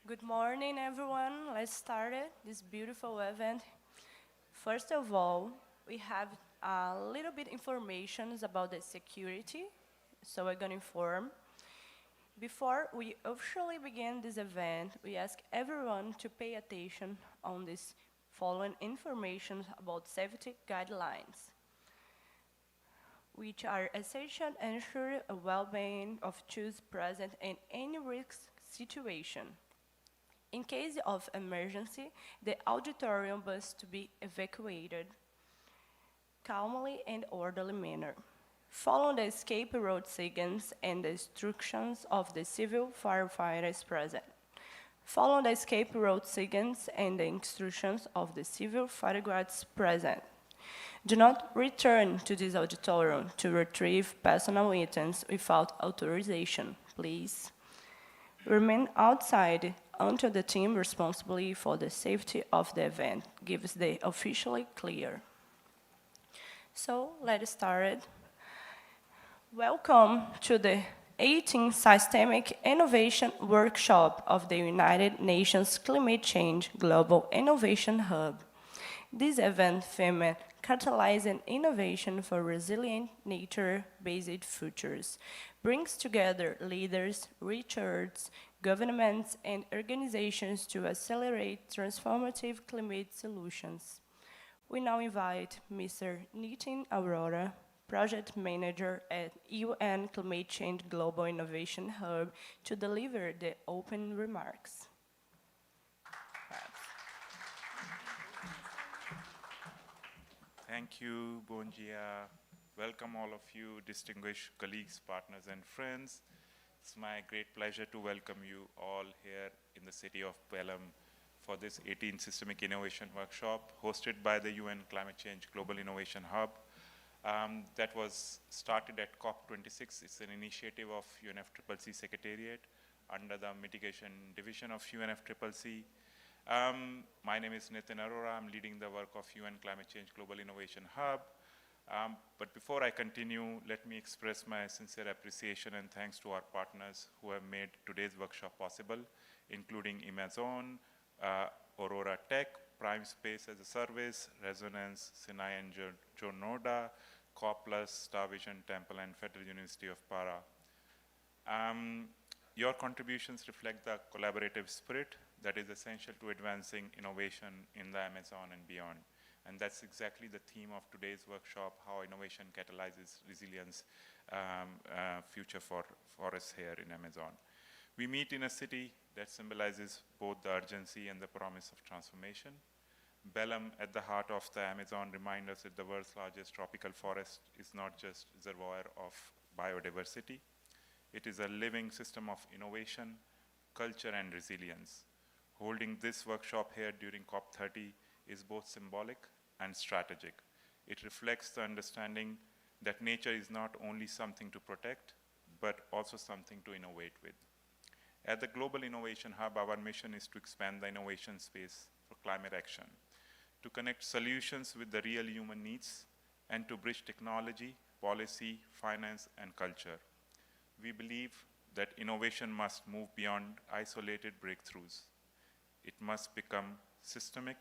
Good morning, everyone. Let's start this beautiful event. First of all, we have a little bit information about the security, so we're going to inform. Before we officially begin this event, we ask everyone to pay attention on this following information about safety guidelines, which are essential to ensure a well-being of those present in any risk situation. In case of emergency, the auditorium must be evacuated calmly and orderly manner. Follow the escape route signals and the instructions of the civil firefighters present. Follow the escape route signals and the instructions of the civil firefighters present. Do not return to this auditorium to retrieve personal items without authorization, please. Remain outside until the team responsible for the safety of the event gives the officially clear. So let's start. Welcome to the 18th Systemic Innovation Workshop of the United Nations Climate Change Global Innovation Hub. This event themed Catalyzing Innovation for Resilient Nature-Based Futures brings together leaders, researchers, governments, and organizations to accelerate transformative climate solutions. We now invite Mr. Nitin Arora, Project Manager at UN Climate Change Global Innovation Hub, to deliver the open remarks. Thank you, Bonjia. Welcome all of you, distinguished colleagues, partners, and friends. It's my great pleasure to welcome you all here in the city of Pelham for this 18th Systemic Innovation Workshop hosted by the UN Climate Change Global Innovation Hub. That was started at COP26. It's an initiative of UNFCCC Secretariat under the Mitigation Division of UNFCCC. My name is Nitin Arora. I'm leading the work of UN Climate Change Global Innovation Hub. But before I continue, let me express my sincere appreciation and thanks to our partners who have made today's workshop possible, including Amazon, Aurora Tech, Prime Space as a Service, Resonance, Sinai and Jornoda, COPLUS, Star Vision Temple, and Federal University of Para. Your contributions reflect the collaborative spirit that is essential to advancing innovation in the Amazon and beyond. And that's exactly the theme of today's workshop, how innovation catalyzes resilience future for forests here in Amazon. We meet in a city that symbolizes both the urgency and the promise of transformation. Pelham, at the heart of the Amazon, reminds us that the world's largest tropical forest is not just a reservoir of biodiversity. It is a living system of innovation, culture, and resilience. Holding this workshop here during COP30 is both symbolic and strategic. It reflects the understanding that nature is not only something to protect, but also something to innovate with. At the Global Innovation Hub, our mission is to expand the innovation space for climate action, to connect solutions with the real human needs, and to bridge technology, policy, finance, and culture. We believe that innovation must move beyond isolated breakthroughs. It must become systemic,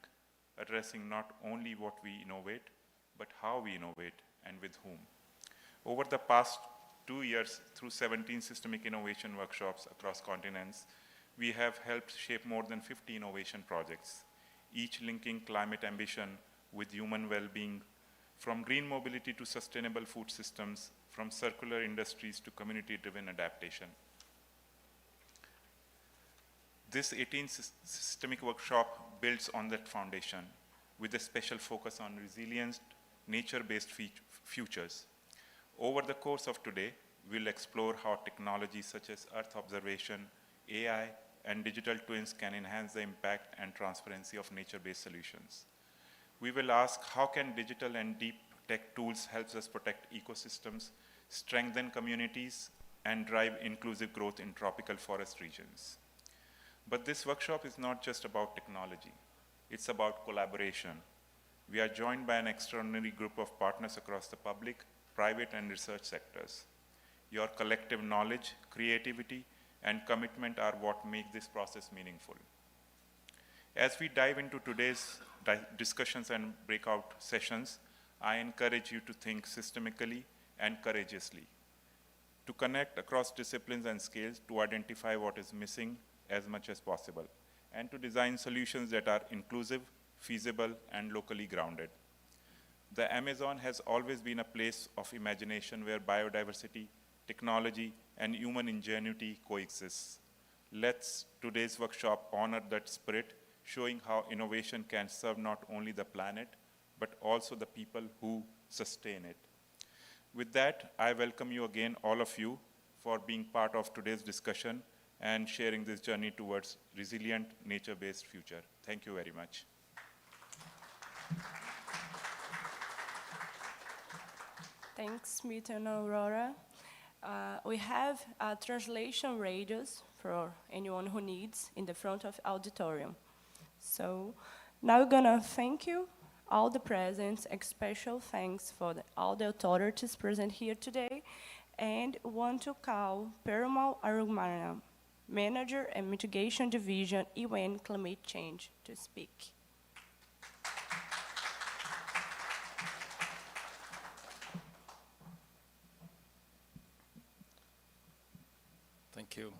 addressing not only what we innovate, but how we innovate and with whom. Over the past 2 years, through 17 systemic innovation workshops across continents, we have helped shape more than 50 innovation projects, each linking climate ambition with human well-being, from green mobility to sustainable food systems, from circular industries to community-driven adaptation. This 18th systemic workshop builds on that foundation with a special focus on resilient, nature-based futures. Over the course of today, we'll explore how technologies such as Earth observation, AI, and digital twins can enhance the impact and transparency of nature-based solutions. We will ask how can digital and deep tech tools help us protect ecosystems, strengthen communities, and drive inclusive growth in tropical forest regions. But this workshop is not just about technology. It's about collaboration. We are joined by an extraordinary group of partners across the public, private, and research sectors. Your collective knowledge, creativity, and commitment are what make this process meaningful. As we dive into today's discussions and breakout sessions, I encourage you to think systemically and courageously, to connect across disciplines and scales to identify what is missing as much as possible, and to design solutions that are inclusive, feasible, and locally grounded. The Amazon has always been a place of imagination where biodiversity, technology, and human ingenuity coexist. Let's today's workshop honor that spirit, showing how innovation can serve not only the planet, but also the people who sustain it. With that, I welcome you again, all of you, for being part of today's discussion and sharing this journey towards resilient, nature-based future. Thank you very much. Thanks, Smith and Aurora. We have a translation radios for anyone who needs in the front of auditorium. So now we're gonna thank you, all the presents, a special thanks for all the authorities present here today, and want to call Perumal Arumana, Manager and Mitigation Division, UN Climate Change, to speak. Thank you.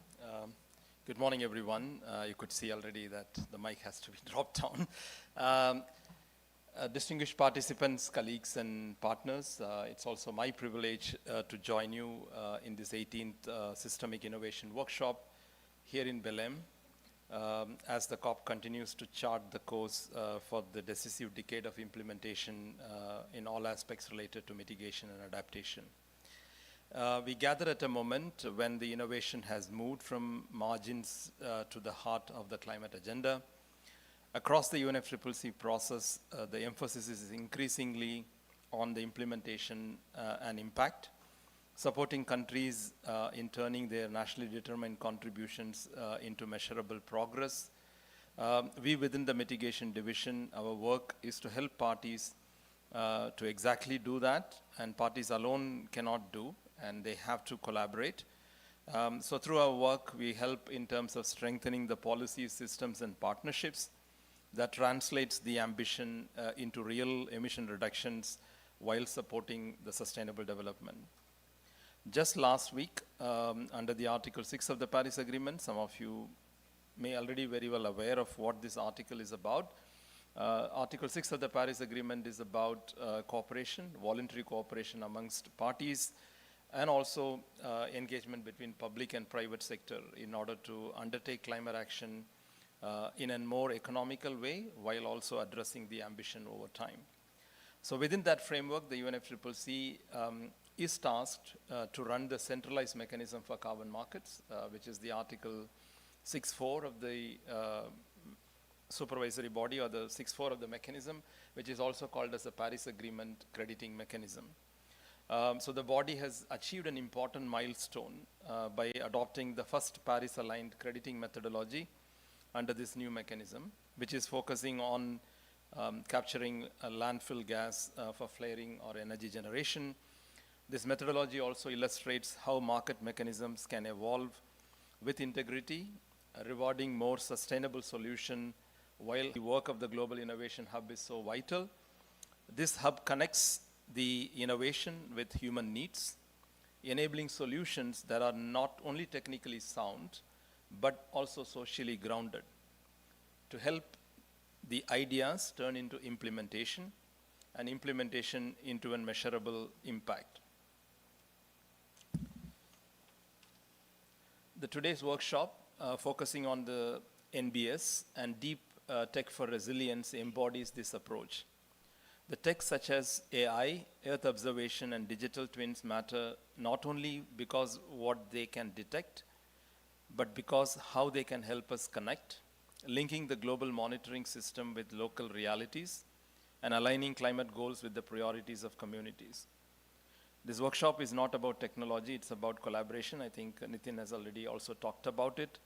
Good morning, everyone. You could see already that the mic has to be dropped down. Distinguished participants, colleagues, and partners, it's also my privilege to join you in this 18th Systemic Innovation Workshop here in Belém, as the COP continues to chart the course for the decisive decade of implementation in all aspects related to mitigation and adaptation. We gather at a moment when the innovation has moved from margins to the heart of the climate agenda. Across the UNFCCC process, the emphasis is increasingly on the implementation and impact, supporting countries in turning their nationally determined contributions into measurable progress. We within the mitigation division, our work is to help parties to exactly do that, and parties alone cannot do, and they have to collaborate. So through our work, we help in terms of strengthening the policy systems and partnerships that translates the ambition into real emission reductions while supporting the sustainable development. Just last week, under the Article 6 of the Paris Agreement, some of you may already very well aware of what this article is about. Article 6 of the Paris Agreement is about cooperation, voluntary cooperation amongst parties, and also engagement between public and private sector in order to undertake climate action in a more economical way while also addressing the ambition over time. So within that framework, the UNFCCC is tasked to run the centralized mechanism for carbon markets, which is the Article 6.4 of the supervisory body, or the 6.4 of the mechanism, which is also called as the Paris Agreement crediting mechanism. So the body has achieved an important milestone by adopting the first Paris-aligned crediting methodology under this new mechanism, which is focusing on capturing landfill gas for flaring or energy generation. This methodology also illustrates how market mechanisms can evolve with integrity, rewarding more sustainable solution while the work of the Global Innovation Hub is so vital. This hub connects the innovation with human needs, enabling solutions that are not only technically sound, but also socially grounded, to help the ideas turn into implementation, and implementation into a measurable impact. Today's workshop, focusing on the NBS and deep tech for resilience, embodies this approach. The tech such as AI, Earth observation, and digital twins matter not only because what they can detect, but because how they can help us connect, linking the global monitoring system with local realities, and aligning climate goals with the priorities of communities. This workshop is not about technology, it's about collaboration. I think Nitin has already also talked about it.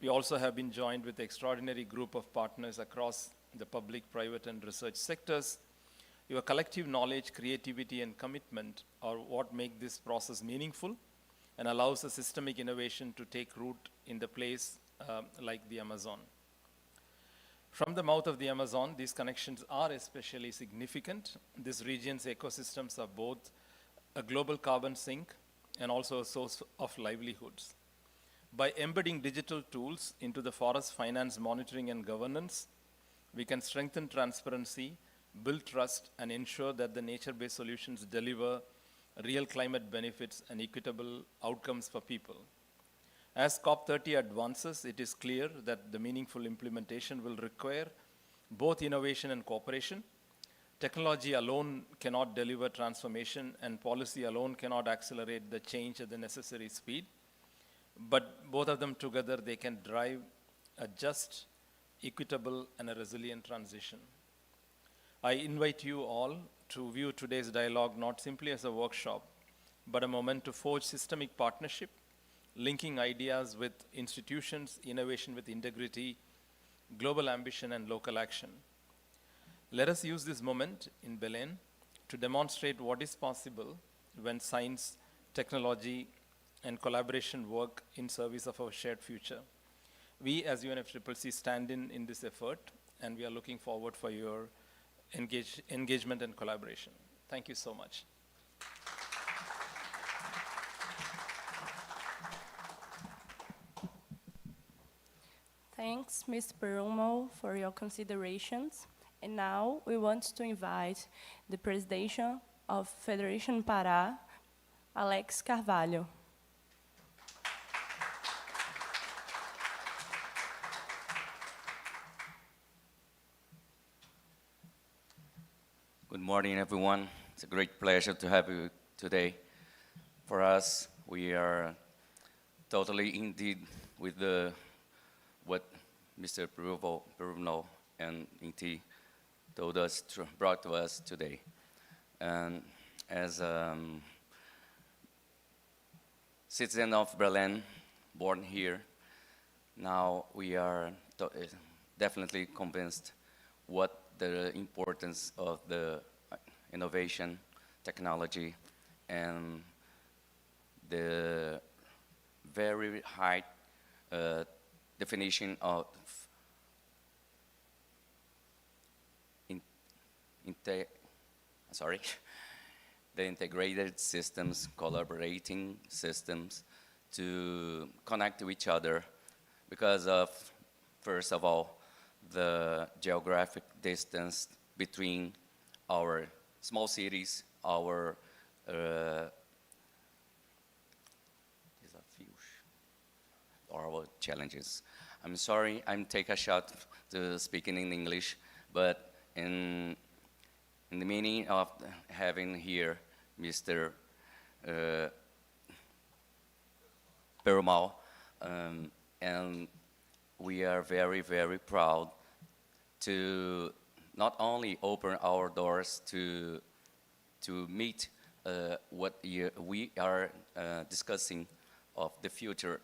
We also have been joined with an extraordinary group of partners across the public, private, and research sectors. Your collective knowledge, creativity, and commitment are what make this process meaningful and allows a systemic innovation to take root in the place like the Amazon. From the mouth of the Amazon, these connections are especially significant. This region's ecosystems are both a global carbon sink and also a source of livelihoods. By embedding digital tools into the forest finance monitoring and governance, we can strengthen transparency, build trust, and ensure that the nature-based solutions deliver real climate benefits and equitable outcomes for people. As COP30 advances, it is clear that the meaningful implementation will require both innovation and cooperation. Technology alone cannot deliver transformation, and policy alone cannot accelerate the change at the necessary speed. But both of them together, they can drive a just, equitable, and a resilient transition. I invite you all to view today's dialogue not simply as a workshop, but a moment to forge systemic partnership, linking ideas with institutions, innovation with integrity, global ambition, and local action. Let us use this moment in Belen to demonstrate what is possible when science, technology, and collaboration work in service of our shared future. We as UNFCCC stand in this effort, and we are looking forward for your engagement and collaboration. Thank you so much. Thanks, Ms. Perumo, for your considerations. And now we want to invite the President of Federation Pará, Alex Carvalho. Good morning, everyone. It's a great pleasure to have you today. For us, we are totally indeed with what Mr. Peruno and Inti told us, brought to us today. And as citizen of Berlin, born here, now we are definitely convinced what the importance of the innovation, technology, and the very high definition of the integrated systems, collaborating systems to connect to each other because of, first of all, the geographic distance between our small cities, our challenges. I'm sorry, I'm taking a shot to speaking in English, but in the meaning of having here Mr. Perumal, and we are very, very proud to not only open our doors to meet what we are discussing of the future,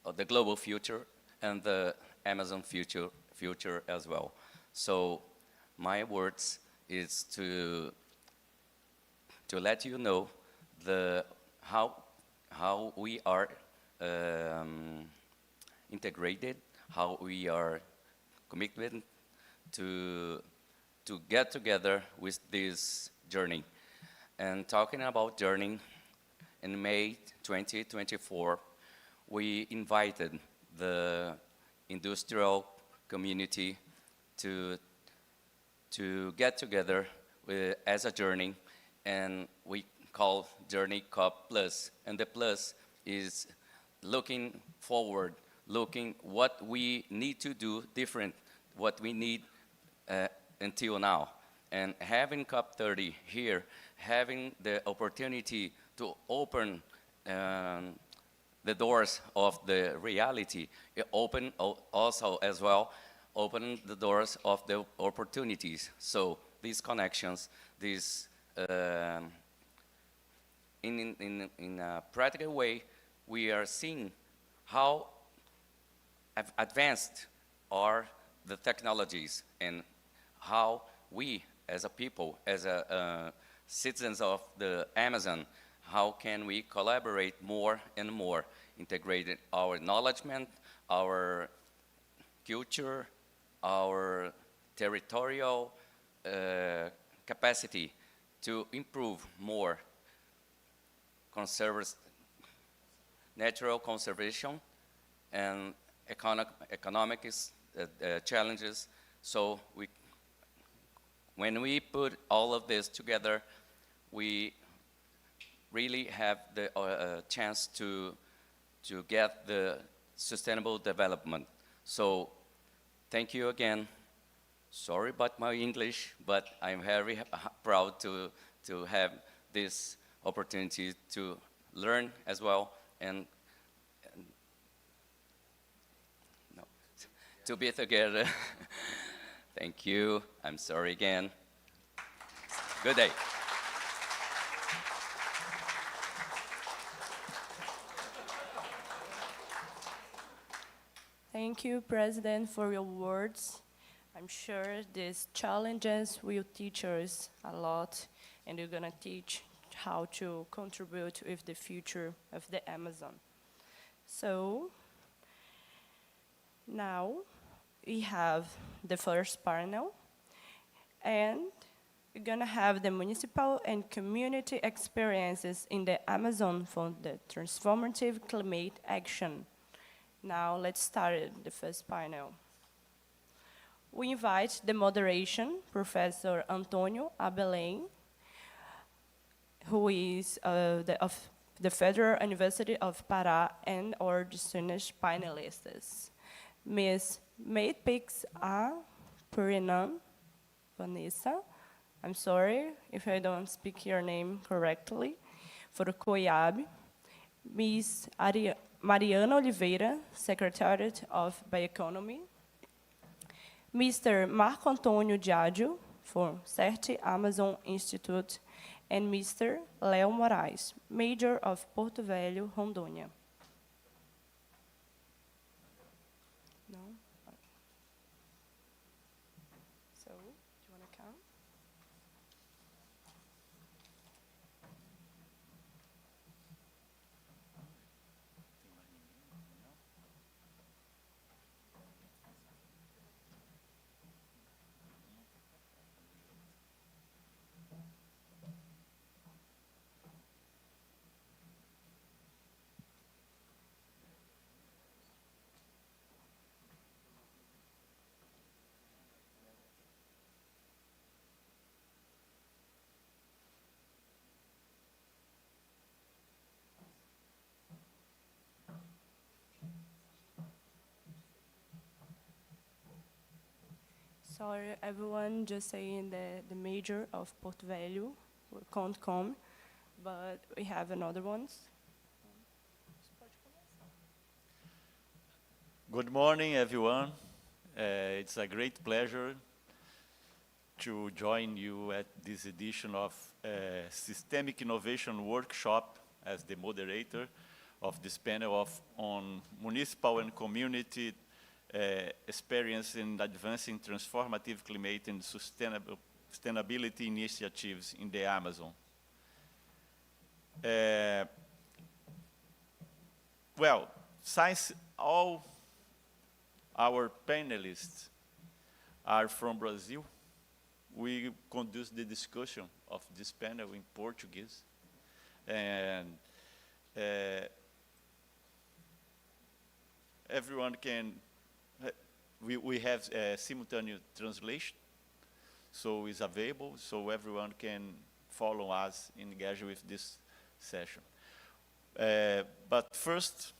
of the global future and the Amazon future as well. So my words is to let you know how we are integrated, how we are committed to get together with this journey. And talking about journey, in May 2024, we invited the industrial community to get together as a journey, and we call Journey COP Plus. And the plus is looking forward, looking what we need to do different, what we need until now. And having COP30 here, having the opportunity to open the doors of the reality, it open also as well, open the doors of the opportunities. So these connections, these in a practical way, we are seeing how advanced are the technologies and how we as a people, as citizens of the Amazon, how can we collaborate more and more, integrating our knowledge, our culture, our territorial capacity to improve more natural conservation and economic challenges. So when we put all of this together, we really have the chance to get the sustainable development. So thank you again. Sorry about my English, but I'm very proud to have this opportunity to learn as well and no, to be together. Thank you. I'm sorry again. Good day. Thank you, President, for your words. I'm sure these challenges will teach us a lot, and you're going to teach how to contribute with the future of the Amazon. So now we have the first panel, and we're going to have the municipal and community experiences in the Amazon for the transformative climate action. Now let's start the first panel. We invite the moderation, Professor Antônio Abelém, who is of the Federal University of Pará, and our distinguished panelists. Ms. Maitpix A. Purinan, Vanessa, I'm sorry if I don't speak your name correctly, for COIAB. Ms. Mariana Oliveira, Secretariat of Bioeconomy. Mr. Marco Antônio Diádio, for CERT Amazon Institute, and Mr. Léo Moraes, Major of Porto Velho, Rondônia. No? Okay. So, do you want to come? Sorry, everyone, just saying the major of Porto Velho can't come, but we have another ones. Good morning, everyone. It's a great pleasure to join you at this edition of Systemic Innovation Workshop as the moderator of this panel on municipal and community experience in advancing transformative climate and sustainability initiatives in the Amazon. Well, since all our panelists are from Brazil, we conduct the discussion of this panel in Portuguese. And everyone can, we have simultaneous translation, so it's available, so everyone can follow us, engage with this session. But first,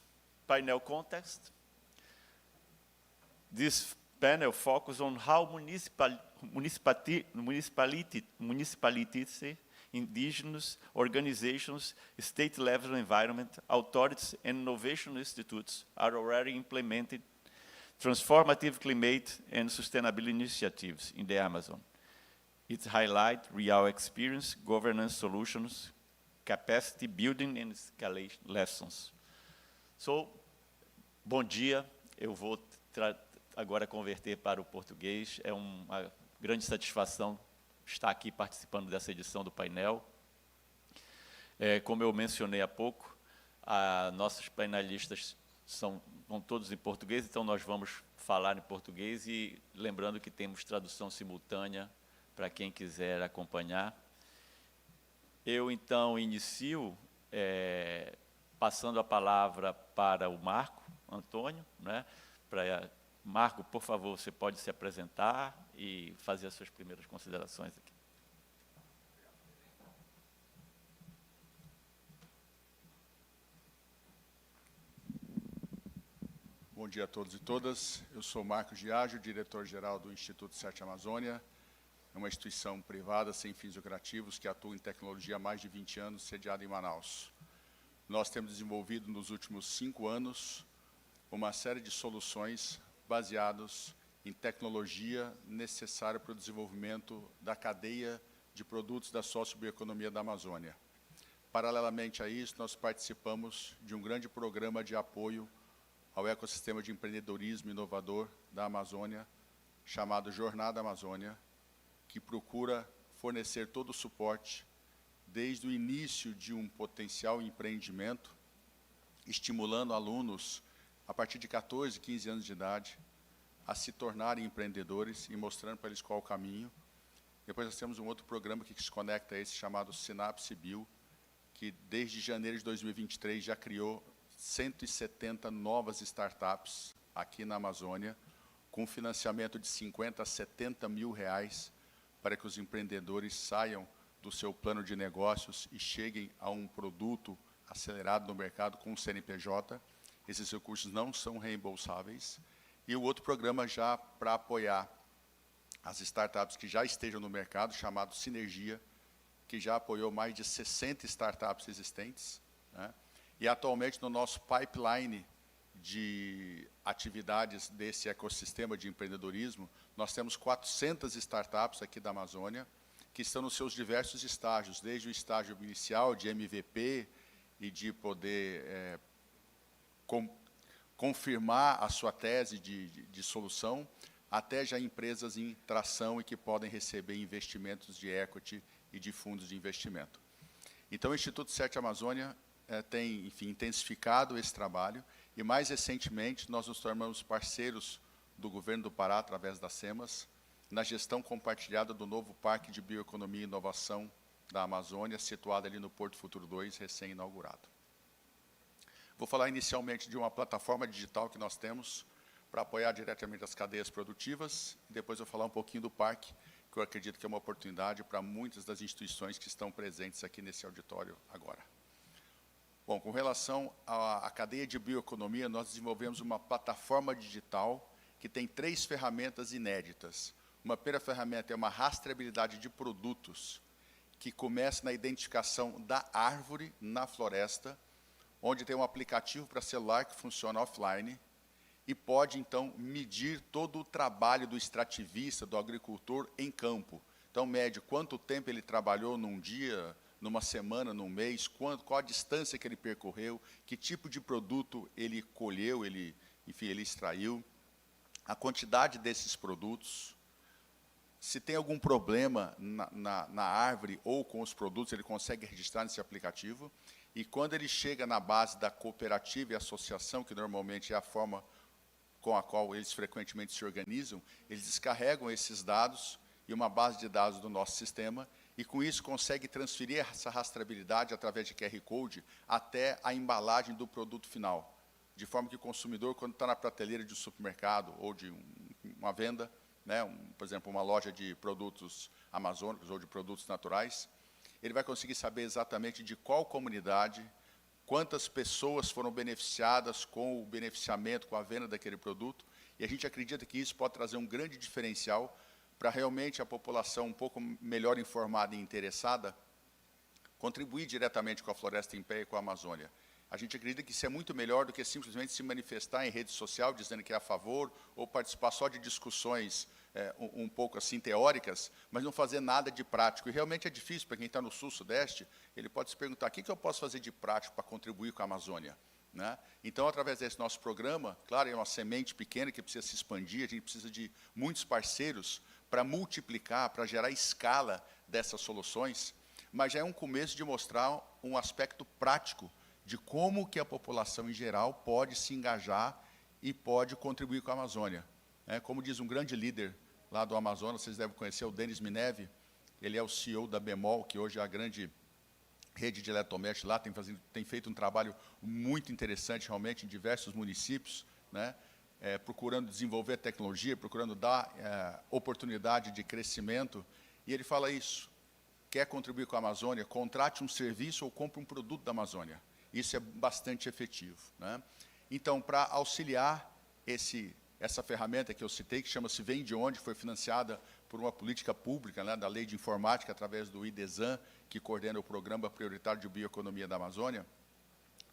panel context. This panel focuses on how municipalities, indigenous organizations, state-level environment, authorities, and innovation institutes are already implementing transformative climate and sustainability initiatives in the Amazon. It highlights real experience, governance solutions, capacity building and escalation lessons. So, bom dia, eu vou agora converter para o português. É uma grande satisfação estar aqui participando dessa edição do painel. Como eu mencionei há pouco, nossos painelistas vão todos em português, então nós vamos falar em português e lembrando que temos tradução simultânea para quem quiser acompanhar. Eu, então, inicio passando a palavra para o Marco Antônio, né? Marco, por favor, você pode se apresentar e fazer as suas primeiras considerações aqui. Bom dia a todos e todas. Eu sou Marco GIH, diretor-geral do Instituto Sete Amazônia. É uma instituição privada sem fins lucrativos que atua em tecnologia há mais de 20 anos, sediada em Manaus. Nós temos desenvolvido nos últimos 5 anos uma série de soluções baseadas em tecnologia necessária para o desenvolvimento da cadeia de produtos da sociobioeconomia da Amazônia. Paralelamente a isso, nós participamos de um grande programa de apoio ao ecossistema de empreendedorismo inovador da Amazônia, chamado Jornada Amazônia, que procura fornecer todo o suporte desde o início de um potencial empreendimento, estimulando alunos a partir de 14, 15 anos de idade a se tornarem empreendedores e mostrando para eles qual o caminho. Depois nós temos um outro programa que se conecta a esse, chamado Sinapse Bio, que desde janeiro de 2023 já criou 170 novas startups aqui na Amazônia, com financiamento de 50 a 70 mil reais, para que os empreendedores saiam do seu plano de negócios e cheguem a um produto acelerado no mercado com o CNPJ. Esses recursos não são reembolsáveis. E o outro programa já para apoiar as startups que já estejam no mercado, chamado Sinergia, que já apoiou mais de 60 startups existentes, né? E atualmente no nosso pipeline de atividades desse ecossistema de empreendedorismo, nós temos 400 startups aqui da Amazônia, que estão nos seus diversos estágios, desde o estágio inicial de MVP e de poder confirmar a sua tese de solução, até já empresas em tração e que podem receber investimentos de equity e de fundos de investimento. Então, o Instituto Sete Amazônia tem, enfim, intensificado esse trabalho e, mais recentemente, nós nos tornamos parceiros do governo do Pará, através da SEMAS, na gestão compartilhada do novo Parque de Bioeconomia e Inovação da Amazônia, situado ali no Porto Futuro 2, recém-inaugurado. Vou falar inicialmente de uma plataforma digital que nós temos para apoiar diretamente as cadeias produtivas, e depois eu vou falar um pouquinho do parque, que eu acredito que é uma oportunidade para muitas das instituições que estão presentes aqui nesse auditório agora. Bom, com relação à cadeia de bioeconomia, nós desenvolvemos uma plataforma digital que tem 3 ferramentas inéditas. Uma primeira ferramenta é uma rastreabilidade de produtos, que começa na identificação da árvore na floresta, onde tem um aplicativo para celular que funciona offline e pode, então, medir todo o trabalho do extrativista, do agricultor em campo. Então, mede quanto tempo ele trabalhou num dia, numa semana, num mês, qual a distância que ele percorreu, que tipo de produto ele colheu, enfim, ele extraiu, a quantidade desses produtos, se tem algum problema na árvore ou com os produtos, ele consegue registrar nesse aplicativo. E quando ele chega na base da cooperativa e associação, que normalmente é a forma com a qual eles frequentemente se organizam, eles descarregam esses dados e uma base de dados do nosso sistema, e com isso consegue transferir essa rastreabilidade através de QR Code até a embalagem do produto final, de forma que o consumidor, quando está na prateleira de um supermercado ou de uma venda, né, por exemplo, uma loja de produtos amazônicos ou de produtos naturais, ele vai conseguir saber exatamente de qual comunidade, quantas pessoas foram beneficiadas com o beneficiamento, com a venda daquele produto, e a gente acredita que isso pode trazer um grande diferencial para realmente a população um pouco melhor informada e interessada contribuir diretamente com a Floresta em Pé e com a Amazônia. A gente acredita que isso é muito melhor do que simplesmente se manifestar em rede social dizendo que é a favor ou participar só de discussões um pouco assim teóricas, mas não fazer nada de prático. E realmente é difícil para quem está no sul-sudeste, ele pode se perguntar, o que eu posso fazer de prático para contribuir com a Amazônia? Né? Então, através desse nosso programa, claro, é uma semente pequena que precisa se expandir, a gente precisa de muitos parceiros para multiplicar, para gerar escala dessas soluções, mas já é um começo de mostrar um aspecto prático de como que a população em geral pode se engajar e pode contribuir com a Amazônia. Como diz um grande líder lá do Amazonas, vocês devem conhecer, o Denis Mineve, ele é o CEO da Bemol, que hoje é a grande rede de eletrodomésticos lá, tem feito um trabalho muito interessante, realmente, em diversos municípios, né? Procurando desenvolver tecnologia, procurando dar oportunidade de crescimento. E ele fala isso: quer contribuir com a Amazônia, contrate um serviço ou compre um produto da Amazônia. Isso é bastante efetivo, né? Então, para auxiliar essa ferramenta que eu citei, que chama-se Vem de Onde, foi financiada por uma política pública, né, da Lei de Informática, através do IDESAN, que coordena o Programa Prioritário de Bioeconomia da Amazônia,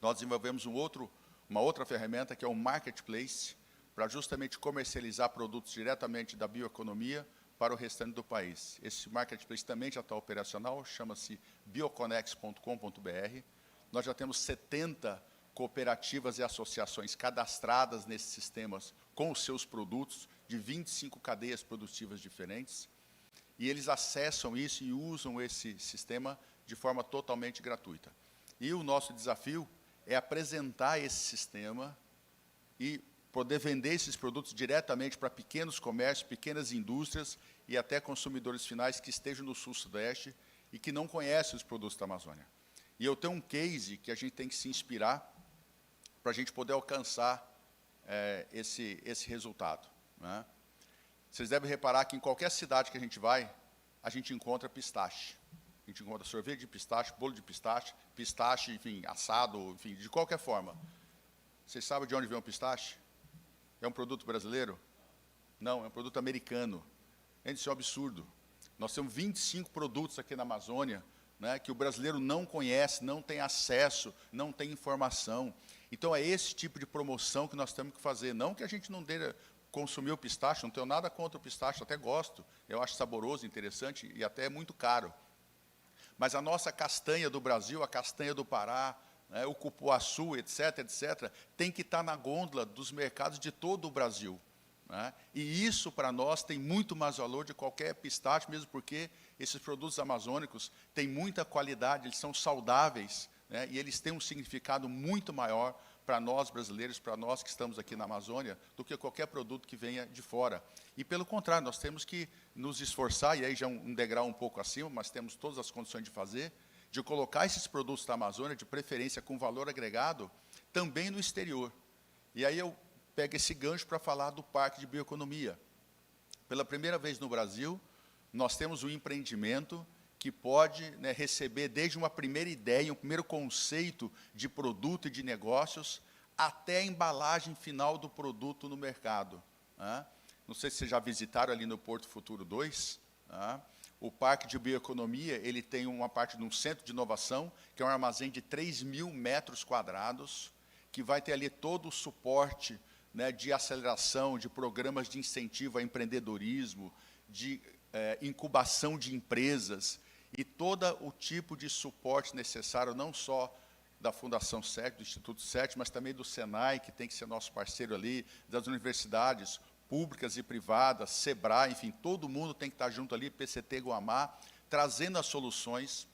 nós desenvolvemos uma outra ferramenta, que é o Marketplace, para justamente comercializar produtos diretamente da bioeconomia para o restante do país. Esse Marketplace também já está operacional, chama-se bioconex.com.br. Nós já temos 70 cooperativas e associações cadastradas nesses sistemas com os seus produtos, de 25 cadeias produtivas diferentes, e eles acessam isso e usam esse sistema de forma totalmente gratuita. E o nosso desafio é apresentar esse sistema e poder vender esses produtos diretamente para pequenos comércios, pequenas indústrias e até consumidores finais que estejam no sul-sudeste e que não conhecem os produtos da Amazônia. E eu tenho um case que a gente tem que se inspirar para a gente poder alcançar esse resultado, né? Vocês devem reparar que em qualquer cidade que a gente vai, a gente encontra pistache. A gente encontra sorvete de pistache, bolo de pistache, enfim, assado, enfim, de qualquer forma. Vocês sabem de onde vem o pistache? É um produto brasileiro? Não, é um produto americano. Isso é um absurdo. Nós temos 25 produtos aqui na Amazônia, né, que o brasileiro não conhece, não tem acesso, não tem informação. Então, é esse tipo de promoção que nós temos que fazer. Não que a gente não deva consumir o pistache, não tenho nada contra o pistache, até gosto, eu acho saboroso, interessante e até muito caro. Mas a nossa castanha do Brasil, a castanha do Pará, né, o cupuaçu, etc., tem que estar na gôndola dos mercados de todo o Brasil, né? E isso, para nós, tem muito mais valor de qualquer pistache, mesmo porque esses produtos amazônicos têm muita qualidade, eles são saudáveis, né, e eles têm um significado muito maior para nós brasileiros, para nós que estamos aqui na Amazônia, do que qualquer produto que venha de fora. E, pelo contrário, nós temos que nos esforçar, e aí já um degrau um pouco acima, mas temos todas as condições de fazer, de colocar esses produtos da Amazônia, de preferência com valor agregado, também no exterior. E aí eu pego esse gancho para falar do Parque de Bioeconomia. Pela primeira vez no Brasil, nós temos um empreendimento que pode, né, receber desde uma primeira ideia, um primeiro conceito de produto e de negócios, até a embalagem final do produto no mercado, né? Não sei se vocês já visitaram ali no Porto Futuro 2, né? O Parque de Bioeconomia, ele tem uma parte de um centro de inovação, que é um armazém de 3.000 metros quadrados, que vai ter ali todo o suporte, né, de aceleração, de programas de incentivo ao empreendedorismo, de incubação de empresas, e todo o tipo de suporte necessário, não só da Fundação 7, do Instituto 7, mas também do Senai, que tem que ser nosso parceiro ali, das universidades públicas e privadas, Sebrae, enfim, todo mundo tem que estar junto ali, PCT, Guamá, trazendo as soluções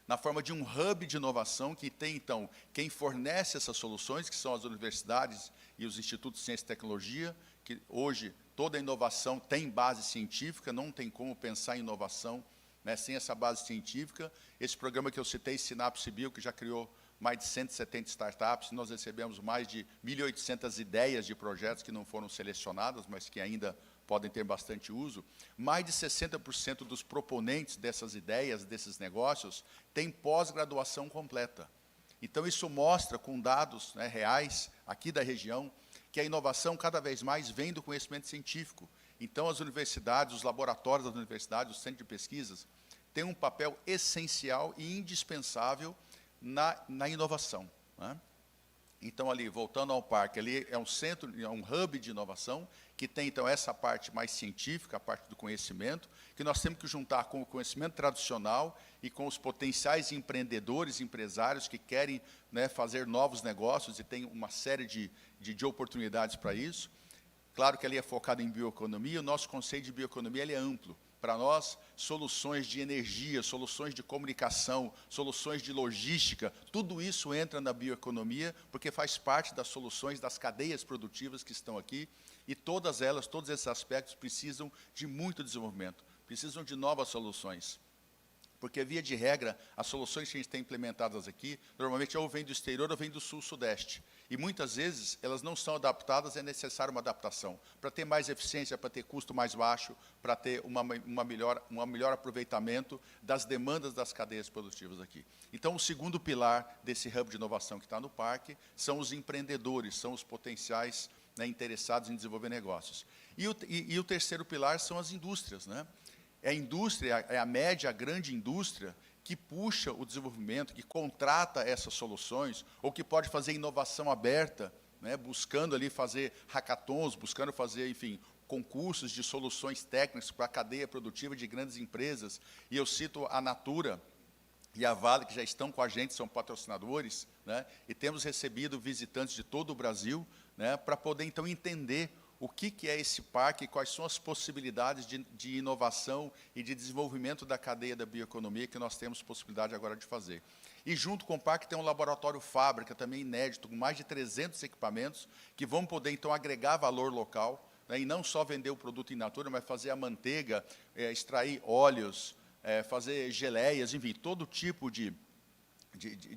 na forma de um hub de inovação que tem, então, quem fornece essas soluções, que são as universidades e os institutos de ciência e tecnologia, que hoje toda a inovação tem base científica, não tem como pensar em inovação, né, sem essa base científica. Esse programa que eu citei, Sinapse Bio, que já criou mais de 170 startups, nós recebemos mais de 1.800 ideias de projetos que não foram selecionadas, mas que ainda podem ter bastante uso. Mais de 60% dos proponentes dessas ideias, desses negócios, têm pós-graduação completa. Então, isso mostra, com dados, né, reais, aqui da região, que a inovação cada vez mais vem do conhecimento científico. Então, as universidades, os laboratórios das universidades, os centros de pesquisas, têm um papel essencial e indispensável na inovação, né? Então, ali, voltando ao parque, ali é um centro, é um hub de inovação, que tem, então, essa parte mais científica, a parte do conhecimento, que nós temos que juntar com o conhecimento tradicional e com os potenciais empreendedores, empresários que querem, né, fazer novos negócios e tem uma série de oportunidades para isso. Claro que ali é focado em bioeconomia, o nosso conceito de bioeconomia ele é amplo, para nós, soluções de energia, soluções de comunicação, soluções de logística, tudo isso entra na bioeconomia, porque faz parte das soluções das cadeias produtivas que estão aqui, e todas elas, todos esses aspectos precisam de muito desenvolvimento, precisam de novas soluções. Porque, via de regra, as soluções que a gente tem implementadas aqui, normalmente ou vêm do exterior ou vêm do sul-sudeste. E, muitas vezes, elas não são adaptadas, é necessário uma adaptação. Para ter mais eficiência, para ter custo mais baixo, para ter um melhor aproveitamento das demandas das cadeias produtivas aqui. Então, o segundo pilar desse hub de inovação que está no parque são os empreendedores, são os potenciais, né, interessados em desenvolver negócios. E o terceiro pilar são as indústrias, né? É a indústria, é a média, a grande indústria, que puxa o desenvolvimento, que contrata essas soluções, ou que pode fazer inovação aberta, né, buscando ali fazer hackathons, buscando fazer, enfim, concursos de soluções técnicas para a cadeia produtiva de grandes empresas. E eu cito a Natura e a Vale, que já estão com a gente, são patrocinadores, né, e temos recebido visitantes de todo o Brasil, né, para poder, então, entender o que é esse parque, quais são as possibilidades de inovação e de desenvolvimento da cadeia da bioeconomia que nós temos possibilidade agora de fazer. E junto com o parque tem um laboratório fábrica, também inédito, com mais de 300 equipamentos, que vão poder, então, agregar valor local, né, e não só vender o produto in natura, mas fazer a manteiga, extrair óleos, fazer geleias, enfim, todo tipo de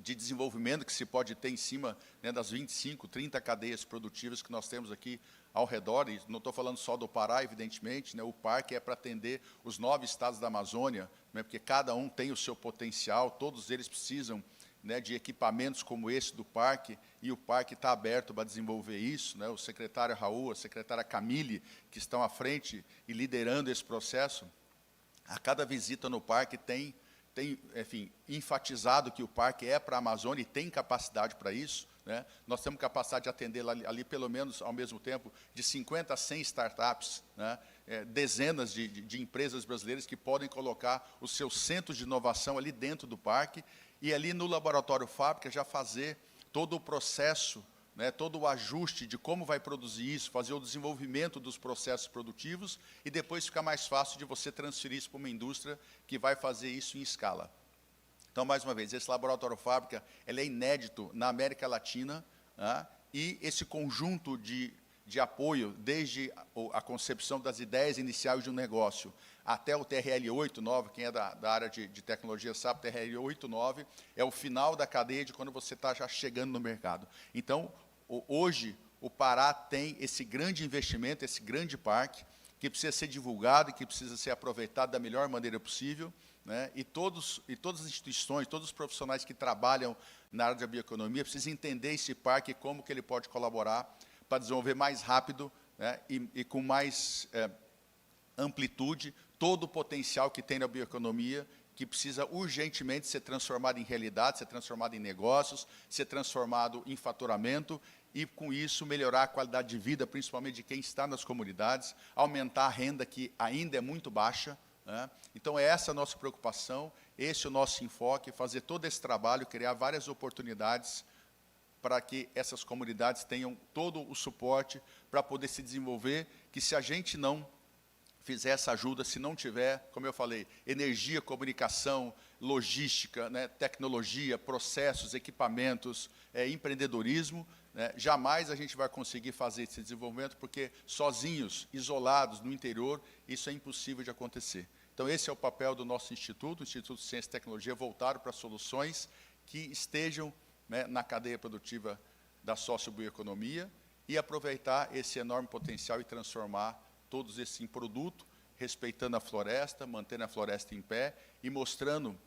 desenvolvimento que se pode ter em cima, né, das 25, 30 cadeias produtivas que nós temos aqui ao redor, e não estou falando só do Pará, evidentemente, né, o parque é para atender os 9 estados da Amazônia, né, porque cada um tem o seu potencial, todos eles precisam, né, de equipamentos como esse do parque, e o parque está aberto para desenvolver isso, né, o secretário Raul, a secretária Camille, que estão à frente e liderando esse processo, a cada visita no parque tem, enfim, enfatizado que o parque é para a Amazônia e tem capacidade para isso, né? Nós temos capacidade de atender ali, pelo menos, ao mesmo tempo, de 50 a 100 startups, né? Dezenas de empresas brasileiras que podem colocar os seus centros de inovação ali dentro do parque e ali no laboratório fábrica já fazer todo o processo, né, todo o ajuste de como vai produzir isso, fazer o desenvolvimento dos processos produtivos e depois fica mais fácil de você transferir isso para uma indústria que vai fazer isso em escala. Então, mais uma vez, esse laboratório fábrica ele é inédito na América Latina, né, e esse conjunto de apoio, desde a concepção das ideias iniciais de um negócio até o TRL 89, quem é da área de tecnologia sabe, o TRL 89 é o final da cadeia de quando você está já chegando no mercado. Então, hoje, o Pará tem esse grande investimento, esse grande parque, que precisa ser divulgado e que precisa ser aproveitado da melhor maneira possível, né? E todas as instituições, todos os profissionais que trabalham na área da bioeconomia precisam entender esse parque e como que ele pode colaborar para desenvolver mais rápido, né, e com mais amplitude todo o potencial que tem na bioeconomia, que precisa urgentemente ser transformado em realidade, ser transformado em negócios, ser transformado em faturamento e, com isso, melhorar a qualidade de vida, principalmente de quem está nas comunidades, aumentar a renda que ainda é muito baixa, né? Então, é essa a nossa preocupação, esse é o nosso enfoque, fazer todo esse trabalho, criar várias oportunidades para que essas comunidades tenham todo o suporte para poder se desenvolver, que se a gente não fizer essa ajuda, se não tiver, como eu falei, energia, comunicação, logística, né, tecnologia, processos, equipamentos, empreendedorismo, né, jamais a gente vai conseguir fazer esse desenvolvimento, porque sozinhos, isolados no interior, isso é impossível de acontecer. Então, esse é o papel do nosso Instituto, o Instituto de Ciência e Tecnologia, voltado para soluções que estejam, né, na cadeia produtiva da sociobioeconomia e aproveitar esse enorme potencial e transformar todos esses em produto, respeitando a floresta, mantendo a floresta em pé e mostrando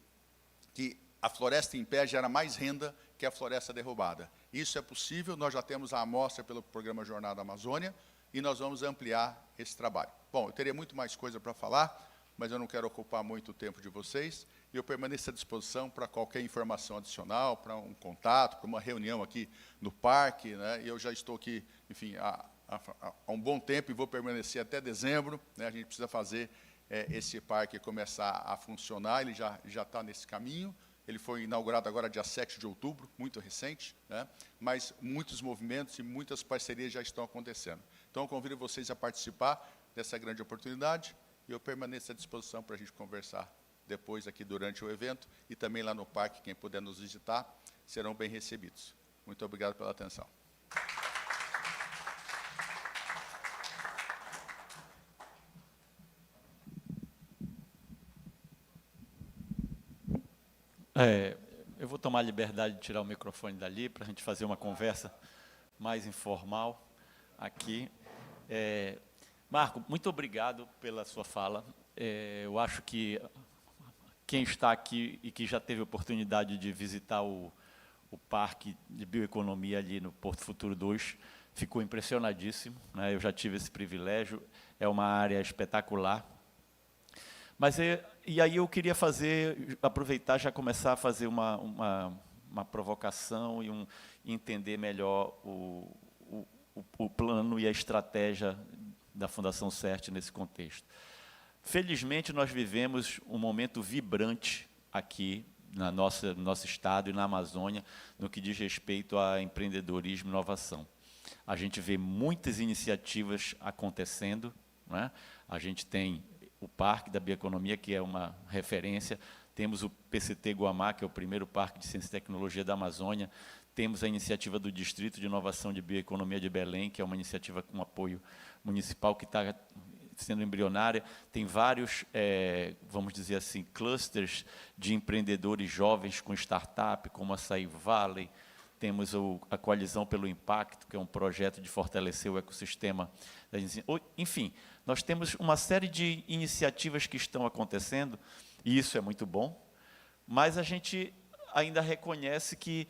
que a floresta em pé gera mais renda que a floresta derrubada. Isso é possível, nós já temos a amostra pelo programa Jornada Amazônia e nós vamos ampliar esse trabalho. Bom, eu teria muito mais coisa para falar, mas eu não quero ocupar muito o tempo de vocês, e eu permaneço à disposição para qualquer informação adicional, para um contato, para uma reunião aqui no parque, né? E eu já estou aqui, enfim, há um bom tempo e vou permanecer até dezembro, né? A gente precisa fazer esse parque começar a funcionar, ele já está nesse caminho, ele foi inaugurado agora dia 7 de outubro, muito recente, né? Mas muitos movimentos e muitas parcerias já estão acontecendo. Então, eu convido vocês a participar dessa grande oportunidade e eu permaneço à disposição para a gente conversar depois aqui durante o evento e também lá no parque, quem puder nos visitar, serão bem recebidos. Muito obrigado pela atenção. Eu vou tomar a liberdade de tirar o microfone dali para a gente fazer uma conversa mais informal aqui. Marco, muito obrigado pela sua fala. Eu acho que quem está aqui e que já teve a oportunidade de visitar o Parque de Bioeconomia ali no Porto Futuro 2, ficou impressionadíssimo, né? Eu já tive esse privilégio, é uma área espetacular. Mas, e aí eu queria aproveitar, já começar a fazer uma provocação e entender melhor o plano e a estratégia da Fundação CERT nesse contexto. Felizmente, nós vivemos um momento vibrante aqui no nosso estado e na Amazônia, no que diz respeito a empreendedorismo e inovação. A gente vê muitas iniciativas acontecendo, né? A gente tem o Parque da Bioeconomia, que é uma referência, temos o PCT Guamá, que é o primeiro parque de ciência e tecnologia da Amazônia, temos a iniciativa do Distrito de Inovação de Bioeconomia de Belém, que é uma iniciativa com apoio municipal que está sendo embrionária, tem vários, vamos dizer assim, clusters de empreendedores jovens com startup, como a Açaí Valley, temos a Coalizão pelo Impacto, que é um projeto de fortalecer o ecossistema. Enfim, nós temos uma série de iniciativas que estão acontecendo, e isso é muito bom, mas a gente ainda reconhece que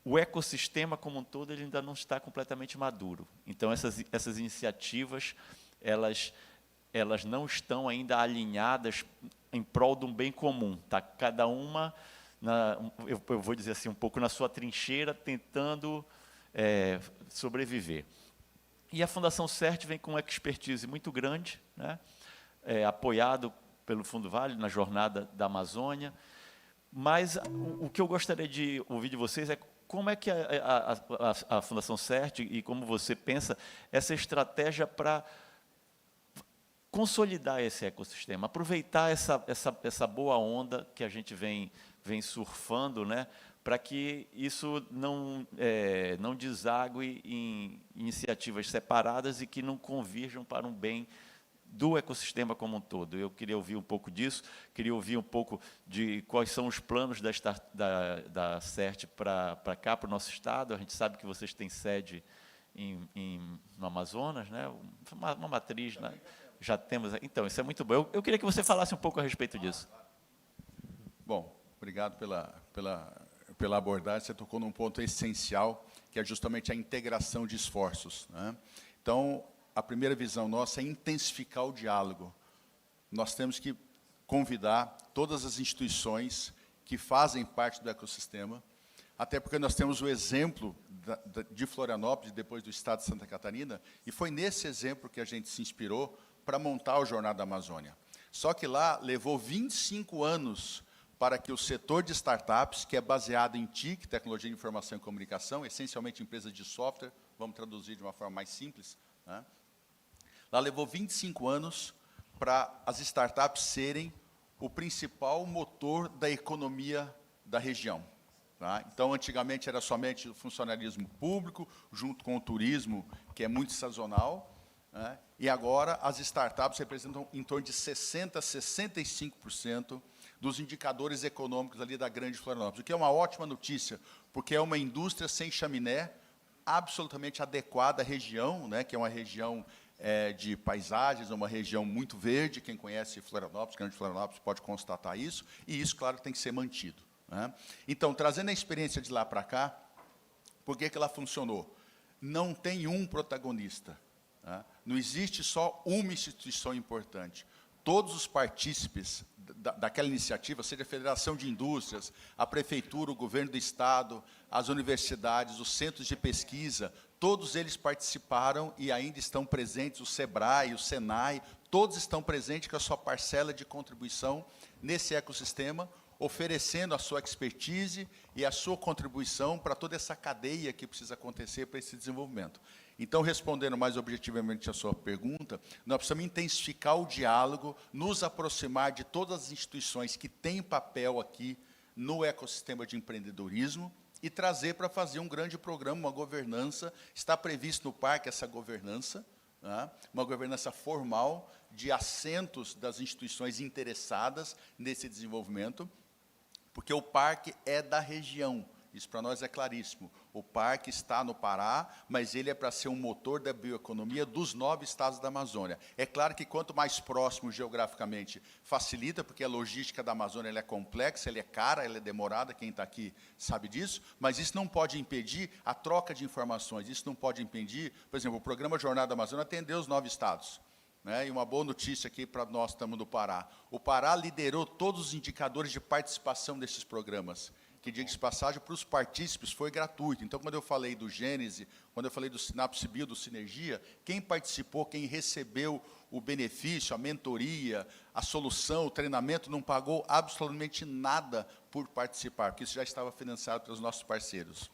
o ecossistema como um todo ele ainda não está completamente maduro. Então, essas iniciativas, elas não estão ainda alinhadas em prol de um bem comum. Tá? Cada uma, eu vou dizer assim, um pouco na sua trincheira, tentando sobreviver. E a Fundação CERT vem com uma expertise muito grande, né? Apoiado pelo Fundo Vale na jornada da Amazônia. Mas o que eu gostaria de ouvir de vocês é como é que a Fundação CERT e como você pensa essa estratégia para consolidar esse ecossistema, aproveitar essa boa onda que a gente vem surfando, né, para que isso não desague em iniciativas separadas e que não convirjam para um bem do ecossistema como um todo. Eu queria ouvir um pouco disso, queria ouvir um pouco de quais são os planos da CERT para cá, para o nosso estado. A gente sabe que vocês têm sede no Amazonas, né? Uma matriz, né? Já temos. Então, isso é muito bom. Eu queria que você falasse um pouco a respeito disso. Bom, obrigado pela abordagem. Você tocou num ponto essencial, que é justamente a integração de esforços, né? Então, a primeira visão nossa é intensificar o diálogo. Nós temos que convidar todas as instituições que fazem parte do ecossistema, até porque nós temos o exemplo de Florianópolis, depois do estado de Santa Catarina, e foi nesse exemplo que a gente se inspirou para montar o Jornada da Amazônia. Só que lá levou 25 anos para que o setor de startups, que é baseado em TIC, Tecnologia de Informação e Comunicação, essencialmente empresas de software, vamos traduzir de uma forma mais simples, né? Lá levou 25 anos para as startups serem o principal motor da economia da região. Tá? Então, antigamente, era somente o funcionalismo público, junto com o turismo, que é muito sazonal, né? E agora as startups representam em torno de 60% a 65% dos indicadores econômicos ali da grande Florianópolis, o que é uma ótima notícia, porque é uma indústria sem chaminé, absolutamente adequada à região, né? Que é uma região de paisagens, uma região muito verde. Quem conhece Florianópolis, grande Florianópolis, pode constatar isso, e isso, claro, tem que ser mantido, né? Então, trazendo a experiência de lá para cá, por que ela funcionou? Não tem um protagonista, né? Não existe só uma instituição importante. Todos os partícipes daquela iniciativa, seja a Federação de Indústrias, a Prefeitura, o Governo do Estado, as universidades, os centros de pesquisa, todos eles participaram e ainda estão presentes, o SEBRAE, o SENAI, todos estão presentes com a sua parcela de contribuição nesse ecossistema, oferecendo a sua expertise e a sua contribuição para toda essa cadeia que precisa acontecer para esse desenvolvimento. Então, respondendo mais objetivamente a sua pergunta, nós precisamos intensificar o diálogo, nos aproximar de todas as instituições que têm papel aqui no ecossistema de empreendedorismo e trazer para fazer um grande programa, uma governança. Está previsto no parque essa governança, né, uma governança formal de assentos das instituições interessadas nesse desenvolvimento, porque o parque é da região. Isso para nós é claríssimo. O parque está no Pará, mas ele é para ser um motor da bioeconomia dos 9 estados da Amazônia. É claro que quanto mais próximo geograficamente facilita, porque a logística da Amazônia ela é complexa, ela é cara, ela é demorada, quem está aqui sabe disso, mas isso não pode impedir a troca de informações, isso não pode impedir, por exemplo, o programa Jornada da Amazônia atendeu os 9 estados. Né? E uma boa notícia aqui para nós que estamos no Pará. O Pará liderou todos os indicadores de participação desses programas, que, diga-se de passagem, para os partícipes foi gratuito. Então, quando eu falei do Gênese, quando eu falei do Sinapse Bio, do Sinergia, quem participou, quem recebeu o benefício, a mentoria, a solução, o treinamento, não pagou absolutamente nada por participar, porque isso já estava financiado pelos nossos parceiros.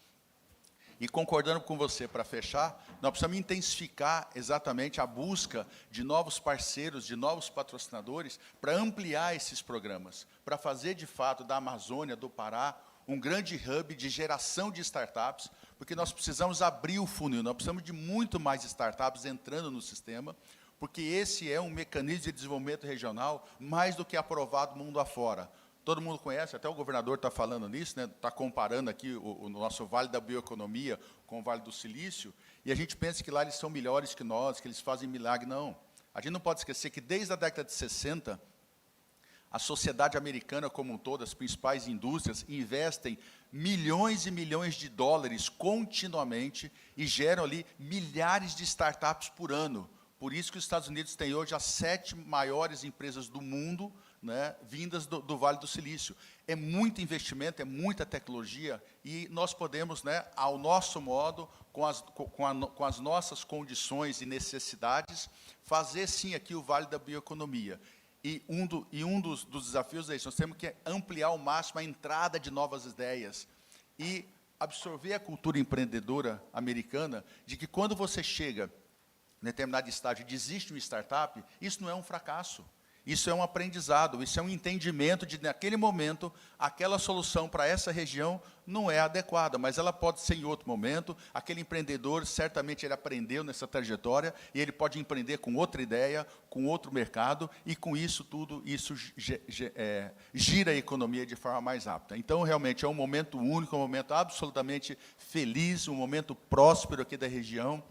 E concordando com você, para fechar, nós precisamos intensificar exatamente a busca de novos parceiros, de novos patrocinadores, para ampliar esses programas, para fazer, de fato, da Amazônia, do Pará, um grande hub de geração de startups, porque nós precisamos abrir o funil, nós precisamos de muito mais startups entrando no sistema, porque esse é um mecanismo de desenvolvimento regional mais do que aprovado mundo afora. Todo mundo conhece, até o governador está falando nisso, né? Está comparando aqui o nosso Vale da Bioeconomia com o Vale do Silício, e a gente pensa que lá eles são melhores que nós, que eles fazem milagre. Não. A gente não pode esquecer que desde a década de 60, a sociedade americana como um todo, as principais indústrias, investem milhões e milhões de dólares continuamente e geram ali milhares de startups por ano. Por isso que os Estados Unidos têm hoje as 7 maiores empresas do mundo, né, vindas do Vale do Silício. É muito investimento, é muita tecnologia, e nós podemos, né, ao nosso modo, com as nossas condições e necessidades, fazer, sim, aqui o Vale da Bioeconomia. E um dos desafios é isso, nós temos que ampliar ao máximo a entrada de novas ideias e absorver a cultura empreendedora americana, de que quando você chega em determinado estágio e desiste de uma startup, isso não é um fracasso. Isso é um aprendizado, isso é um entendimento de, naquele momento, aquela solução para essa região não é adequada, mas ela pode ser em outro momento. Aquele empreendedor, certamente, ele aprendeu nessa trajetória e ele pode empreender com outra ideia, com outro mercado, e com isso tudo, isso gira a economia de forma mais rápida. Então, realmente, é um momento único, um momento absolutamente feliz, um momento próspero aqui da região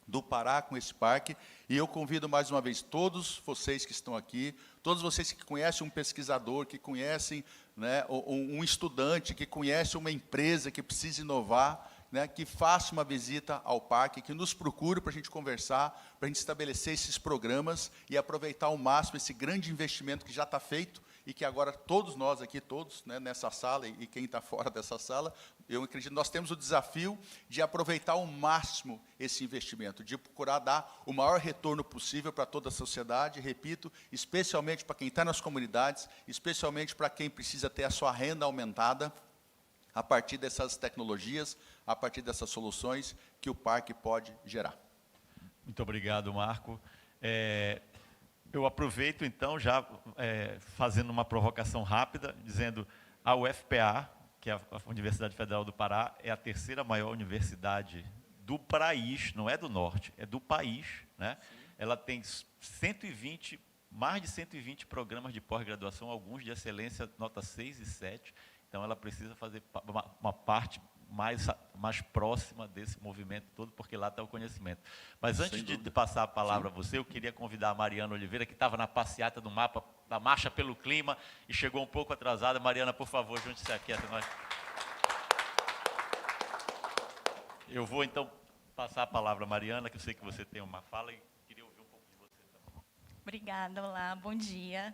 do Pará com esse parque, e eu convido mais uma vez todos vocês que estão aqui, todos vocês que conhecem um pesquisador, que conhecem, né, um estudante, que conhece uma empresa que precisa inovar, né, que faça uma visita ao parque, que nos procure para a gente conversar, para a gente estabelecer esses programas e aproveitar ao máximo esse grande investimento que já está feito e que agora todos nós aqui, todos, né, nessa sala e quem está fora dessa sala, eu acredito que nós temos o desafio de aproveitar ao máximo esse investimento, de procurar dar o maior retorno possível para toda a sociedade, repito, especialmente para quem está nas comunidades, especialmente para quem precisa ter a sua renda aumentada a partir dessas tecnologias, a partir dessas soluções que o parque pode gerar. Muito obrigado, Marco. Eu aproveito, então, já fazendo uma provocação rápida, dizendo a UFPA, que é a Universidade Federal do Pará, é a 3ª maior universidade do país, não é do norte, é do país, né? Ela tem mais de 120 programas de pós-graduação, alguns de excelência, nota 6 e 7, então ela precisa fazer uma parte mais próxima desse movimento todo, porque lá está o conhecimento. Mas antes de passar a palavra a você, eu queria convidar a Mariana Oliveira, que estava na passeata do mapa, da Marcha pelo Clima, e chegou um pouco atrasada. Mariana, por favor, junte-se aqui até nós. Eu vou, então, passar a palavra a Mariana, que eu sei que você tem uma fala, e queria ouvir um pouco de você também. Obrigada, olá, bom dia.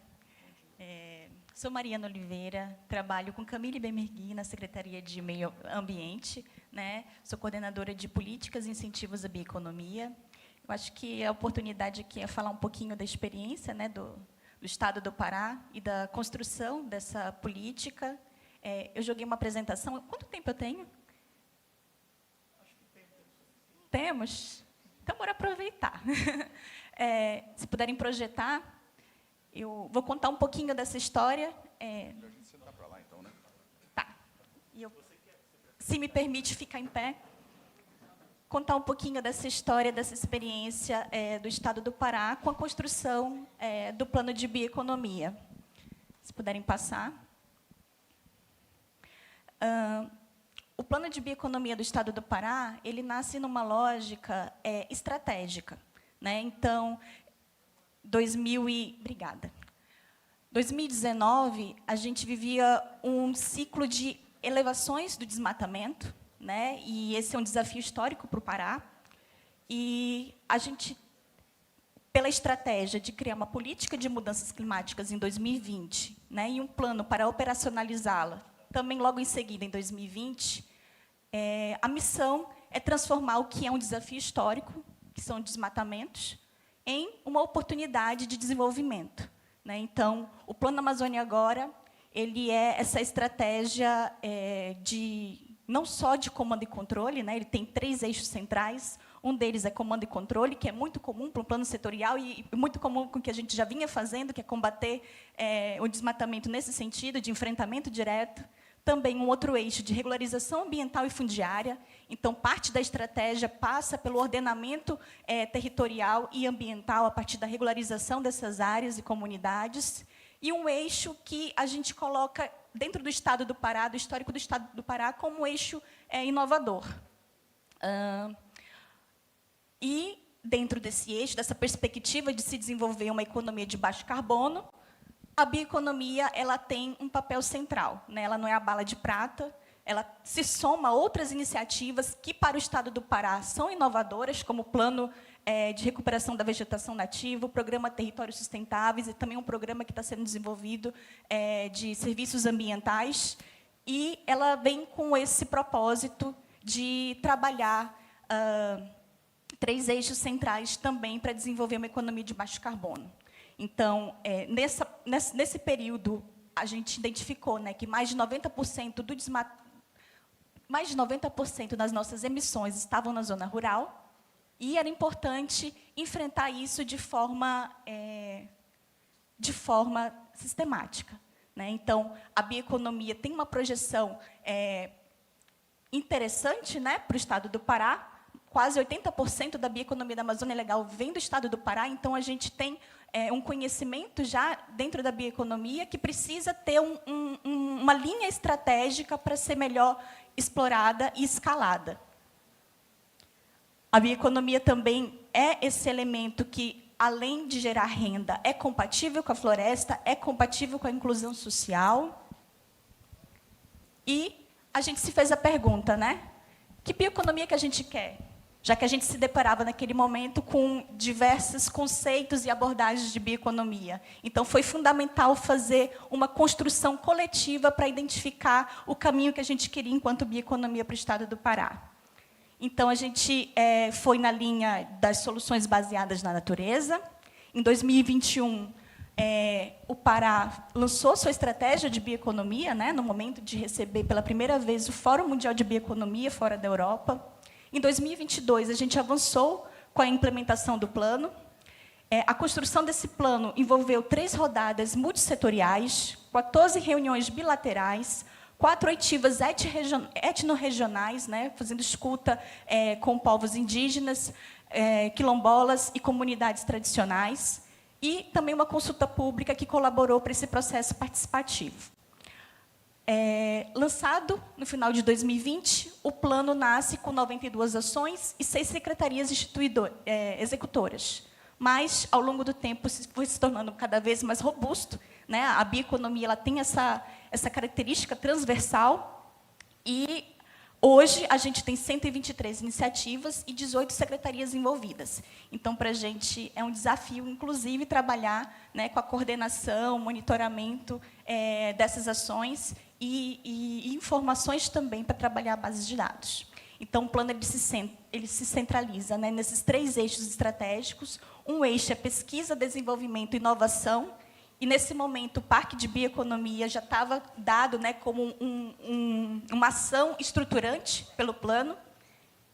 Sou Mariana Oliveira, trabalho com Camille Bemergui na Secretaria de Meio Ambiente, né? Sou coordenadora de Políticas e Incentivos à Bioeconomia. Eu acho que a oportunidade aqui é falar um pouquinho da experiência, né, do do Estado do Pará e da construção dessa política. Eu joguei uma apresentação. Quanto tempo eu tenho? Temos? Então, bora aproveitar. Se puderem projetar, eu vou contar um pouquinho dessa história. Você está para lá, então, né? Tá. E eu, se me permite ficar em pé, contar um pouquinho dessa história, dessa experiência do Estado do Pará com a construção do plano de bioeconomia. Se puderem passar. O plano de bioeconomia do Estado do Pará, ele nasce numa lógica estratégica, né? Então, 2019, a gente vivia um ciclo de elevações do desmatamento, né? E esse é um desafio histórico para o Pará. E a gente, pela estratégia de criar uma política de mudanças climáticas em 2020, né? E um plano para operacionalizá-la também logo em seguida, em 2020, a missão é transformar o que é um desafio histórico, que são desmatamentos, em uma oportunidade de desenvolvimento, né? Então, o Plano Amazônia Agora, ele é essa estratégia não só de comando e controle, né? Ele tem 3 eixos centrais. Um deles é comando e controle, que é muito comum para um plano setorial e muito comum com o que a gente já vinha fazendo, que é combater o desmatamento nesse sentido, de enfrentamento direto. Também um outro eixo de regularização ambiental e fundiária. Então, parte da estratégia passa pelo ordenamento territorial e ambiental a partir da regularização dessas áreas e comunidades. E um eixo que a gente coloca dentro do Estado do Pará, do histórico do Estado do Pará, como eixo inovador. E, dentro desse eixo, dessa perspectiva de se desenvolver uma economia de baixo carbono, a bioeconomia ela tem um papel central, né? Ela não é a bala de prata, ela se soma a outras iniciativas que, para o Estado do Pará, são inovadoras, como o Plano de Recuperação da Vegetação Nativa, o Programa Territórios Sustentáveis, e também um programa que está sendo desenvolvido de serviços ambientais, e ela vem com esse propósito de trabalhar 3 eixos centrais também para desenvolver uma economia de baixo carbono. Então, nesse período, a gente identificou, né, que mais de 90% das nossas emissões estavam na zona rural, e era importante enfrentar isso de forma sistemática, né? Então, a bioeconomia tem uma projeção interessante, né, para o Estado do Pará. Quase 80% da bioeconomia da Amazônia Legal vem do Estado do Pará, então a gente tem um conhecimento já dentro da bioeconomia que precisa ter uma linha estratégica para ser melhor explorada e escalada. A bioeconomia também é esse elemento que, além de gerar renda, é compatível com a floresta, é compatível com a inclusão social. E a gente se fez a pergunta, né? Que bioeconomia que a gente quer? Já que a gente se deparava, naquele momento, com diversos conceitos e abordagens de bioeconomia. Então, foi fundamental fazer uma construção coletiva para identificar o caminho que a gente queria enquanto bioeconomia para o Estado do Pará. Então, a gente foi na linha das soluções baseadas na natureza. Em 2021, o Pará lançou sua estratégia de bioeconomia, né, no momento de receber, pela primeira vez, o Fórum Mundial de Bioeconomia, fora da Europa. Em 2022, a gente avançou com a implementação do plano. A construção desse plano envolveu 3 rodadas multissetoriais, 14 reuniões bilaterais, 4 oitivas etnorregionais, né, fazendo escuta com povos indígenas, quilombolas e comunidades tradicionais, e também uma consulta pública que colaborou para esse processo participativo. Lançado no final de 2020, o plano nasce com 92 ações e 6 secretarias executoras. Mas, ao longo do tempo, foi se tornando cada vez mais robusto, né? A bioeconomia ela tem essa característica transversal, e hoje a gente tem 123 iniciativas e 18 secretarias envolvidas. Então, para a gente é um desafio, inclusive, trabalhar, né, com a coordenação, monitoramento dessas ações e informações também para trabalhar a base de dados. Então, o plano ele se centraliza, né, nesses 3 eixos estratégicos. Um eixo é pesquisa, desenvolvimento e inovação, e, nesse momento, o Parque de Bioeconomia já estava dado, né, como uma ação estruturante pelo plano,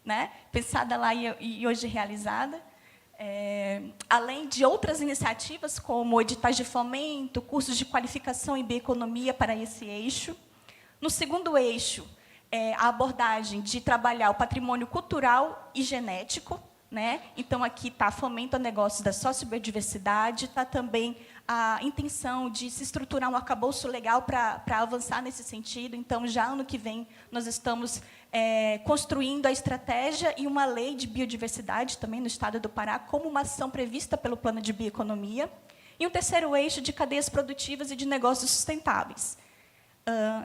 né, pensada lá e hoje realizada. Além de outras iniciativas, como editais de fomento, cursos de qualificação em bioeconomia para esse eixo. No segundo eixo, a abordagem de trabalhar o patrimônio cultural e genético, né? Então, aqui está fomento a negócios da sociobiodiversidade, está também a intenção de se estruturar um arcabouço legal para avançar nesse sentido. Então, já ano que vem, nós estamos construindo a estratégia e uma lei de biodiversidade também no estado do Pará, como uma ação prevista pelo plano de bioeconomia. E um terceiro eixo de cadeias produtivas e de negócios sustentáveis.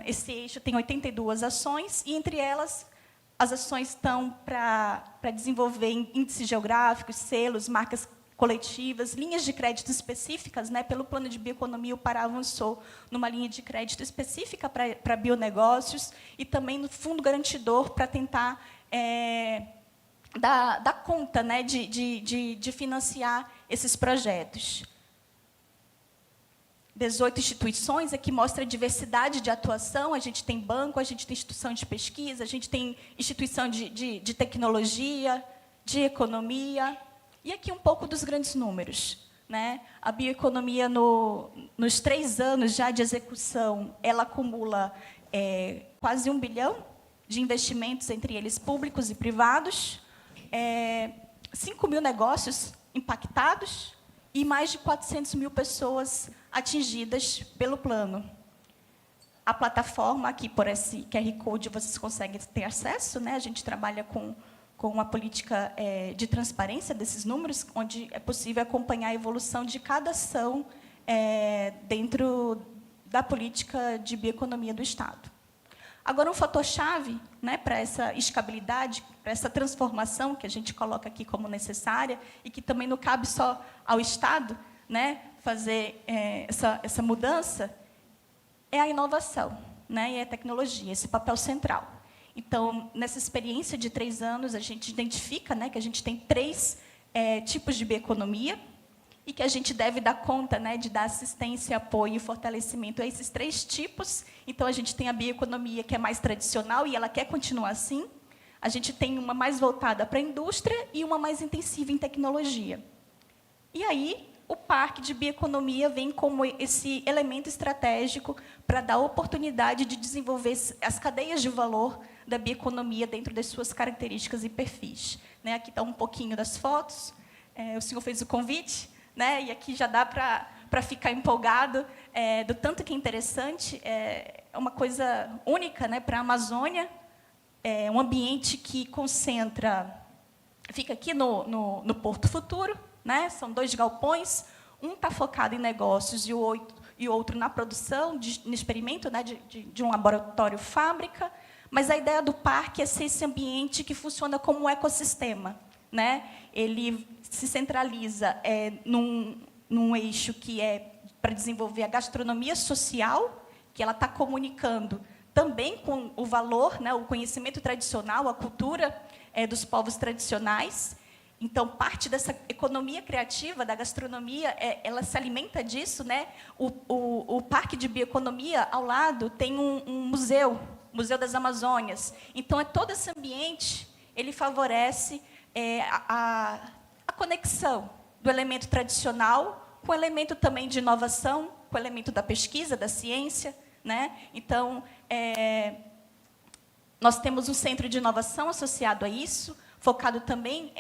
Esse eixo tem 82 ações, e, entre elas, as ações estão para desenvolver índices geográficos, selos, marcas coletivas, linhas de crédito específicas, né? Pelo plano de bioeconomia, o Pará avançou numa linha de crédito específica para bionegócios, e também no fundo garantidor para tentar dar conta, né, de financiar esses projetos. 18 instituições, aqui mostra a diversidade de atuação. A gente tem banco, a gente tem instituição de pesquisa, a gente tem instituição de tecnologia, de economia. E aqui um pouco dos grandes números, né? A bioeconomia, nos 3 anos já de execução, ela acumula quase 1 bilhão de investimentos, entre eles públicos e privados, 5 mil negócios impactados e mais de 400 mil pessoas atingidas pelo plano. A plataforma, aqui por esse QR Code, vocês conseguem ter acesso, né? A gente trabalha com uma política de transparência desses números, onde é possível acompanhar a evolução de cada ação dentro da política de bioeconomia do Estado. Agora, um fator-chave, né, para essa escalabilidade, para essa transformação que a gente coloca aqui como necessária, e que também não cabe só ao Estado, né, fazer essa mudança, é a inovação, né, e a tecnologia, esse papel central. Então, nessa experiência de 3 anos, a gente identifica, né, que a gente tem 3 tipos de bioeconomia, e que a gente deve dar conta, né, de dar assistência, apoio e fortalecimento a esses 3 tipos. Então, a gente tem a bioeconomia, que é mais tradicional, e ela quer continuar assim. A gente tem uma mais voltada para a indústria e uma mais intensiva em tecnologia. E aí, o Parque de Bioeconomia vem como esse elemento estratégico para dar oportunidade de desenvolver as cadeias de valor da bioeconomia dentro das suas características e perfis. Né, aqui está um pouquinho das fotos. O senhor fez o convite, né, e aqui já dá para ficar empolgado do tanto que é interessante. É uma coisa única, né, para a Amazônia. É um ambiente que concentra... Fica aqui no Porto Futuro, né? São 2 galpões, um está focado em negócios e o outro na produção, no experimento, né, de um laboratório-fábrica. Mas a ideia do parque é ser esse ambiente que funciona como um ecossistema, né? Ele se centraliza num eixo que é para desenvolver a gastronomia social, que ela está comunicando também com o valor, né, o conhecimento tradicional, a cultura dos povos tradicionais. Então, parte dessa economia criativa da gastronomia, ela se alimenta disso, né? O Parque de Bioeconomia, ao lado, tem um museu, Museu das Amazônias. Então, todo esse ambiente, ele favorece a conexão do elemento tradicional com o elemento também de inovação, com o elemento da pesquisa, da ciência, né? Então, nós temos um centro de inovação associado a isso, focado também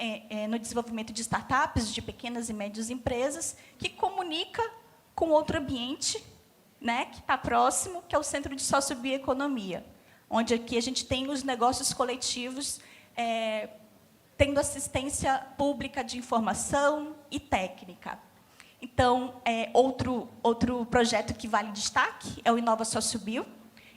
no desenvolvimento de startups, de pequenas e médias empresas, que comunica com outro ambiente, né, que está próximo, que é o Centro de Sociobioeconomia, onde aqui a gente tem os negócios coletivos tendo assistência pública de informação e técnica. Então, outro projeto que vale destaque é o Inova Sociobio.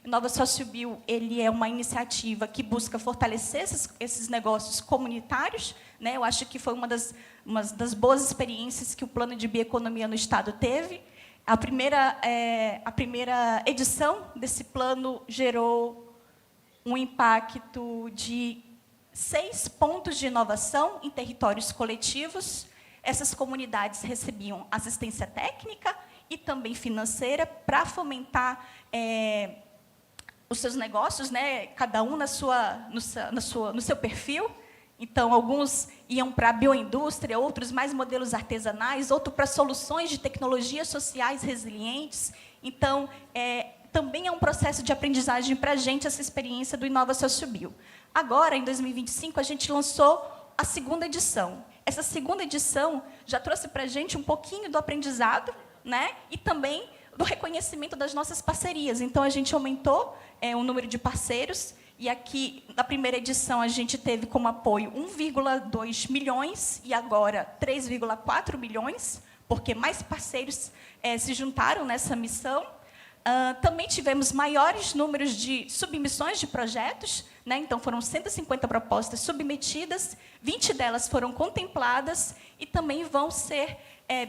O Inova Sociobio, ele é uma iniciativa que busca fortalecer esses negócios comunitários, né? Eu acho que foi uma das boas experiências que o plano de bioeconomia no Estado teve. A primeira edição desse plano gerou um impacto de 6 pontos de inovação em territórios coletivos. Essas comunidades recebiam assistência técnica e também financeira para fomentar os seus negócios, né, cada um no seu perfil. Então, alguns iam para a bioindústria, outros mais modelos artesanais, outros para soluções de tecnologias sociais resilientes. Então, também é um processo de aprendizagem para a gente essa experiência do Inova Sociobio. Agora, em 2025, a gente lançou a segunda edição. Essa segunda edição já trouxe para a gente um pouquinho do aprendizado, né, e também do reconhecimento das nossas parcerias. Então, a gente aumentou o número de parceiros, e aqui, na primeira edição, a gente teve como apoio 1,2 milhões, e agora 3,4 milhões, porque mais parceiros se juntaram nessa missão. Também tivemos maiores números de submissões de projetos, né? Então, foram 150 propostas submetidas, 20 delas foram contempladas e também vão ser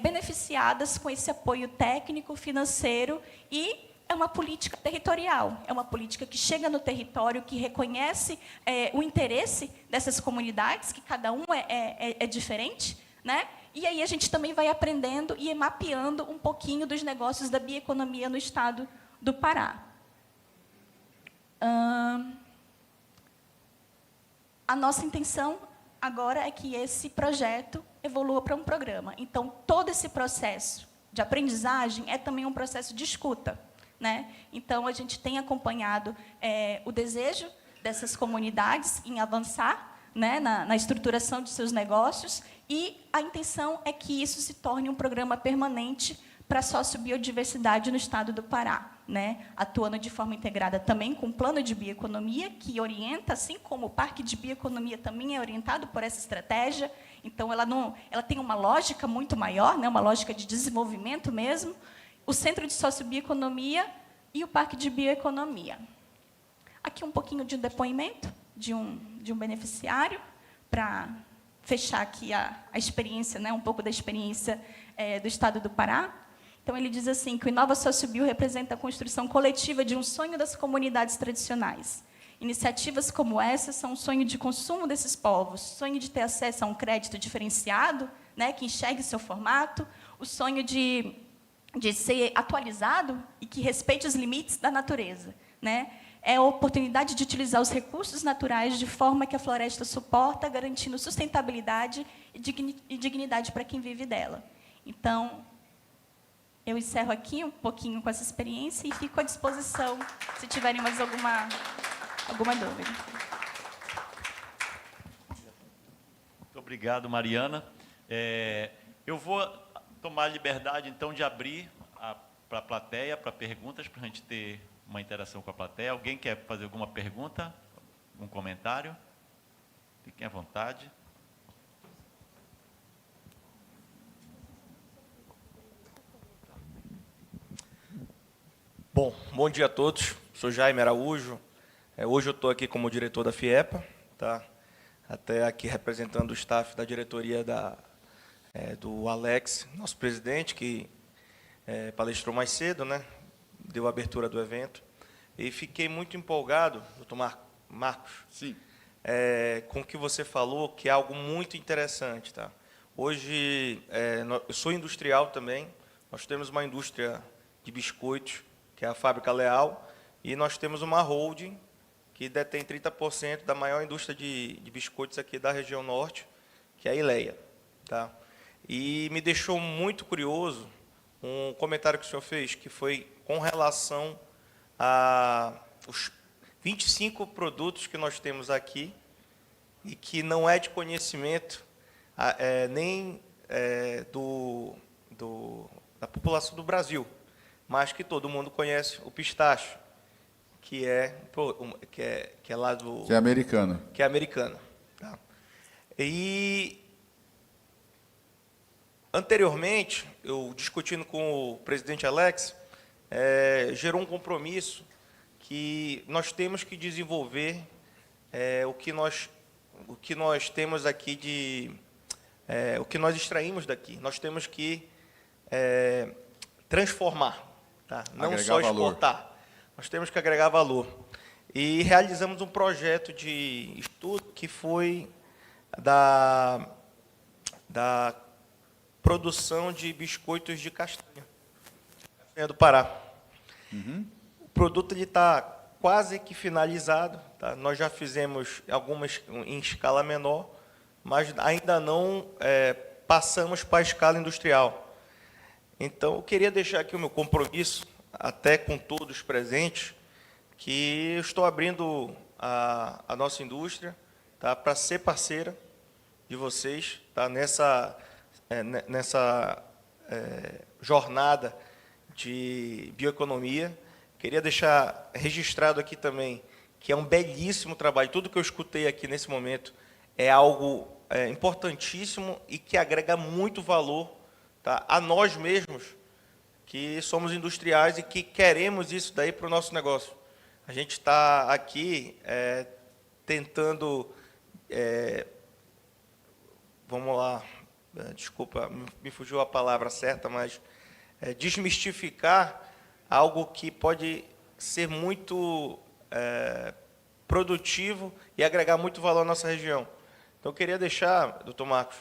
beneficiadas com esse apoio técnico, financeiro, e é uma política territorial, é uma política que chega no território, que reconhece o interesse dessas comunidades, que cada um é diferente, né? E aí a gente também vai aprendendo e mapeando um pouquinho dos negócios da bioeconomia no estado do Pará. A nossa intenção agora é que esse projeto evolua para um programa. Então, todo esse processo de aprendizagem é também um processo de escuta, né? Então, a gente tem acompanhado o desejo dessas comunidades em avançar, né, na estruturação de seus negócios, e a intenção é que isso se torne um programa permanente para a sociobiodiversidade no estado do Pará, né, atuando de forma integrada também com o plano de bioeconomia, que orienta, assim como o parque de bioeconomia também é orientado por essa estratégia. Então, ela tem uma lógica muito maior, né, uma lógica de desenvolvimento mesmo, o Centro de Sociobioeconomia e o Parque de Bioeconomia. Aqui um pouquinho de um depoimento de um beneficiário, para fechar aqui a experiência, né, um pouco da experiência do estado do Pará. Então, ele diz assim, que o Inova Sociobio representa a construção coletiva de um sonho das comunidades tradicionais. Iniciativas como essa são um sonho de consumo desses povos, sonho de ter acesso a um crédito diferenciado, né, que enxergue seu formato, o sonho de ser atualizado e que respeite os limites da natureza, né? É a oportunidade de utilizar os recursos naturais de forma que a floresta suporta, garantindo sustentabilidade e dignidade para quem vive dela. Então, eu encerro aqui um pouquinho com essa experiência e fico à disposição se tiverem mais alguma dúvida. Muito obrigado, Mariana. Eu vou tomar a liberdade, então, de abrir para a plateia, para perguntas, para a gente ter uma interação com a plateia. Alguém quer fazer alguma pergunta? Um comentário? Fiquem à vontade. Bom dia a todos. Sou Jaime Araújo. Hoje eu estou aqui como diretor da FIEPA, tá? Até aqui representando o staff da diretoria do Alex, nosso presidente, que palestrou mais cedo, né? Deu a abertura do evento. E fiquei muito empolgado, doutor Marcos, Sim. Com o que você falou, que é algo muito interessante. Tá? Hoje, eu sou industrial também, nós temos uma indústria de biscoitos, que é a Fábrica Leal, e nós temos uma holding que detém 30% da maior indústria de biscoitos aqui da região norte, que é a Ileia. Tá? E me deixou muito curioso um comentário que o senhor fez, que foi com relação aos 25 produtos que nós temos aqui e que não é de conhecimento nem da população do Brasil, mas que todo mundo conhece o pistache, que é lá do... Que é americano. Que é americano. Tá? E anteriormente, eu discutindo com o presidente Alex, gerou um compromisso que nós temos que desenvolver o que nós temos aqui o que nós extraímos daqui. Nós temos que transformar, tá? Não Agregar só valor. exportar. Nós temos que agregar valor. E realizamos um projeto de estudo que foi da produção de biscoitos de castanha. do Pará. O produto está quase que finalizado, tá? Nós já fizemos algumas em escala menor, mas ainda não passamos para a escala industrial. Então, eu queria deixar aqui o meu compromisso, até com todos presentes, que eu estou abrindo a nossa indústria, tá, para ser parceira de vocês, tá, nessa jornada de bioeconomia. Queria deixar registrado aqui também que é um belíssimo trabalho. Tudo que eu escutei aqui nesse momento é algo importantíssimo e que agrega muito valor, tá, a nós mesmos, que somos industriais e que queremos isso daí para o nosso negócio. A gente está aqui tentando, vamos lá, desculpa, me fugiu a palavra certa, mas desmistificar algo que pode ser muito produtivo e agregar muito valor à nossa região. Então, eu queria deixar, doutor Marcos,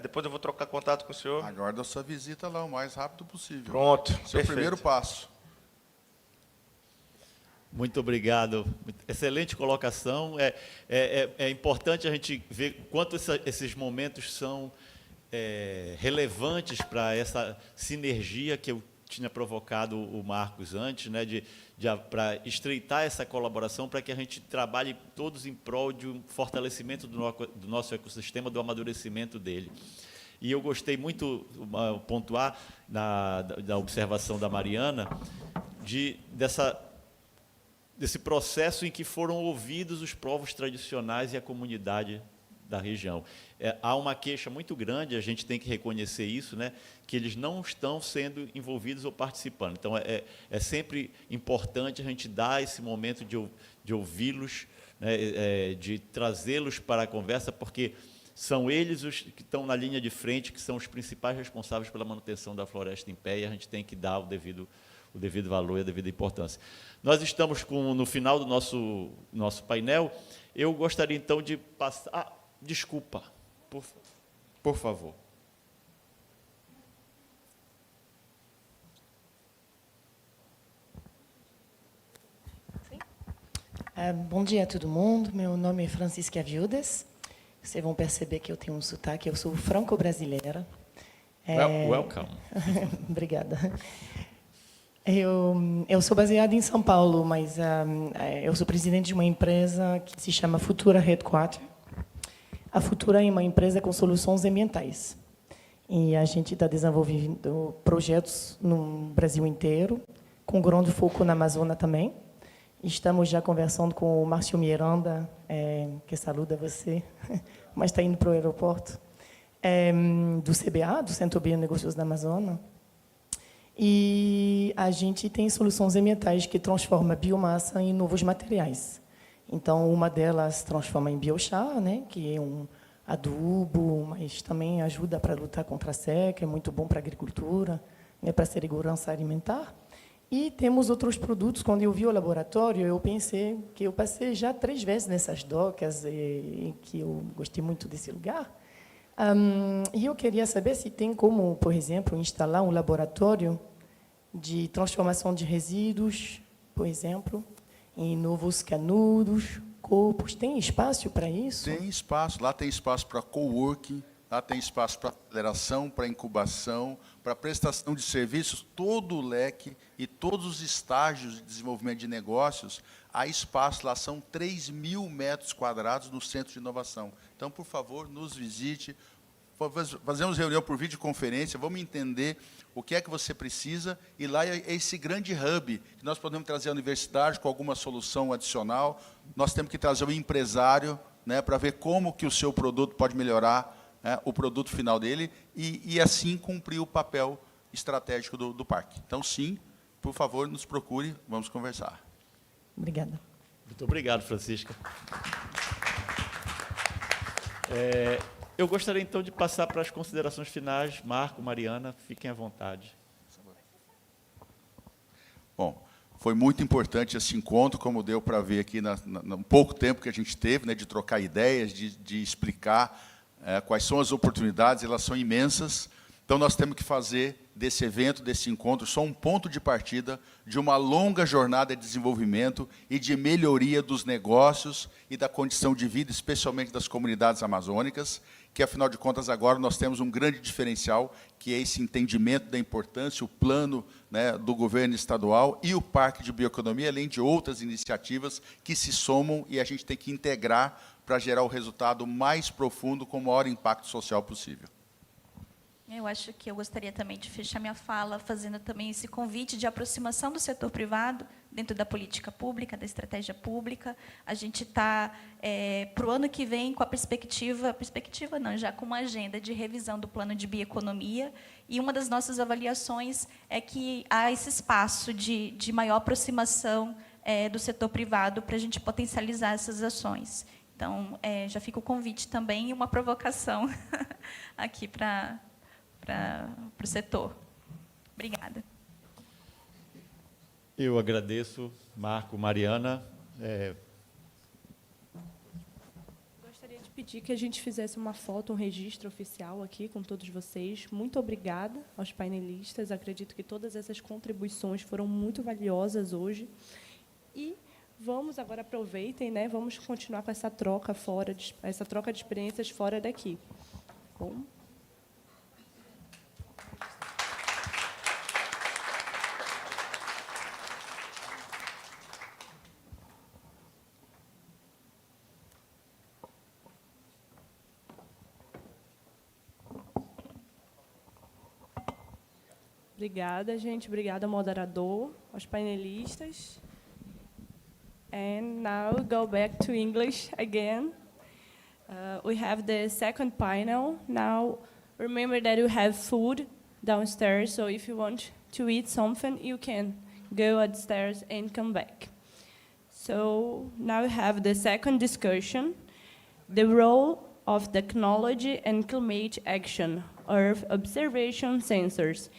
depois eu vou trocar contato com o senhor. Aguardo a sua visita lá o mais rápido possível. Pronto, Seu perfeito. primeiro passo. Muito obrigado. Excelente colocação. É importante a gente ver quanto esses momentos são relevantes para essa sinergia que eu tinha provocado o Marcos antes, né, para estreitar essa colaboração, para que a gente trabalhe todos em prol de um fortalecimento do nosso ecossistema, do amadurecimento dele. E eu gostei muito, pontuar, da observação da Mariana, desse processo em que foram ouvidos os povos tradicionais e a comunidade da região. Há uma queixa muito grande, a gente tem que reconhecer isso, né, que eles não estão sendo envolvidos ou participando. Então, é sempre importante a gente dar esse momento de ouvi-los, né, de trazê-los para a conversa, porque são eles os que estão na linha de frente, que são os principais responsáveis pela manutenção da floresta em pé, e a gente tem que dar o devido valor e a devida importância. Nós estamos no final do nosso painel. Eu gostaria, então, de passar... desculpa, por favor. Bom dia a todo mundo. Meu nome é Francisca Vildes. Vocês vão perceber que eu tenho um sotaque. Eu sou franco-brasileira. Welcome. Obrigada. Eu sou baseada em São Paulo, mas eu sou presidente de uma empresa que se chama Futura Headquarter. A Futura é uma empresa com soluções ambientais. E a gente está desenvolvendo projetos no Brasil inteiro, com grande foco na Amazônia também. Estamos já conversando com o Márcio Miranda, que saluda você, mas está indo para o aeroporto, do CBA, do Centro Bionegócios da Amazônia. E a gente tem soluções ambientais que transformam a biomassa em novos materiais. Então, uma delas transforma em biochar, né, que é um adubo, mas também ajuda para lutar contra a seca, é muito bom para a agricultura, né, para a segurança alimentar. E temos outros produtos. Quando eu vi o laboratório, eu pensei que eu passei já 3 vezes nessas docas, e que eu gostei muito desse lugar. E eu queria saber se tem como, por exemplo, instalar um laboratório de transformação de resíduos, por exemplo, em novos canudos, corpos. Tem espaço para isso? Tem espaço. Lá tem espaço para coworking, lá tem espaço para aceleração, para incubação, para prestação de serviços, todo o leque e todos os estágios de desenvolvimento de negócios. Há espaço, lá são 3.000 metros quadrados no Centro de Inovação. Então, por favor, nos visite. Fazemos reunião por videoconferência, vamos entender o que é que você precisa, e lá é esse grande hub, que nós podemos trazer a universidade com alguma solução adicional, nós temos que trazer o empresário, né, para ver como que o seu produto pode melhorar, né, o produto final dele, e assim cumprir o papel estratégico do parque. Então, sim, por favor, nos procure, vamos conversar. Obrigada. Muito obrigado, Francisca. Eu gostaria, então, de passar para as considerações finais. Marco, Mariana, fiquem à vontade. Bom, foi muito importante esse encontro, como deu para ver aqui no pouco tempo que a gente teve, né, de trocar ideias, de explicar quais são as oportunidades, elas são imensas. Então, nós temos que fazer desse evento, desse encontro, só um ponto de partida de uma longa jornada de desenvolvimento e de melhoria dos negócios e da condição de vida, especialmente das comunidades amazônicas, que, afinal de contas, agora nós temos um grande diferencial, que é esse entendimento da importância, o plano, né, do governo estadual e o Parque de Bioeconomia, além de outras iniciativas que se somam e a gente tem que integrar para gerar o resultado mais profundo com o maior impacto social possível. Eu acho que eu gostaria também de fechar minha fala fazendo também esse convite de aproximação do setor privado dentro da política pública, da estratégia pública. A gente está, para o ano que vem, com a perspectiva não, já com uma agenda de revisão do plano de bioeconomia, e uma das nossas avaliações é que há esse espaço de maior aproximação do setor privado para a gente potencializar essas ações. Então, já fica o convite também e uma provocação aqui para o setor. Obrigada. Eu agradeço, Marco, Mariana. Gostaria de pedir que a gente fizesse uma foto, um registro oficial aqui com todos vocês. Muito obrigada aos painelistas. Acredito que todas essas contribuições foram muito valiosas hoje. E vamos agora, aproveitem, né? Vamos continuar com essa troca essa troca de experiências fora daqui. Bom. Obrigada, gente. Obrigada, moderador, aos painelistas. And now go back to English again. We have the second panel. Now, remember that you have food downstairs, so if you want to eat something, you can go upstairs and come back. So now we have the second discussion, the role of technology and climate action, Earth observation sensors,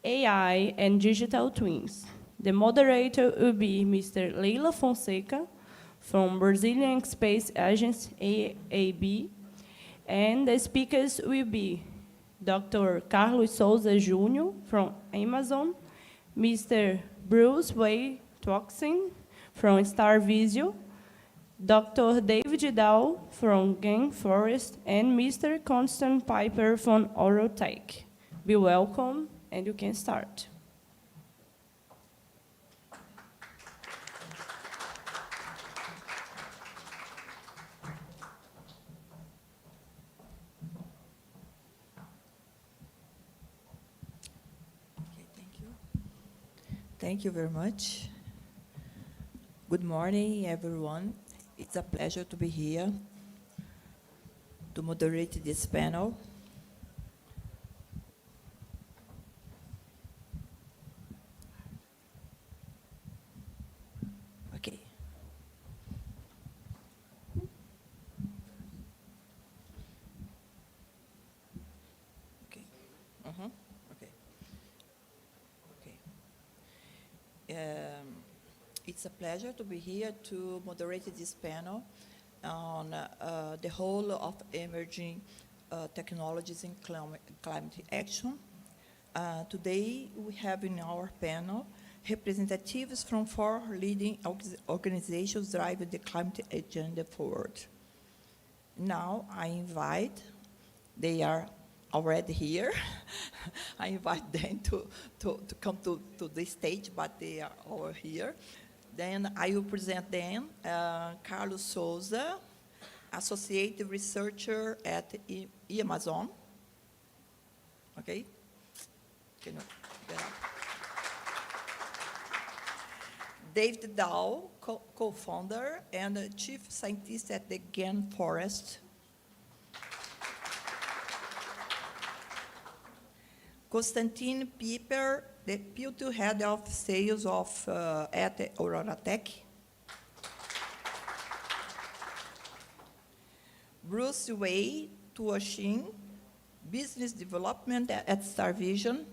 AI and digital twins. The moderator will be Mr. Leila Fonseca from Brazilian Space Agency, AAB, and the speakers will be Dr. Carlos Souza Jr. from Amazon, Mr. Bruce Wayne Toxin from Star Visio, Dr. David Dow from Game Forest, and Mr. Constant Piper from Orotech. Be welcome, and you can start. Okay, thank you. Thank you very much. Good morning, everyone. It's a pleasure to be here to moderate this panel. Okay. Okay. Okay. Okay. It's a pleasure to be here to moderate this panel on the whole of emerging technologies in climate action. Today, we have in our panel representatives from 4 leading organizations driving the climate agenda forward. Now, I invite, they are already here, I invite them to come to the stage, but they are all here. Then I will present them, Carlos Souza, Associate Researcher at Amazon. Okay? Can you get up? David Dow, co-founder and chief scientist at the Game Forest. Konstantin Pieper, the Deputy Head of Sales at Orotech. Bruce Wei Tuoshin, Business Development at Star Vision.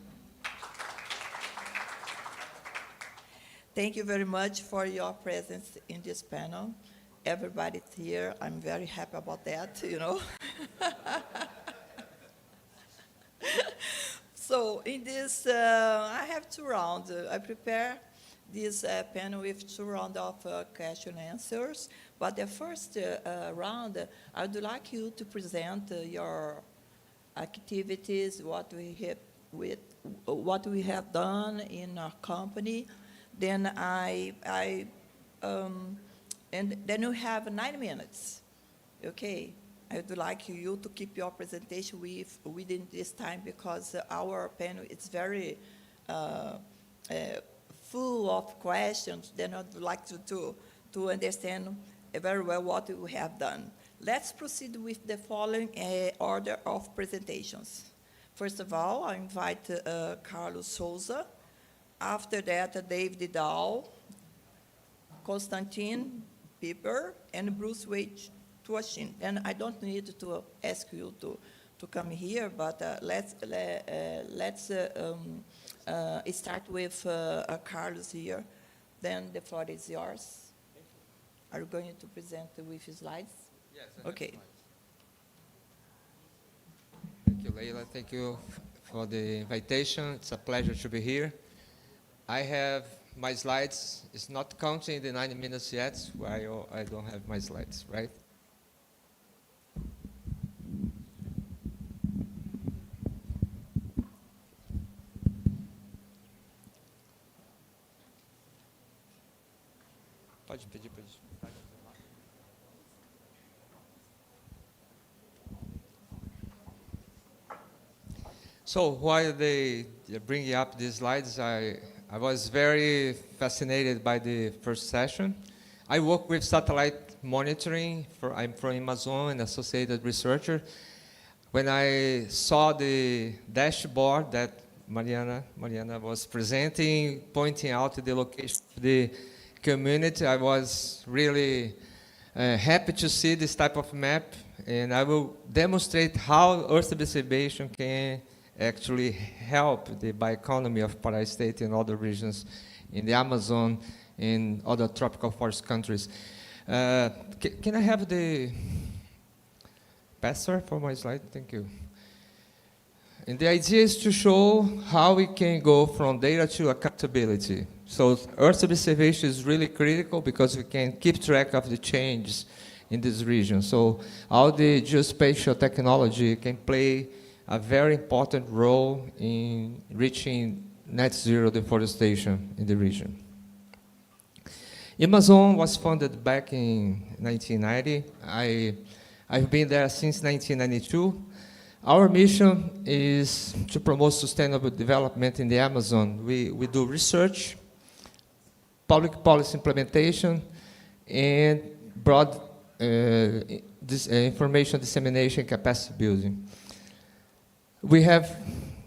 Thank you very much for your presence in this panel. Everybody's here. I'm very happy about that, you know. So in this, I have 2 rounds. I prepare this panel with 2 rounds of question and answers. But the first round, I would like you to present your activities, what we have done in our company. Then and then you have 9 minutes. Okay. I would like you to keep your presentation within this time because our panel is very full of questions. Then I'd like to understand very well what we have done. Let's proceed with the following order of presentations. First of all, I invite Carlos Souza. After that, David Dahl, Konstantin Pieper, and Bruce Wade. And I don't need to ask you to come here, but let's start with Carlos here. Then the floor is yours. Are you going to present with slides? Yes. Okay. Thank you, Leila. Thank you for the invitation. It's a pleasure to be here. I have my slides. It's not counting the 90 minutes yet, where I don't have my slides, right? Pode pedir para eles. So while they bring up these slides, I was very fascinated by the first session. I work with satellite monitoring. I'm from Amazon, an associated researcher. When I saw the dashboard that Mariana was presenting, pointing out the location of the community, I was really happy to see this type of map, and I will demonstrate how Earth observation can actually help the bioeconomy of Pará State and other regions in the Amazon and other tropical forest countries. Can I have the passer for my slide? Thank you. And the idea is to show how we can go from data to accountability. So Earth observation is really critical because we can keep track of the changes in this region. So all the geospatial technology can play a very important role in reaching net zero deforestation in the region. Amazon was founded back in 1990. I've been there since 1992. Our mission is to promote sustainable development in the Amazon. We do research, public policy implementation, and broad information dissemination capacity building. We have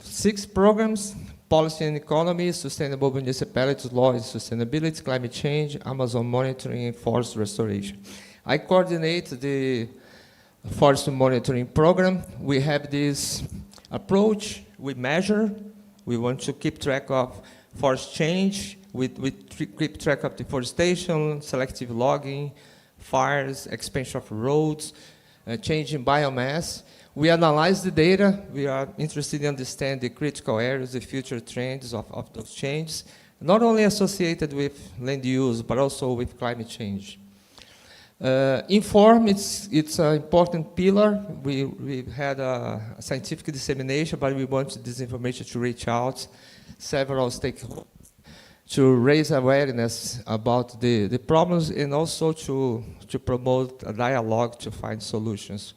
6 programs: policy and economy, sustainable municipalities, law and sustainability, climate change, Amazon monitoring, and forest restoration. I coordinate the forest monitoring program. We have this approach. We measure. We want to keep track of forest change. We keep track of deforestation, selective logging, fires, expansion of roads, change in biomass. We analyze the data. We are interested in understand the critical areas, the future trends of those changes, not only associated with land use, but also with climate change. Inform, it's an important pillar. We had a scientific dissemination, but we want this information to reach out several stakeholders to raise awareness about the problems and also to promote a dialogue to find solutions.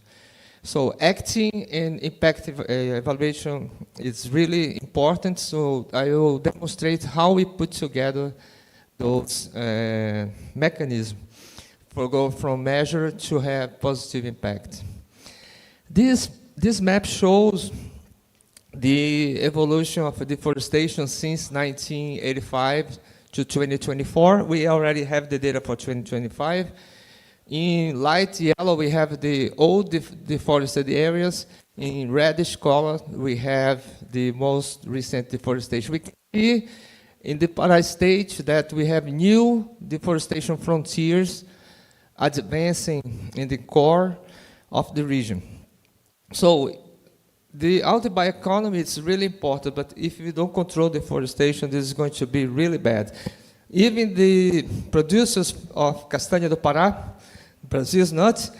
So acting and impact evaluation is really important. So I will demonstrate how we put together those mechanisms for go from measure to have positive impact. This map shows the evolution of deforestation since 1985 to 2024. We already have the data for 2025. In light yellow, we have the old deforested areas. In reddish color, we have the most recent deforestation. We can see in the Pará State that we have new deforestation frontiers advancing in the core of the region. So the algae bioeconomy is really important, but if we don't control deforestation, this is going to be really bad. Even the producers of castanha do Pará, Brazil's nuts,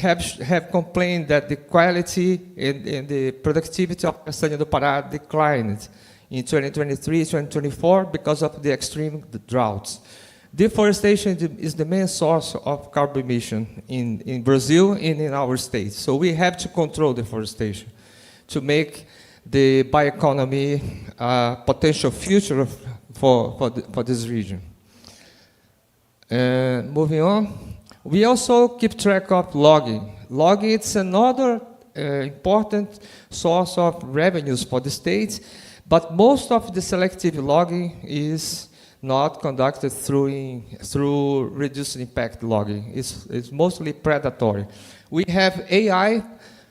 have complained that the quality and the productivity of castanha do Pará declined in 2023, 2024 because of the extreme droughts. Deforestation is the main source of carbon emission in Brazil and in our states. So we have to control deforestation to make the bioeconomy a potential future for this region. Moving on, we also keep track of logging. Logging is another important source of revenues for the states, but most of the selective logging is not conducted through reduced impact logging. It's mostly predatory. We have AI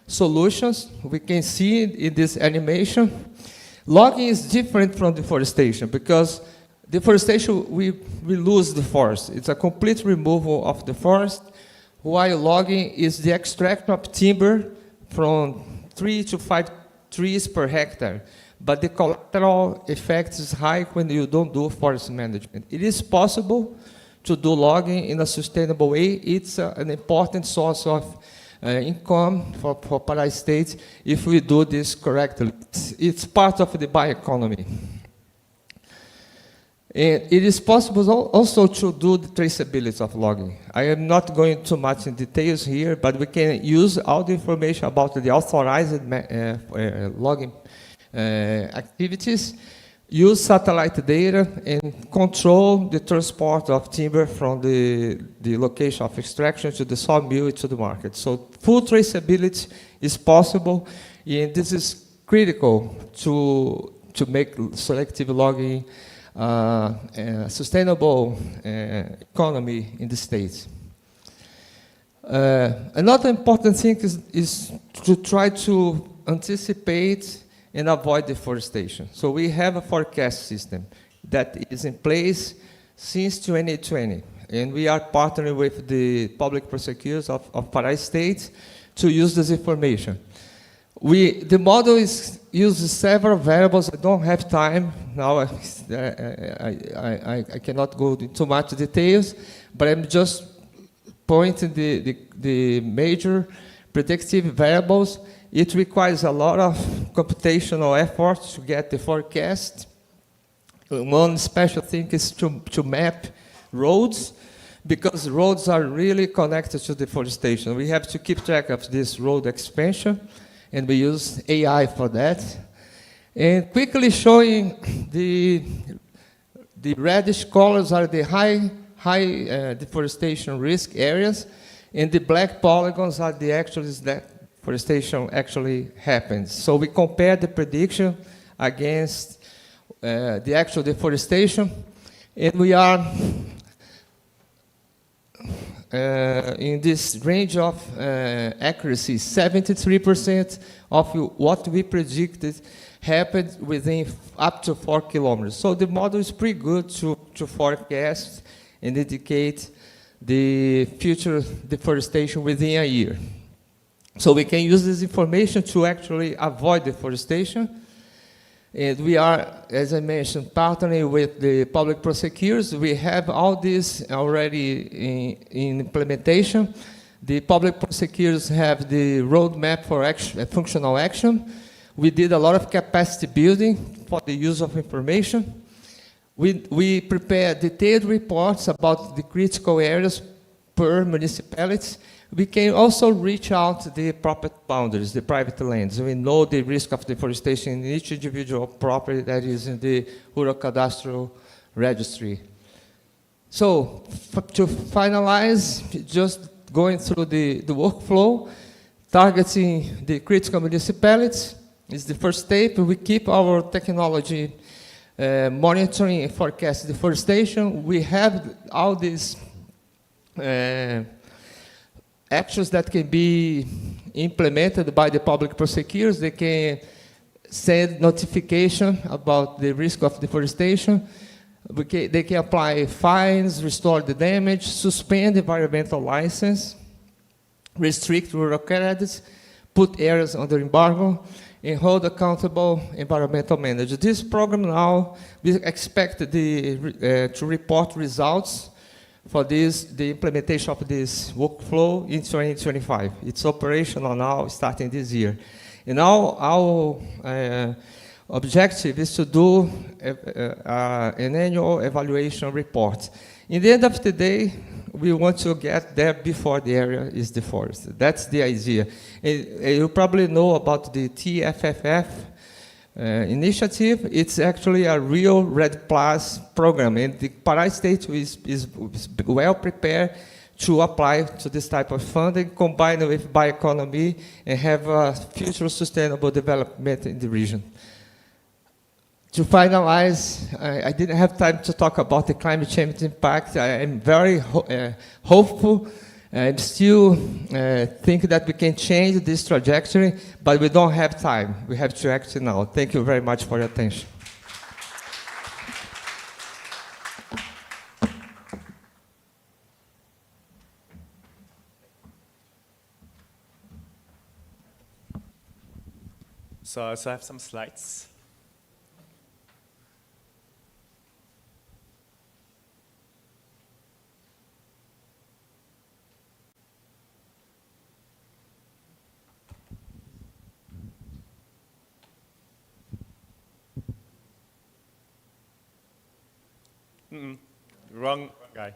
solutions. We can see in this animation. Logging is different from deforestation because deforestation, we lose the forest. It's a complete removal of the forest, while logging is the extraction of timber from 3 to 5 trees per hectare. But the collateral effect is high when you don't do forest management. It is possible to do logging in a sustainable way. It's an important source of income for Pará State if we do this correctly. It's part of the bioeconomy. And it is possible also to do the traceability of logging. I am not going too much in details here, but we can use all the information about the authorized logging activities, use satellite data, and control the transport of timber from the location of extraction to the sawmill to the market. So full traceability is possible, and this is critical to make selective logging a sustainable economy in the States. Another important thing is to try to anticipate and avoid deforestation. So we have a forecast system that is in place since 2020, and we are partnering with the public prosecutors of Pará State to use this information. The model uses several variables. I don't have time now. I cannot go into much details, but I'm just pointing the major predictive variables. It requires a lot of computational effort to get the forecast. One special thing is to map roads, because roads are really connected to deforestation. We have to keep track of this road expansion, and we use AI for that. And quickly showing the reddish colors are the high deforestation risk areas, and the black polygons are the actuals that deforestation actually happens. So we compare the prediction against the actual deforestation, and we are in this range of accuracy. 73% of what we predicted happened within up to 4 kilometers. So the model is pretty good to forecast and indicate the future deforestation within a year. So we can use this information to actually avoid deforestation. And we are, as I mentioned, partnering with the public prosecutors. We have all this already in implementation. The public prosecutors have the roadmap for action, functional action. We did a lot of capacity building for the use of information. We prepared detailed reports about the critical areas per municipality. We can also reach out to the property boundaries, the private lands. We know the risk of deforestation in each individual property that is in the Rural Cadastral Registry. So to finalize, just going through the workflow, targeting the critical municipalities is the first step. We keep our technology monitoring and forecast deforestation. We have all these actions that can be implemented by the public prosecutors. They can send notification about the risk of deforestation. They can apply fines, restore the damage, suspend environmental license, restrict rural credits, put areas under embargo, and hold accountable environmental managers. This program now, we expect to report results for the implementation of this workflow in 2025. It's operational now, starting this year. And now our objective is to do an annual evaluation report. In the end of the day, we want to get there before the area is deforested. That's the idea. And you probably know about the TFFF initiative. It's actually a real Red Plus program, and the Pará State is well prepared to apply to this type of funding, combine it with bioeconomy, and have a future sustainable development in the region. To finalize, I didn't have time to talk about the climate change impact. I am very hopeful. I still think that we can change this trajectory, but we don't have time. We have to act now. Thank you very much for your attention. So I also have some slides. Wrong guy.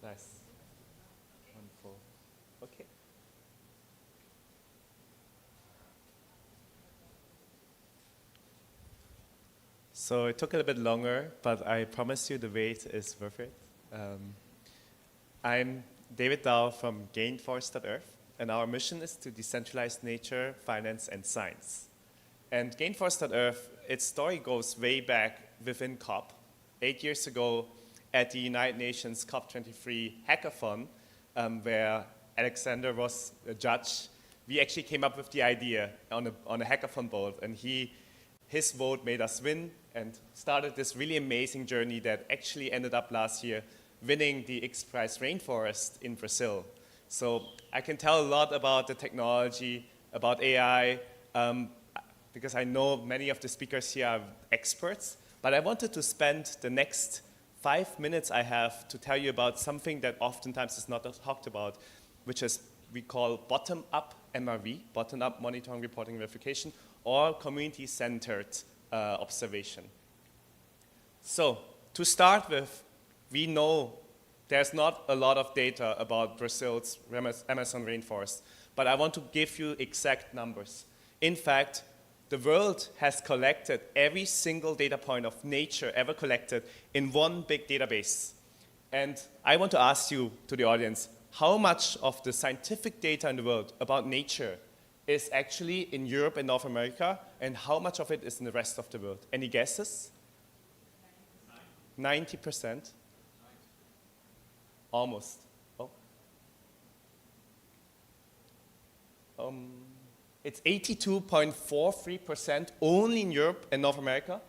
Nice. Wonderful. Okay. So it took a little bit longer, but I promise you the wait is worth it. I'm David Dow from Gainforce.earth, and our mission is to decentralize nature, finance, and science. And Gainforce.earth, its story goes way back within COP. 8 years ago, at the United Nations COP23 hackathon, where Alexander was a judge, we actually came up with the idea on a hackathon vote, and his vote made us win and started this really amazing journey that actually ended up last year winning the X Prize Rainforest in Brazil. So I can tell a lot about the technology, about AI, because I know many of the speakers here are experts, but I wanted to spend the next 5 minutes I have to tell you about something that oftentimes is not talked about, which is we call bottom-up MRV, bottom-up monitoring, reporting, verification, or community-centered observation. So to start with, we know there's not a lot of data about Brazil's Amazon rainforest, but I want to give you exact numbers. In fact, the world has collected every single data point of nature ever collected in one big database. And I want to ask you, to the audience, how much of the scientific data in the world about nature is actually in Europe and North America, and how much of it is in the rest of the world? Any guesses? 90%? Almost. Oh. It's 82.43% only in Europe and North America,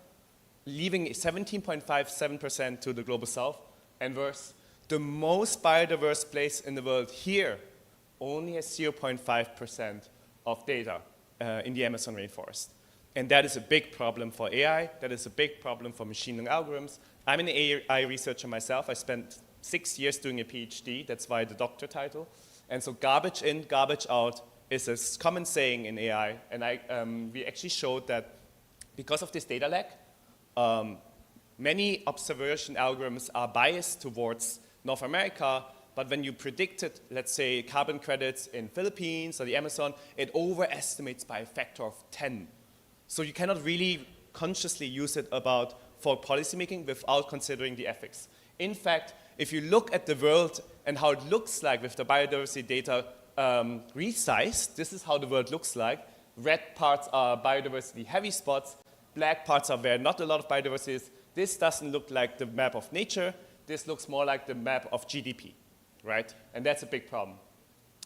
leaving 17.57% to the global south. And worse, the most biodiverse place in the world here only has 0.5% of data in the Amazon rainforest. And that is a big problem for AI. That is a big problem for machine learning algorithms. I'm an AI researcher myself. I spent 6 years doing a PhD. That's why the doctor title. And so garbage in, garbage out is a common saying in AI. And we actually showed that because of this data lag, many observation algorithms are biased towards North America, but when you predicted, let's say, carbon credits in Philippines or the Amazon, it overestimates by a factor of 10. So you cannot really consciously use it for policymaking without considering the ethics. In fact, if you look at the world and how it looks like with the biodiversity data resized, this is how the world looks like. Red parts are biodiversity heavy spots. Black parts are where not a lot of biodiversity is. This doesn't look like the map of nature. This looks more like the map of GDP, right? And that's a big problem.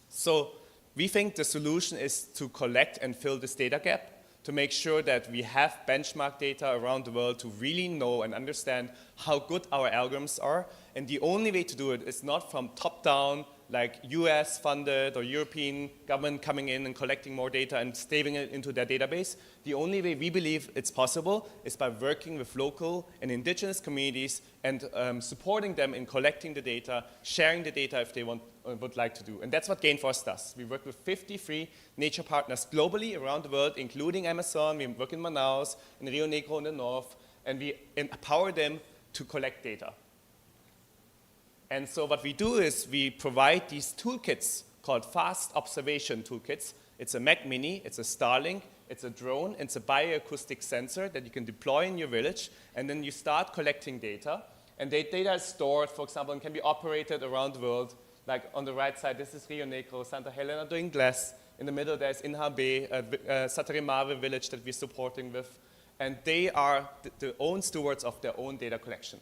So we think the solution is to collect and fill this data gap, to make sure that we have benchmark data around the world to really know and understand how good our algorithms are. And the only way to do it is not from top down, like US funded or European government coming in and collecting more data and staving it into their database. The only way we believe it's possible is by working with local and indigenous communities and supporting them in collecting the data, sharing the data if they would like to do. And that's what Gainforce does. We work with 53 nature partners globally around the world, including Amazon. We work in Manaus, in Rio Negro in the north, and we empower them to collect data. And so what we do is we provide these toolkits called fast observation toolkits. It's a Mac Mini, it's a Starlink, it's a drone, it's a bioacoustic sensor that you can deploy in your village, and then you start collecting data. And the data is stored, for example, and can be operated around the world. Like on the right side, this is Rio Negro, Santa Helena doing glass. In the middle, there's Inhabe, Sataremave village that we're supporting with. And they are the own stewards of their own data collection.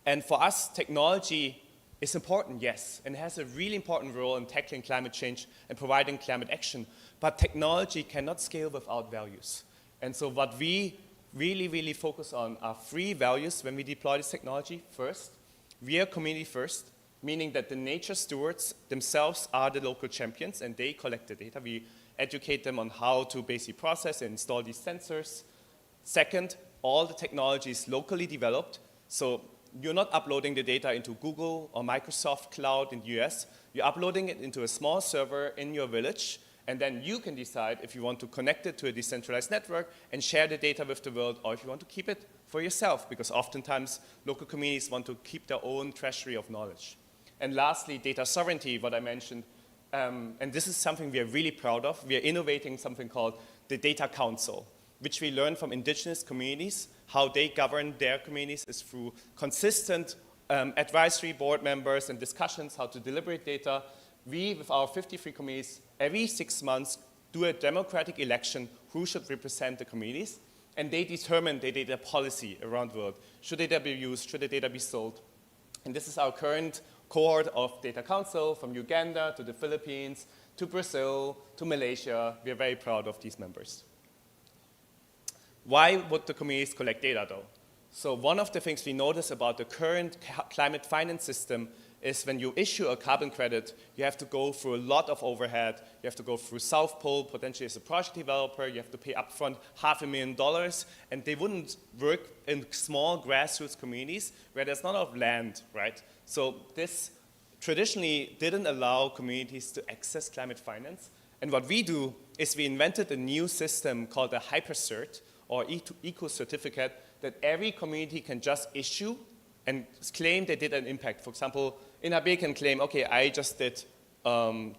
And for us, technology is important, yes, and it has a really important role in tackling climate change and providing climate action. But technology cannot scale without values. And so what we really focus on are 3 values when we deploy this technology. First, we are community first, meaning that the nature stewards themselves are the local champions and they collect the data. We educate them on how to basically process and install these sensors. Second, all the technology is locally developed. So you're not uploading the data into Google or Microsoft Cloud in the US. You're uploading it into a small server in your village, and then you can decide if you want to connect it to a decentralized network and share the data with the world, or if you want to keep it for yourself, because oftentimes local communities want to keep their own treasury of knowledge. And lastly, data sovereignty, what I mentioned, and this is something we are really proud of. We are innovating something called the Data Council, which we learn from indigenous communities. How they govern their communities is through consistent advisory board members and discussions how to deliberate data. We, with our 53 communities, every 6 months do a democratic election who should represent the communities, and they determine the data policy around the world. Should data be used? Should the data be sold? And this is our current cohort of Data Council, from Uganda to the Philippines to Brazil to Malaysia. We are very proud of these members. Why would the communities collect data, though? So one of the things we notice about the current climate finance system is when you issue a carbon credit, you have to go through a lot of overhead. You have to go through South Pole, potentially as a project developer. You have to pay upfront $500,000, and they wouldn't work in small grassroots communities where there's not enough land, right? So this traditionally didn't allow communities to access climate finance. And what we do is we invented a new system called a hypercert, or eco-certificate, that every community can just issue and claim they did an impact. For example, Inhabe can claim, okay, I just did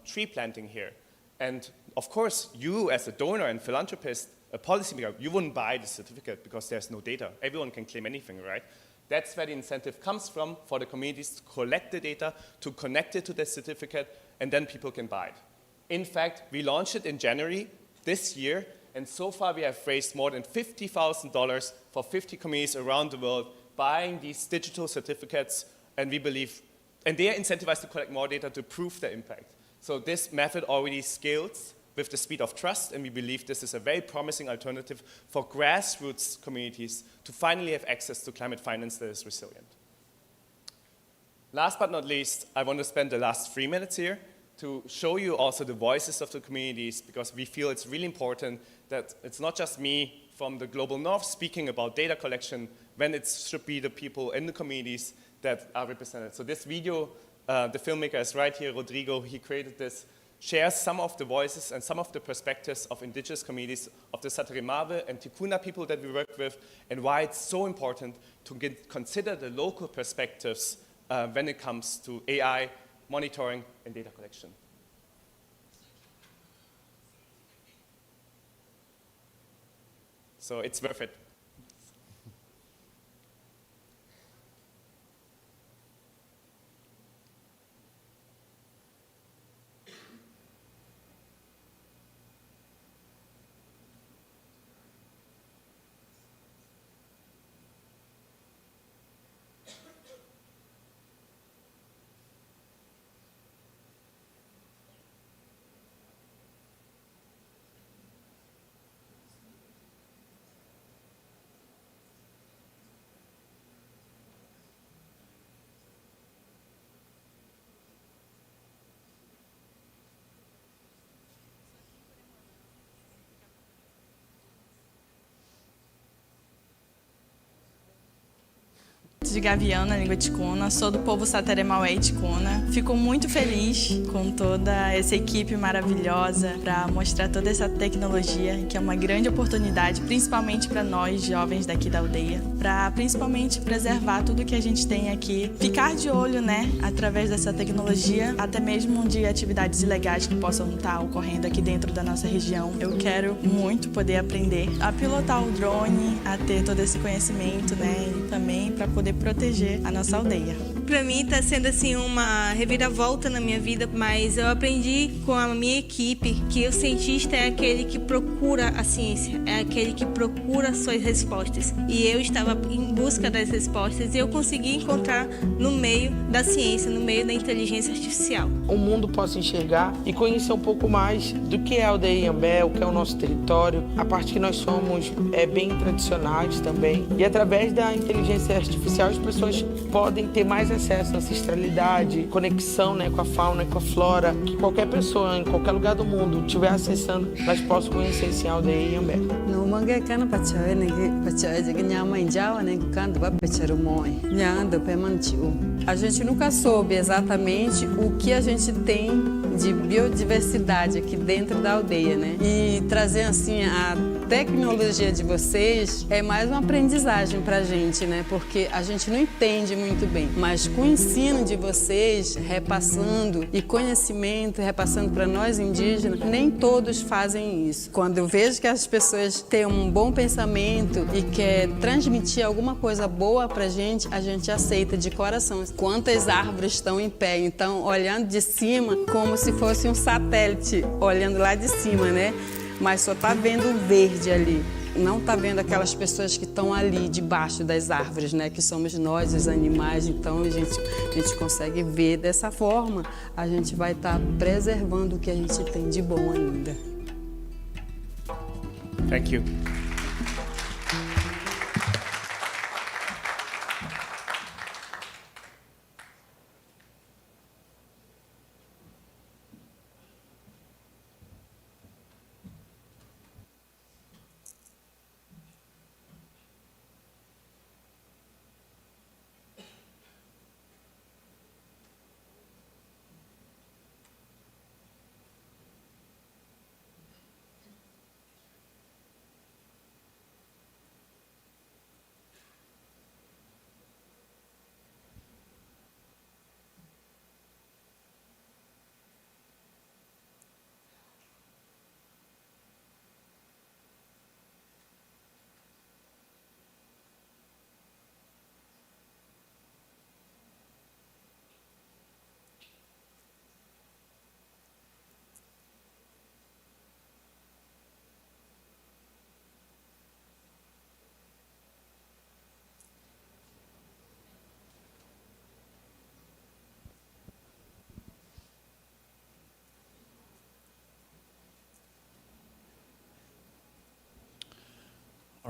tree planting here. And of course, you as a donor and philanthropist, a policymaker, you wouldn't buy the certificate because there's no data. Everyone can claim anything, right? That's where the incentive comes from, for the communities to collect the data, to connect it to the certificate, and then people can buy it. In fact, we launched it in January this year, and so far we have raised more than $50,000 for 50 communities around the world buying these digital certificates, and we believe, and they are incentivized to collect more data to prove their impact. So this method already scales with the speed of trust, and we believe this is a very promising alternative for grassroots communities to finally have access to climate finance that is resilient. Last but not least, I want to spend the last 3 minutes here to show you also the voices of the communities, because we feel it's really important that it's not just me from the global north speaking about data collection, when it should be the people in the communities that are represented. So this video, the filmmaker is right here, Rodrigo, he created this, shares some of the voices and some of the perspectives of indigenous communities of the Sataremave and Tikuna people that we work with, and why it's so important to consider the local perspectives when it comes to AI, monitoring, and data collection. So it's worth it. De Gaviana, língua ticuna, sou do povo Sataremaué e Ticuna. Fico muito feliz com toda essa equipe maravilhosa para mostrar toda essa tecnologia, que é uma grande oportunidade, principalmente para nós jovens daqui da aldeia, para principalmente preservar tudo que a gente tem aqui, ficar de olho, né, através dessa tecnologia, até mesmo de atividades ilegais que possam estar ocorrendo aqui dentro da nossa região. Eu quero muito poder aprender a pilotar o drone, a ter todo esse conhecimento, né, e também para poder proteger a nossa aldeia. Para mim está sendo assim uma reviravolta na minha vida, mas eu aprendi com a minha equipe que o cientista é aquele que procura a ciência, é aquele que procura suas respostas. E eu estava em busca das respostas e eu consegui encontrar no meio da ciência, no meio da inteligência artificial. O mundo possa enxergar e conhecer um pouco mais do que é a aldeia Iambé, o que é o nosso território, a parte que nós somos bem tradicionais também. E através da inteligência artificial as pessoas podem ter mais acesso à ancestralidade, conexão, né, com a fauna e com a flora, que qualquer pessoa em qualquer lugar do mundo estiver acessando, elas possam conhecer esse aldeia Iambé. No mangue kana pachoe ne pachoe de nyama injawa ne kando ba pechero moi. Nyando pemantiu. A gente nunca soube exatamente o que a gente tem de biodiversidade aqui dentro da aldeia, né? E trazer assim a tecnologia de vocês é mais uma aprendizagem pra gente, né? Porque a gente não entende muito bem, mas com o ensino de vocês, repassando e conhecimento, repassando para nós indígenas, nem todos fazem isso. Quando eu vejo que as pessoas têm um bom pensamento e quer transmitir alguma coisa boa pra gente, a gente aceita de coração. Quantas árvores estão em pé, então olhando de cima como se fosse um satélite, olhando lá de cima, né? Mas só tá vendo o verde ali. Não tá vendo aquelas pessoas que estão ali debaixo das árvores, né? Que somos nós, os animais. Então a gente consegue ver dessa forma. A gente vai estar preservando o que a gente tem de bom ainda. Thank you.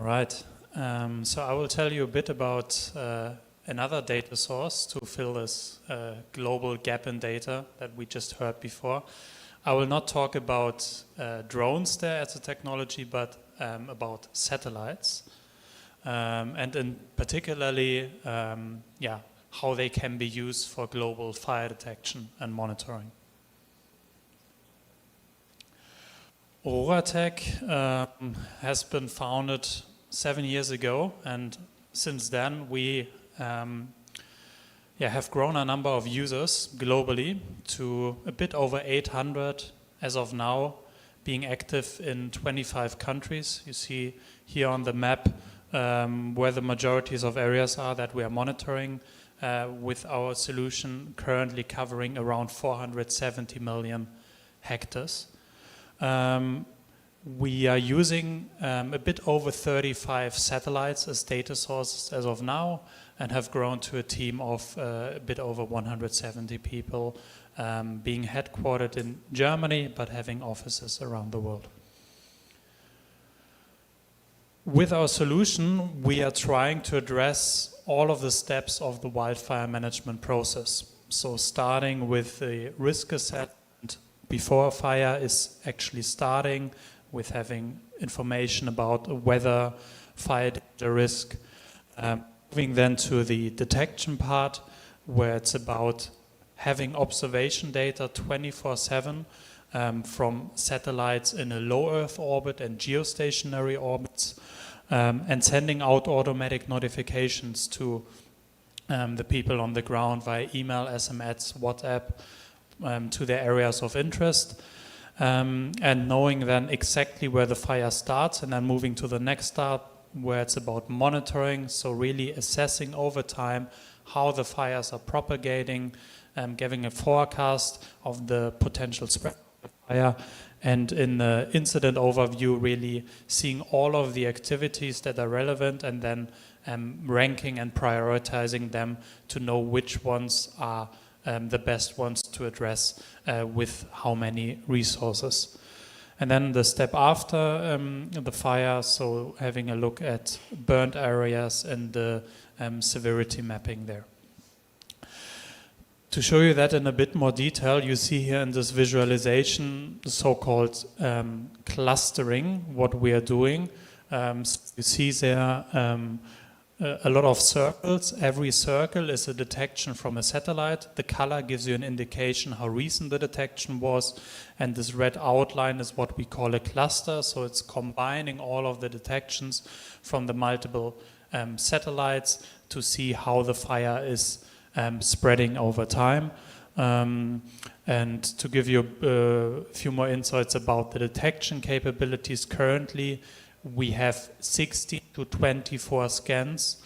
right. So I will tell you a bit about another data source to fill this global gap in data that we just heard before. I will not talk about drones there as a technology, but about satellites, and in particularly, how they can be used for global fire detection and monitoring. Auratech has been founded 7 years ago, and since then we have grown a number of users globally to a bit over 800 as of now, being active in 25 countries. You see here on the map where the majorities of areas are that we are monitoring with our solution currently covering around 470 million hectares. We are using a bit over 35 satellites as data sources as of now, and have grown to a team of a bit over 170 people, being headquartered in Germany, but having offices around the world. With our solution, we are trying to address all of the steps of the wildfire management process. So starting with the risk assessment before a fire is actually starting, with having information about weather, fire danger risk, moving then to the detection part, where it's about having observation data 24/7 from satellites in a low Earth orbit and geostationary orbits, and sending out automatic notifications to the people on the ground via email, SMS, WhatsApp, to their areas of interest, and knowing then exactly where the fire starts, and then moving to the next step where it's about monitoring, so really assessing over time how the fires are propagating, giving a forecast of the potential spread of the fire, and in the incident overview really seeing all of the activities that are relevant, and then ranking and prioritizing them to know which ones are the best ones to address with how many resources. And then the step after the fire, so having a look at burnt areas and the severity mapping there. To show you that in a bit more detail, you see here in this visualization the so-called clustering, what we are doing. So you see there a lot of circles. Every circle is a detection from a satellite. The color gives you an indication how recent the detection was, and this red outline is what we call a cluster. So it's combining all of the detections from the multiple satellites to see how the fire is spreading over time. And to give you a few more insights about the detection capabilities currently, we have 60 to 24 scans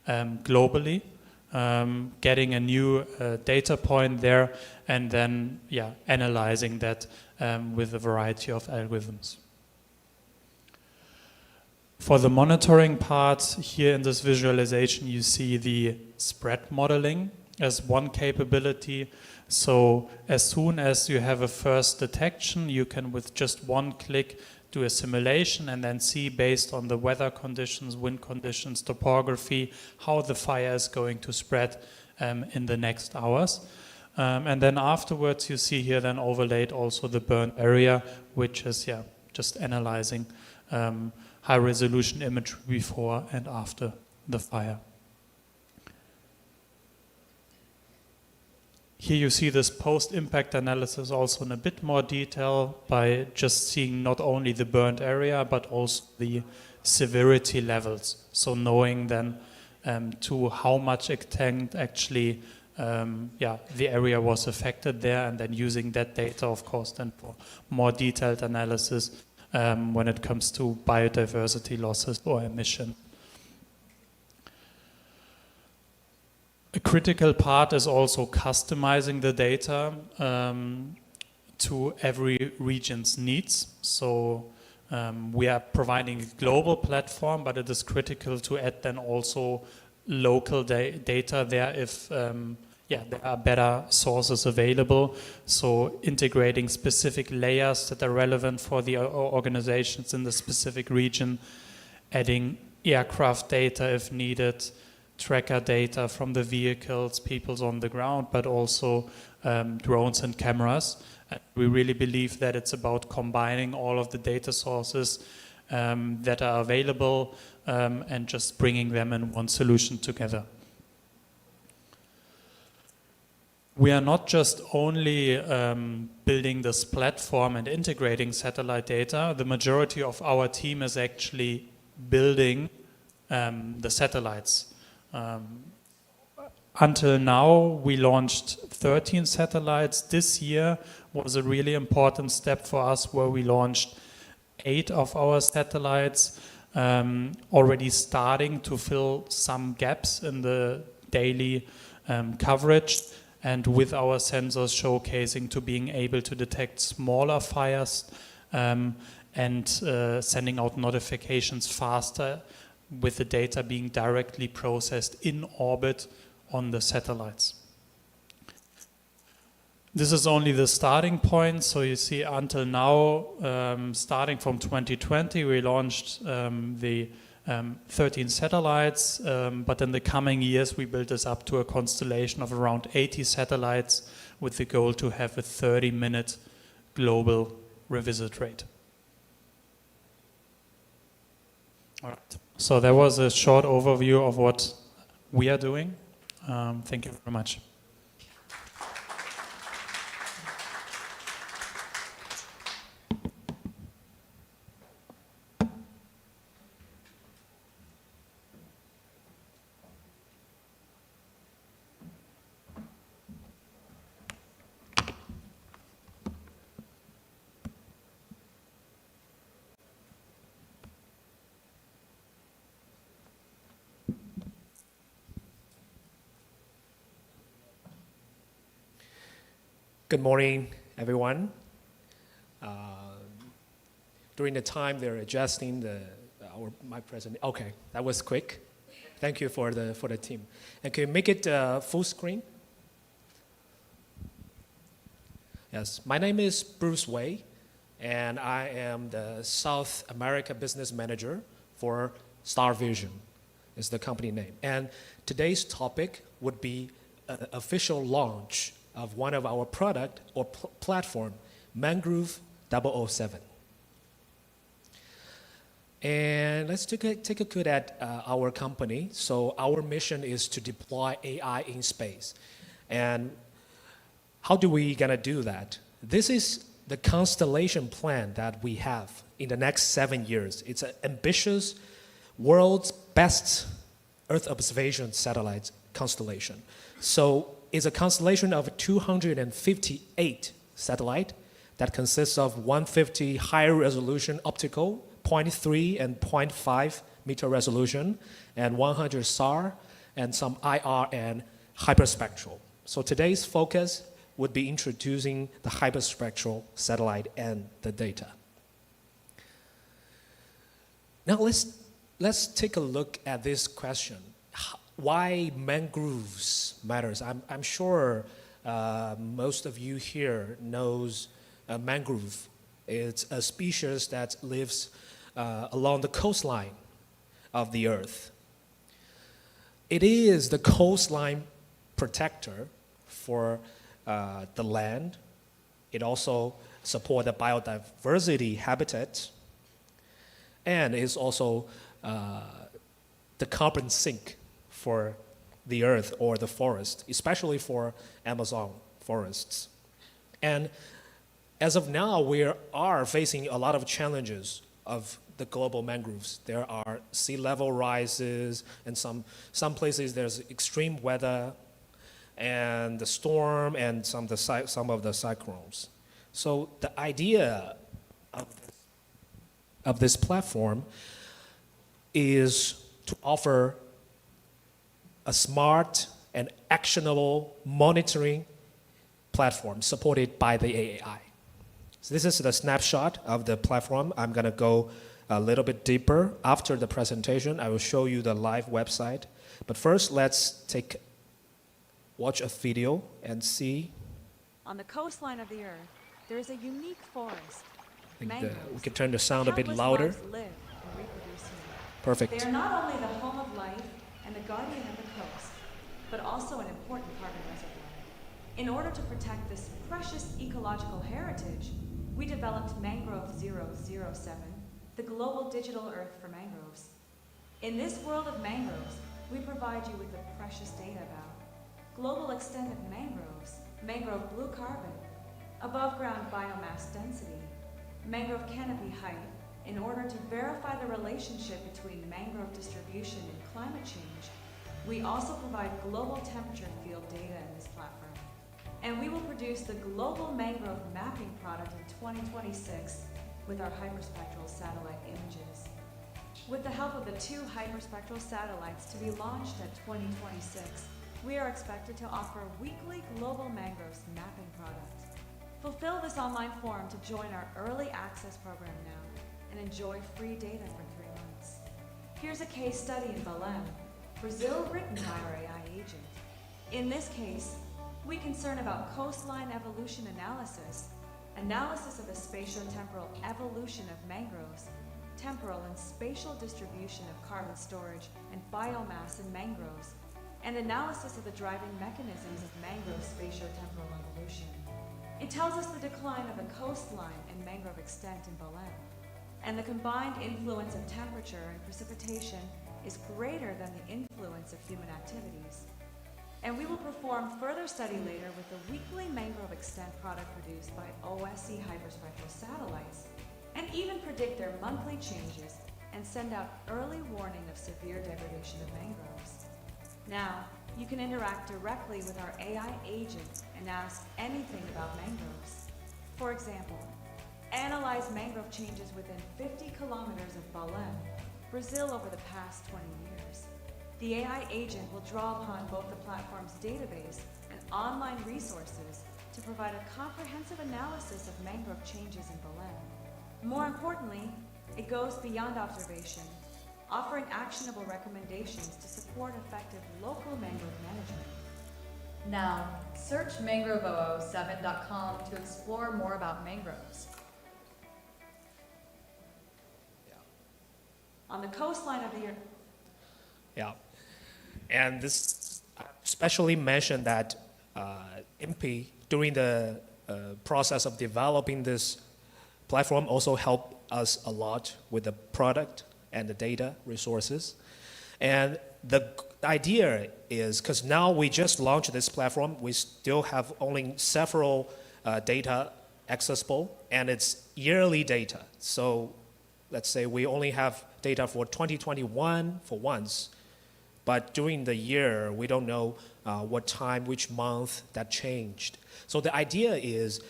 globally, getting a new data point there, and then analyzing that with a variety of algorithms. For the monitoring part, here in this visualization, you see the spread modeling as one capability. So as soon as you have a first detection, you can with just one click do a simulation and then see, based on the weather conditions, wind conditions, topography, how the fire is going to spread in the next hours. And then afterwards you see here then overlaid also the burnt area, which is just analyzing high resolution imagery before and after the fire. Here you see this post-impact analysis also in a bit more detail by just seeing not only the burnt area but also the severity levels. So knowing then to how much extent actually the area was affected there, and then using that data, of course, then for more detailed analysis when it comes to biodiversity losses or emission. A critical part is also customizing the data to every region's needs. So we are providing a global platform, but it is critical to add then also local data there if there are better sources available. So integrating specific layers that are relevant for the organizations in the specific region, adding aircraft data if needed, tracker data from the vehicles, people's on the ground, but also drones and cameras. We really believe that it's about combining all of the data sources that are available and just bringing them in one solution together. We are not just only building this platform and integrating satellite data. The majority of our team is actually building the satellites. Until now, we launched 13 satellites. This year was a really important step for us, where we launched 8 of our satellites, already starting to fill some gaps in the daily coverage, and with our sensors showcasing to being able to detect smaller fires and sending out notifications faster, with the data being directly processed in orbit on the satellites. This is only the starting point. So you see, until now, starting from 2020, we launched the 13 satellites, but in the coming years, we built this up to a constellation of around 80 satellites, with the goal to have a 30-minute global revisit rate. All right. So that was a short overview of what we are doing. Thank you very much. Good morning, everyone. During the time they're adjusting my presentation. Okay, that was quick. Thank you for the team. And can you make it full screen? Yes, my name is Bruce Wei, and I am the South America Business Manager for Star Vision, is the company name. And today's topic would be an official launch of one of our product or platform, Mangrove 007. And let's take a look at our company. So our mission is to deploy AI in space. And how do we gonna do that? This is the constellation plan that we have in the next 7 years. It's an ambitious, world's best Earth observation satellite constellation. So it's a constellation of 258 satellites that consists of 150 higher resolution optical, 0.3 and 0.5 meter resolution, and 100 SAR, and some IR and hyperspectral. So today's focus would be introducing the hyperspectral satellite and the data. Now let's take a look at this question. Why mangroves matters? I'm sure most of you here knows mangrove. It's a species that lives along the coastline of the Earth. It is the coastline protector for the land. It also supports the biodiversity habitat, and is also the carbon sink for the earth or the forest, especially for Amazon forests. And as of now, we are facing a lot of challenges of the global mangroves. There are sea level rises, and some places there's extreme weather, and the storm, and some of the cyclones. So the idea of this platform is to offer a smart and actionable monitoring platform supported by the AI. So this is the snapshot of the platform. I'm going to go a little bit deeper after the presentation. I will show you the live website. But first, let's watch a video and see. On the coastline of the Earth, there is a unique forest. We can turn the sound a bit louder. Perfect. They are not only the home of life and the guardian of the coast, but also an important carbon reservoir. In order to protect this precious ecological heritage, we developed Mangrove 007, the global digital earth for mangroves. In this world of mangroves, we provide you with the precious data about global extent of mangroves, mangrove blue carbon, above ground biomass density, mangrove canopy height, in order to verify the relationship between mangrove distribution and climate change. We also provide global temperature field data in this platform. And we will produce the global mangrove mapping product in 2026 with our hyperspectral satellite images. With the help of the 2 hyperspectral satellites to be launched at 2026, we are expected to offer weekly global mangroves mapping products. Fulfill this online form to join our early access program now and enjoy free data for 3 months. Here's a case study in Belém, Brazil, written by our AI agent. In this case, we concern about coastline evolution analysis, analysis of the spatio-temporal evolution of mangroves, temporal and spatial distribution of carbon storage and biomass in mangroves, and analysis of the driving mechanisms of mangrove spatio-temporal evolution. It tells us the decline of the coastline and mangrove extent in Belém, and the combined influence of temperature and precipitation is greater than the influence of human activities. And we will perform further study later with the weekly mangrove extent product produced by OSE hyperspectral satellites, and even predict their monthly changes and send out early warning of severe degradation of mangroves. Now, you can interact directly with our AI agent and ask anything about mangroves. For example, analyze mangrove changes within 50 kilometers of Belém, Brazil over the past 20 years. The AI agent will draw upon both the platform's database and online resources to provide a comprehensive analysis of mangrove changes in Belém. More importantly, it goes beyond observation, offering actionable recommendations to support effective local mangrove management. Now, search mangrove007.com to explore more about mangroves. On the coastline of the Earth. Yeah. And this especially mentioned that MP, during the process of developing this platform, also helped us a lot with the product and the data resources. And the idea is, because now we just launched this platform, we still have only several data accessible, and it's yearly data. So let's say we only have data for 2021 for once, but during the year, we don't know what time, which month that changed. So the idea is,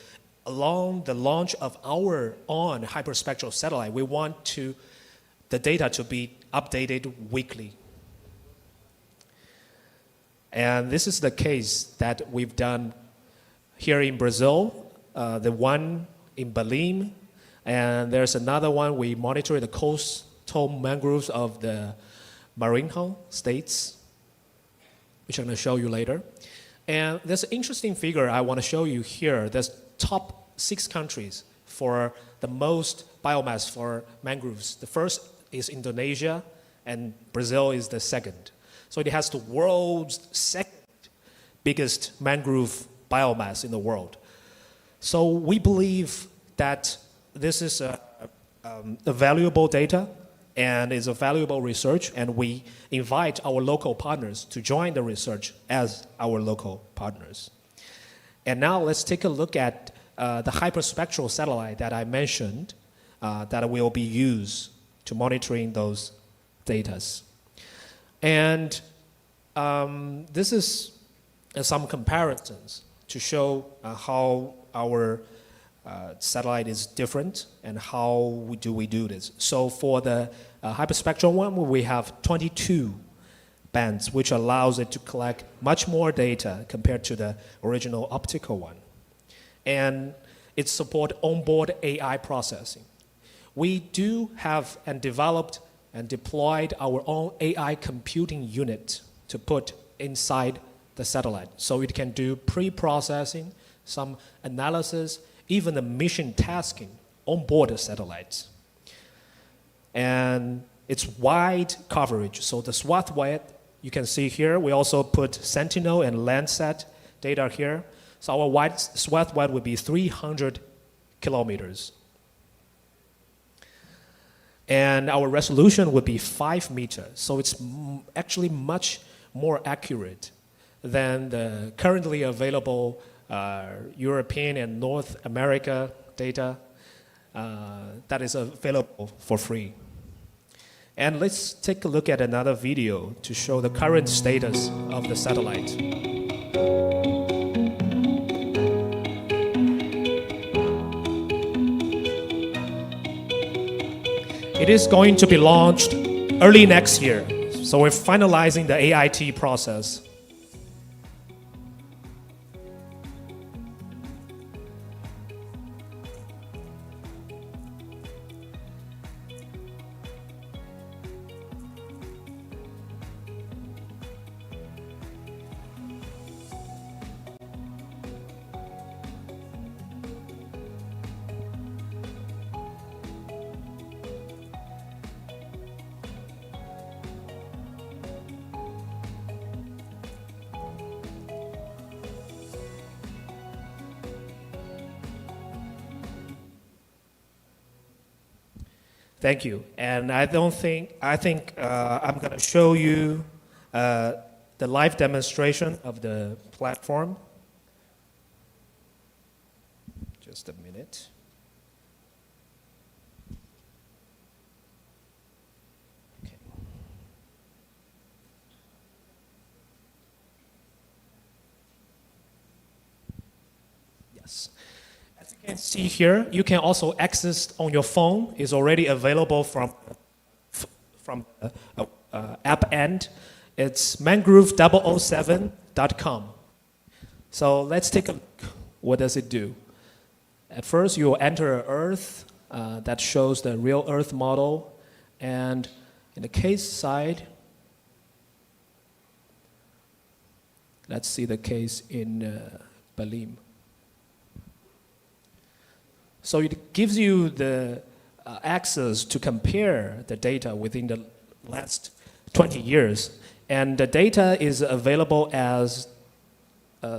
along the launch of our own hyperspectral satellite, we want the data to be updated weekly. And this is the case that we've done here in Brazil, the one in Belém, and there's another one, we monitor the coastal mangroves of the Maranhão states, which I'm going to show you later. And there's an interesting figure I want to show you here. There's top 6 countries for the most biomass for mangroves. The first is Indonesia, and Brazil is the second. So it has the world's second biggest mangrove biomass in the world. So we believe that this is a valuable data and is a valuable research, and we invite our local partners to join the research as our local partners. And now let's take a look at the hyperspectral satellite that I mentioned that will be used to monitoring those data. And this is some comparisons to show how our satellite is different and how we do this. So for the hyperspectral one, we have 22 bands, which allows it to collect much more data compared to the original optical one. And it supports onboard AI processing. We do have and developed and deployed our own AI computing unit to put inside the satellite. So it can do pre-processing, some analysis, even the mission tasking on board the satellites. And it's wide coverage. So the swath width, you can see here, we also put Sentinel and Landsat data here. So our wide swath width would be 300 kilometers. And our resolution would be 5 meters. So it's actually much more accurate than the currently available European and North America data that is available for free. And let's take a look at another video to show the current status of the satellite. It is going to be launched early next year. So we're finalizing the AIT process. Thank you. And I think I'm going to show you the live demonstration of the platform. Just a minute. Okay. Yes. As you can see here, you can also access on your phone. It's already available from app end. It's mangrove007.com. So let's take a look. What does it do? At first, you'll enter Earth. That shows the real Earth model. And in the case side, let's see the case in Balim. So it gives you the access to compare the data within the last 20 years. And the data is available as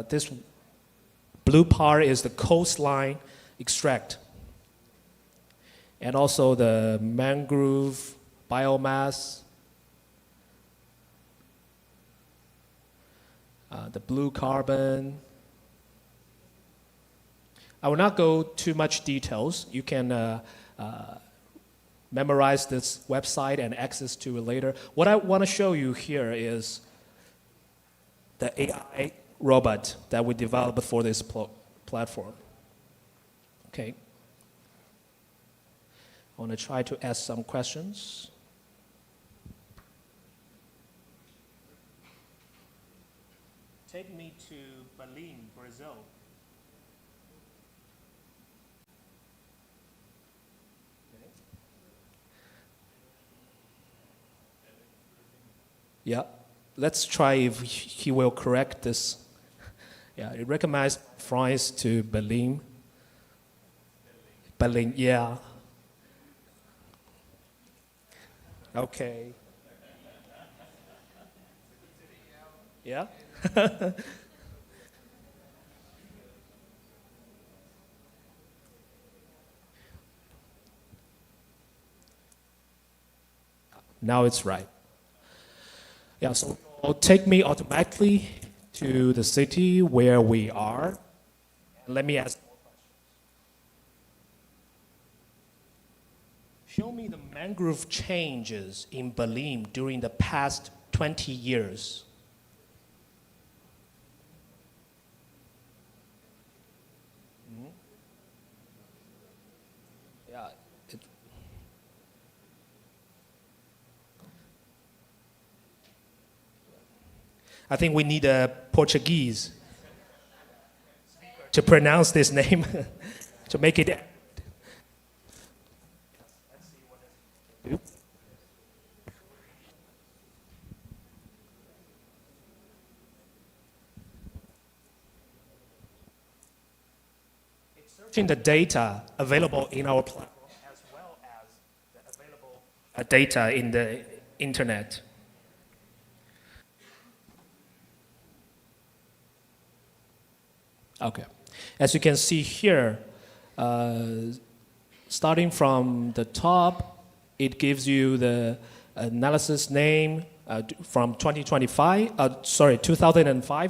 this blue part is the coastline extract. And also the mangrove biomass, the blue carbon. I will not go too much details. You can memorize this website and access to it later. What I want to show you here is the AI robot that we developed for this platform. Okay. I want to try to ask some questions. Take me to Belém, Brazil. Yeah, let's try if he will correct this. Yeah, it recognized France to Belém. Belém, yeah. Okay. Yeah? Now it's right. Yeah, so it'll take me automatically to the city where we are. Let me ask. Show me the mangrove changes in Belém during the past 20 years. Yeah. I think we need a Portuguese to pronounce this name to make it. It's searching the data available in our platform as well as the available data in the internet. Okay. As you can see here, starting from the top, it gives you the analysis name from 2005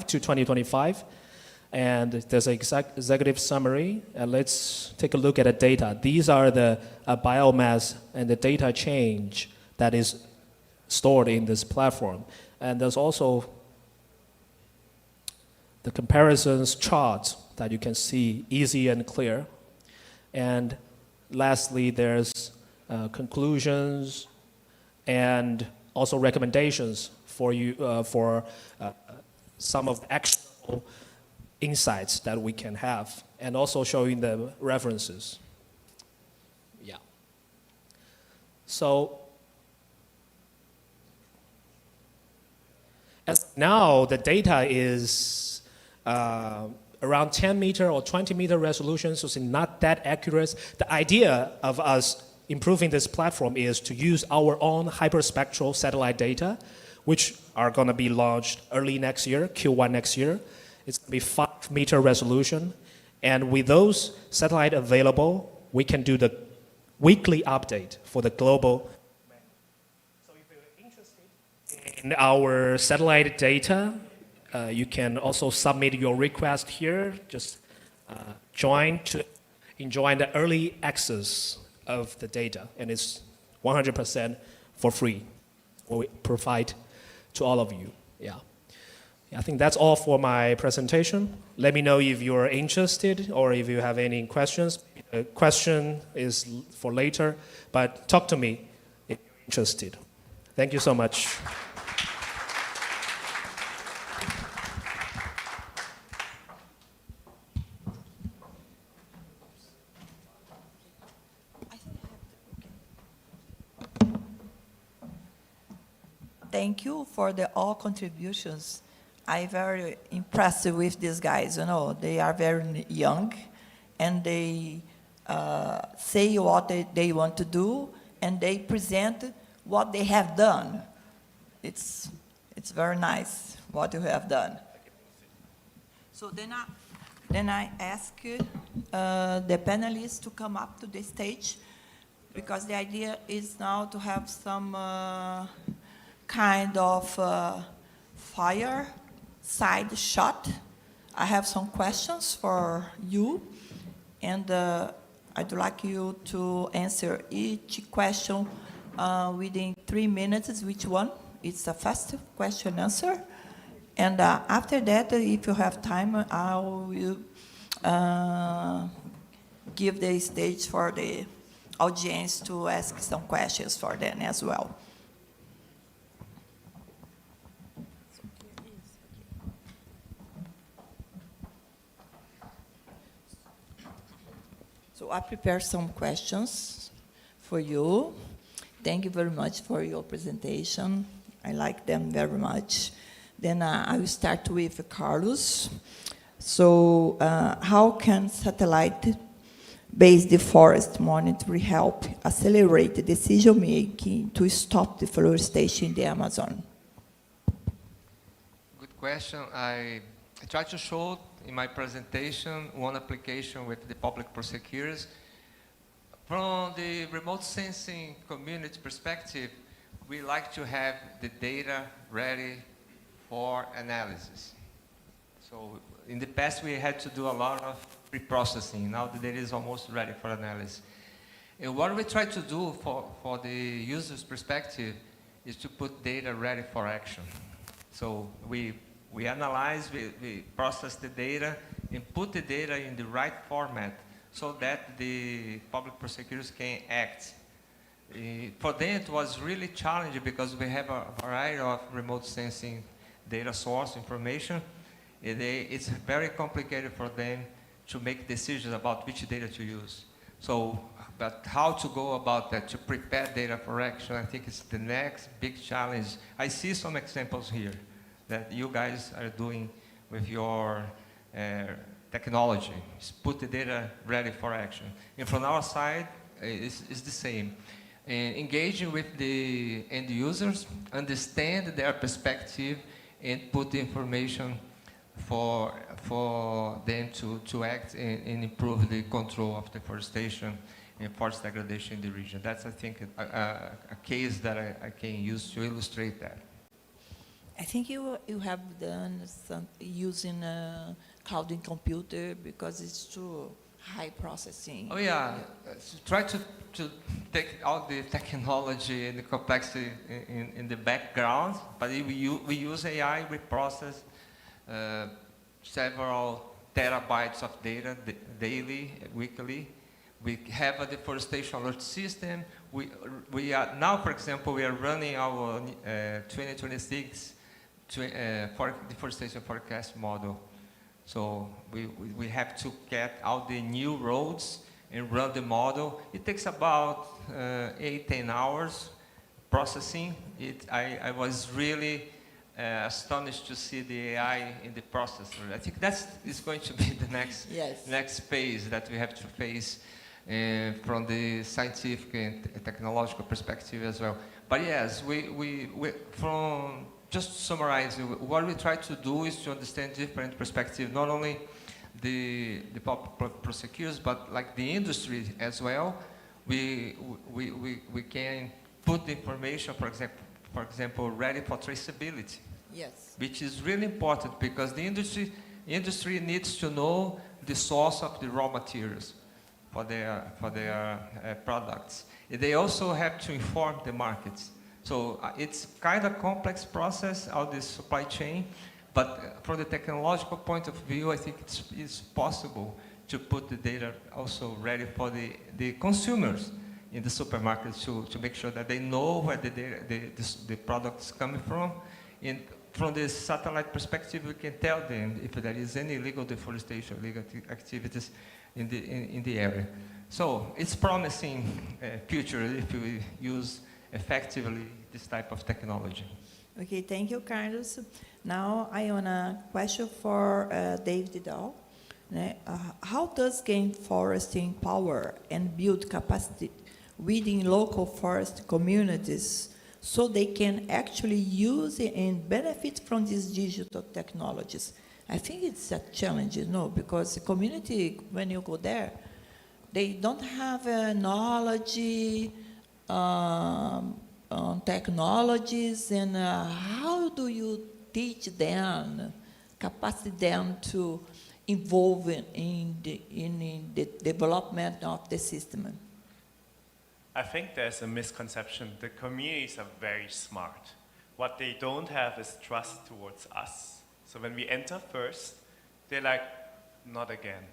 to 2025. And there's an executive summary. Let's take a look at the data. These are the biomass and the data change that is stored in this platform. And there's also the comparisons chart that you can see easy and clear. And lastly, there's conclusions and also recommendations for you for some of the actionable insights that we can have, and also showing the references. Yeah. So as now the data is around 10 meter or 20 meter resolution, so it's not that accurate. The idea of us improving this platform is to use our own hyperspectral satellite data, which are going to be launched early next year, Q1 next year. It's going to be 5 meter resolution. And with those satellite available, we can do the weekly update for the global. So if you're interested in our satellite data, you can also submit your request here. Just join to enjoy the early access of the data. And it's 100% for free. We provide to all of you. Yeah. I think that's all for my presentation. Let me know if you're interested or if you have any questions. The question is for later, but talk to me if you're interested. Thank you so much. Thank you for all contributions. I'm very impressed with these guys. You know, they are very young, and they say what they want to do, and they present what they have done. It's very nice what you have done. So then I ask the panelists to come up to the stage, because the idea is now to have some kind of fireside shot. I have some questions for you, and I'd like you to answer each question within 3 minutes, which one. It's a fast question answer. And after that, if you have time, I will give the stage for the audience to ask some questions for them as well. So I prepared some questions for you. Thank you very much for your presentation. I like them very much. Then I will start with Carlos. So how can satellite-based forest monitoring help accelerate the decision-making to stop deforestation in the Amazon? Good question. I tried to show in my presentation one application with the public prosecutors. From the remote sensing community perspective, we like to have the data ready for analysis. So in the past, we had to do a lot of pre-processing. Now the data is almost ready for analysis. And what we try to do for the user's perspective is to put data ready for action. So we analyze, we process the data, and put the data in the right format so that the public prosecutors can act. For them, it was really challenging because we have a variety of remote sensing data source information. It's very complicated for them to make decisions about which data to use. So, but how to go about that, to prepare data for action, I think is the next big challenge. I see some examples here that you guys are doing with your technology. Put the data ready for action. And from our side, it's the same. and engaging with the end users, understand their perspective, and put the information for them to act and improve the control of deforestation and forest degradation in the region. That's, I think, a case that I can use to illustrate that. I think you have done some using cloud and computer because it's too high processing. Oh yeah, try to take all the technology and the complexity in the background, but we use AI, we process several terabytes of data daily, weekly. We have a deforestation alert system. We are now, for example, we are running our 2026 deforestation forecast model. So we have to get out the new roads and run the model. It takes about 8-10 hours processing. I was really astonished to see the AI in the processor. I think that is going to be the next phase that we have to face from the scientific and technological perspective as well. But yes, from just to summarize, what we try to do is to understand different perspectives, not only the public prosecutors, but like the industry as well. We can put the information, for example, ready for traceability. Yes. Which is really important because the industry needs to know the source of the raw materials for their products. They also have to inform the markets. So it's kind of complex process, all this supply chain, but from the technological point of view, I think it's possible to put the data also ready for the consumers in the supermarkets to make sure that they know where the product's coming from. And from the satellite perspective, we can tell them if there is any illegal deforestation, illegal activities in the area. So it's promising future if we use effectively this type of technology. Okay, thank you, Carlos. Now I want a question for David Dahl. How does gain forest empower and build capacity within local forest communities so they can actually use and benefit from these digital technologies? I think it's a challenge, because the community, when you go there, they don't have knowledge on technologies, and how do you teach them, capacitate them to involve in the development of the system? I think there's a misconception. The communities are very smart. What they don't have is trust towards us. So when we enter first, they're like, not again.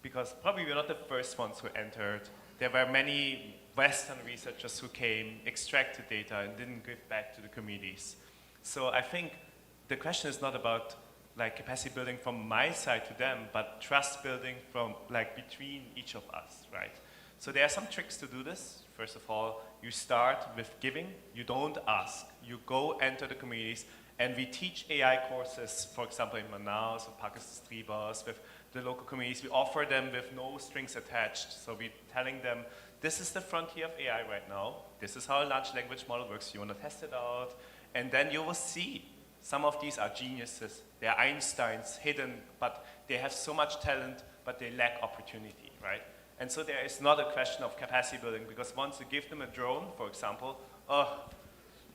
Because probably we're not the first ones who entered. There were many Western researchers who came, extracted data, and didn't give back to the communities. So I think the question is not about capacity building from my side to them, but trust building from between each of us, right? So there are some tricks to do this. First of all, you start with giving. You don't ask. You go enter the communities, and we teach AI courses, for example, in Manaus or Pakistan Tribas, with the local communities. We offer them with no strings attached. So we're telling them, this is the frontier of AI right now. This is how a large language model works. You want to test it out. And then you will see some of these are geniuses. They're Einsteins, hidden, but they have so much talent, but they lack opportunity, right? And so there is not a question of capacity building, because once you give them a drone, for example,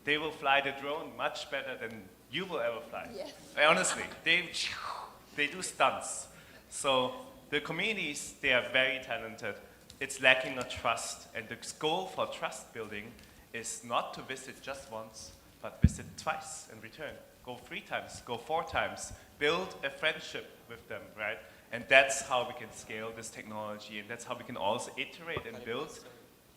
they will fly the drone much better than you will ever fly. Yes. Honestly, they do stunts. So the communities, they are very talented. It's lacking a trust, and the goal for trust building is not to visit just once, but visit twice and return. Go 3 times, go 4 times, build a friendship with them, right? And that's how we can scale this technology, and that's how we can also iterate and build.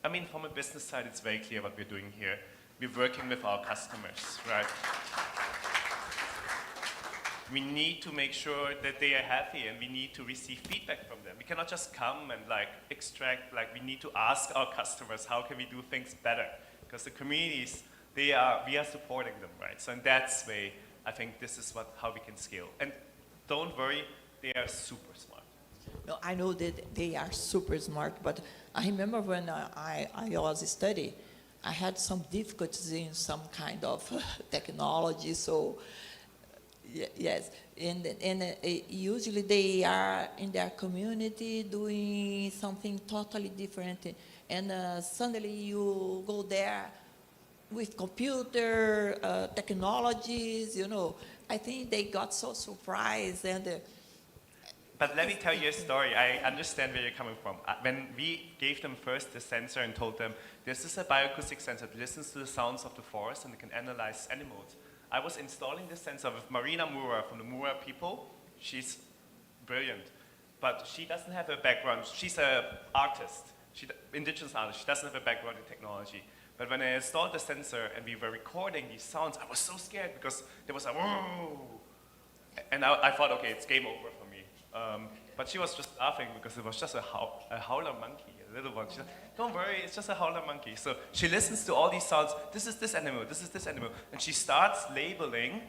I mean, from a business side, it's very clear what we're doing here. We're working with our customers, right? We need to make sure that they are happy, and we need to receive feedback from them. We cannot just come and extract, we need to ask our customers, how can we do things better? Because the communities, we are supporting them, right? So in that way, I think this is how we can scale. And don't worry, they are super smart. No, I know that they are super smart, but I remember when I was studying, I had some difficulties in some kind of technology, so yes, and usually they are in their community doing something totally different, and suddenly you go there with computer technologies, you know. I think they got so surprised and. But let me tell you a story. I understand where you're coming from. When we gave them first the sensor and told them, this is a bioacoustic sensor that listens to the sounds of the forest and it can analyze animals. I was installing this sensor with Marina Mura from the Mura people. She's brilliant, but she doesn't have a background. She's an artist, indigenous artist. She doesn't have a background in technology. But when I installed the sensor and we were recording these sounds, I was so scared because there was a whoa. And I thought, okay, it's game over for me. But she was just laughing because it was just a howler monkey, a little one. She's like, don't worry, it's just a howler monkey. So she listens to all these sounds. This is this animal, this is this animal. And she starts labeling,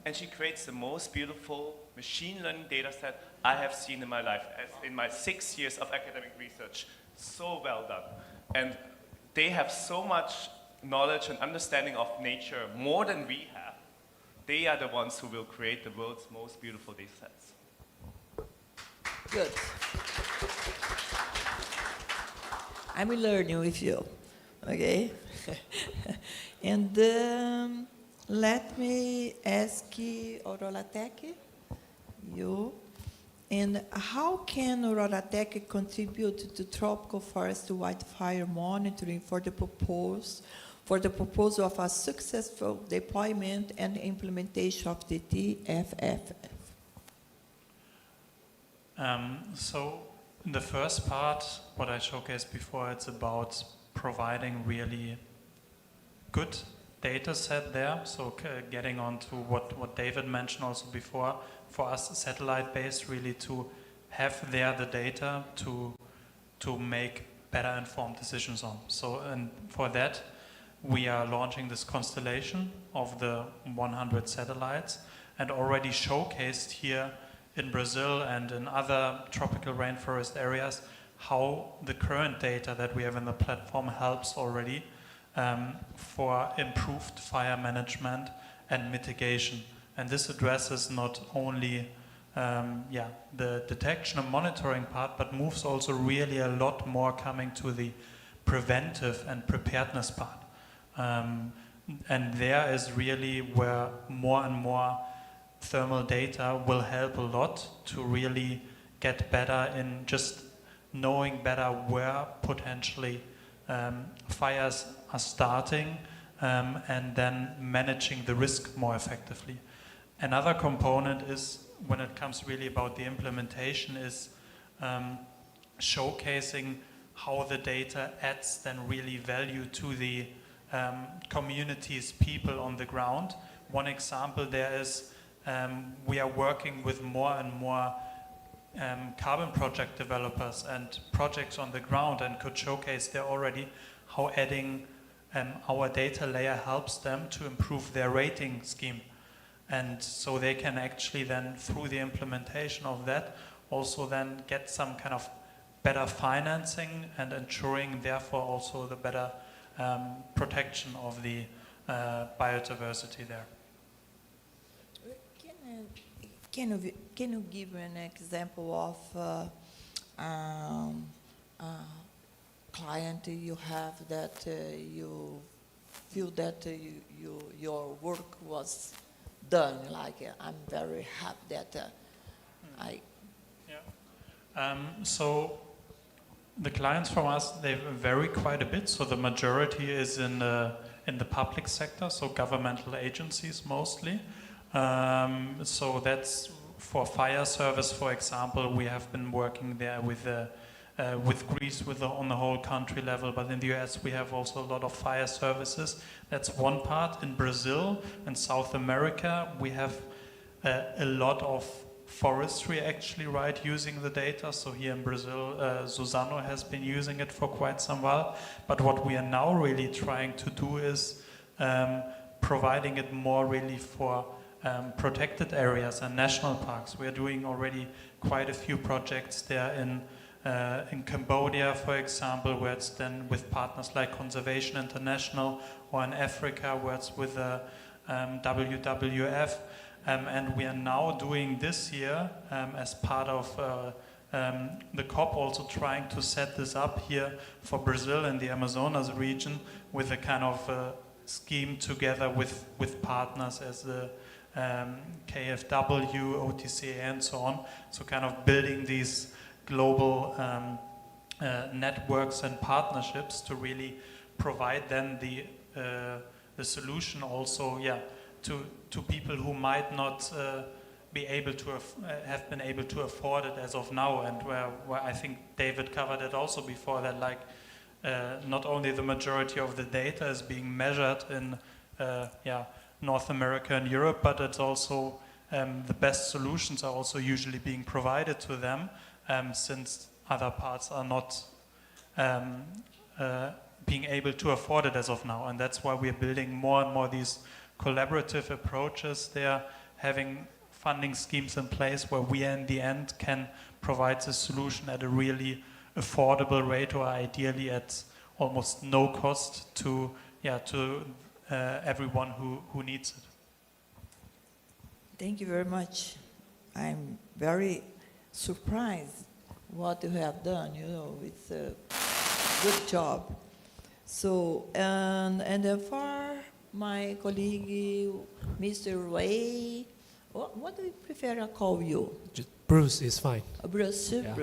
and she creates the most beautiful machine learning data set I have seen in my life, in my 6 years of academic research. So well done. And they have so much knowledge and understanding of nature, more than we have. They are the ones who will create the world's most beautiful data sets. Good. I'm learning with you, okay? And let me ask Orolatech, you, and how can Orolatech contribute to tropical forest wildfire monitoring for the proposal of a successful deployment and implementation of the TFF? So in the first part, what I showcased before, it's about providing really good data set there. So getting on to what David mentioned also before, for us satellite-based, really to have there the data to make better informed decisions on. So, and for that, we are launching this constellation of the 100 satellites, and already showcased here in Brazil and in other tropical rainforest areas how the current data that we have in the platform helps already for improved fire management and mitigation. And this addresses not only the detection and monitoring part, but moves also really a lot more coming to the preventive and preparedness part. And there is really where more and more thermal data will help a lot to really get better in just knowing better where potentially fires are starting and then managing the risk more effectively. Another component is, when it comes really about the implementation, is showcasing how the data adds then really value to the communities, people on the ground. One example there is we are working with more and more carbon project developers and projects on the ground, and could showcase there already how adding our data layer helps them to improve their rating scheme. And so they can actually then, through the implementation of that, also then get some kind of better financing and ensuring therefore also the better protection of the biodiversity there. Can you give an example of client you have that you feel that your work was done? Like, I'm very happy that I. Yeah. So the clients from us, they vary quite a bit. So the majority is in the public sector, so governmental agencies mostly. So that's for fire service, for example. We have been working there with Greece on the whole country level, but in the US we have also a lot of fire services. That's one part. In Brazil and South America we have a lot of forestry actually, right, using the data. So here in Brazil, Suzano has been using it for quite some while. But what we are now really trying to do is providing it more really for protected areas and national parks. We are doing already quite a few projects there in in Cambodia, for example, where it's then with partners like Conservation International, or in Africa, where it's with the WWF. And we are now doing this year, as part of the COP, also trying to set this up here for Brazil and the Amazonas region with a kind of scheme together with partners as the KfW, OTCA, and so on. So kind of building these global networks and partnerships to really provide then the solution also, to people who might not be able to have been able to afford it as of now, and where I think David covered it also before, that like not only the majority of the data is being measured in North America and Europe, but it's also the best solutions are also usually being provided to them, since other parts are not being able to afford it as of now. And that's why we're building more and more these collaborative approaches. They're having funding schemes in place where we in the end can provide the solution at a really affordable rate, or ideally at almost no cost to everyone who needs it. Thank you very much. I'm very surprised what you have done. It's a good job. So, and for my colleague, Mr. Ray, what do you prefer to call you? Just Bruce is fine. Bruce, Yeah.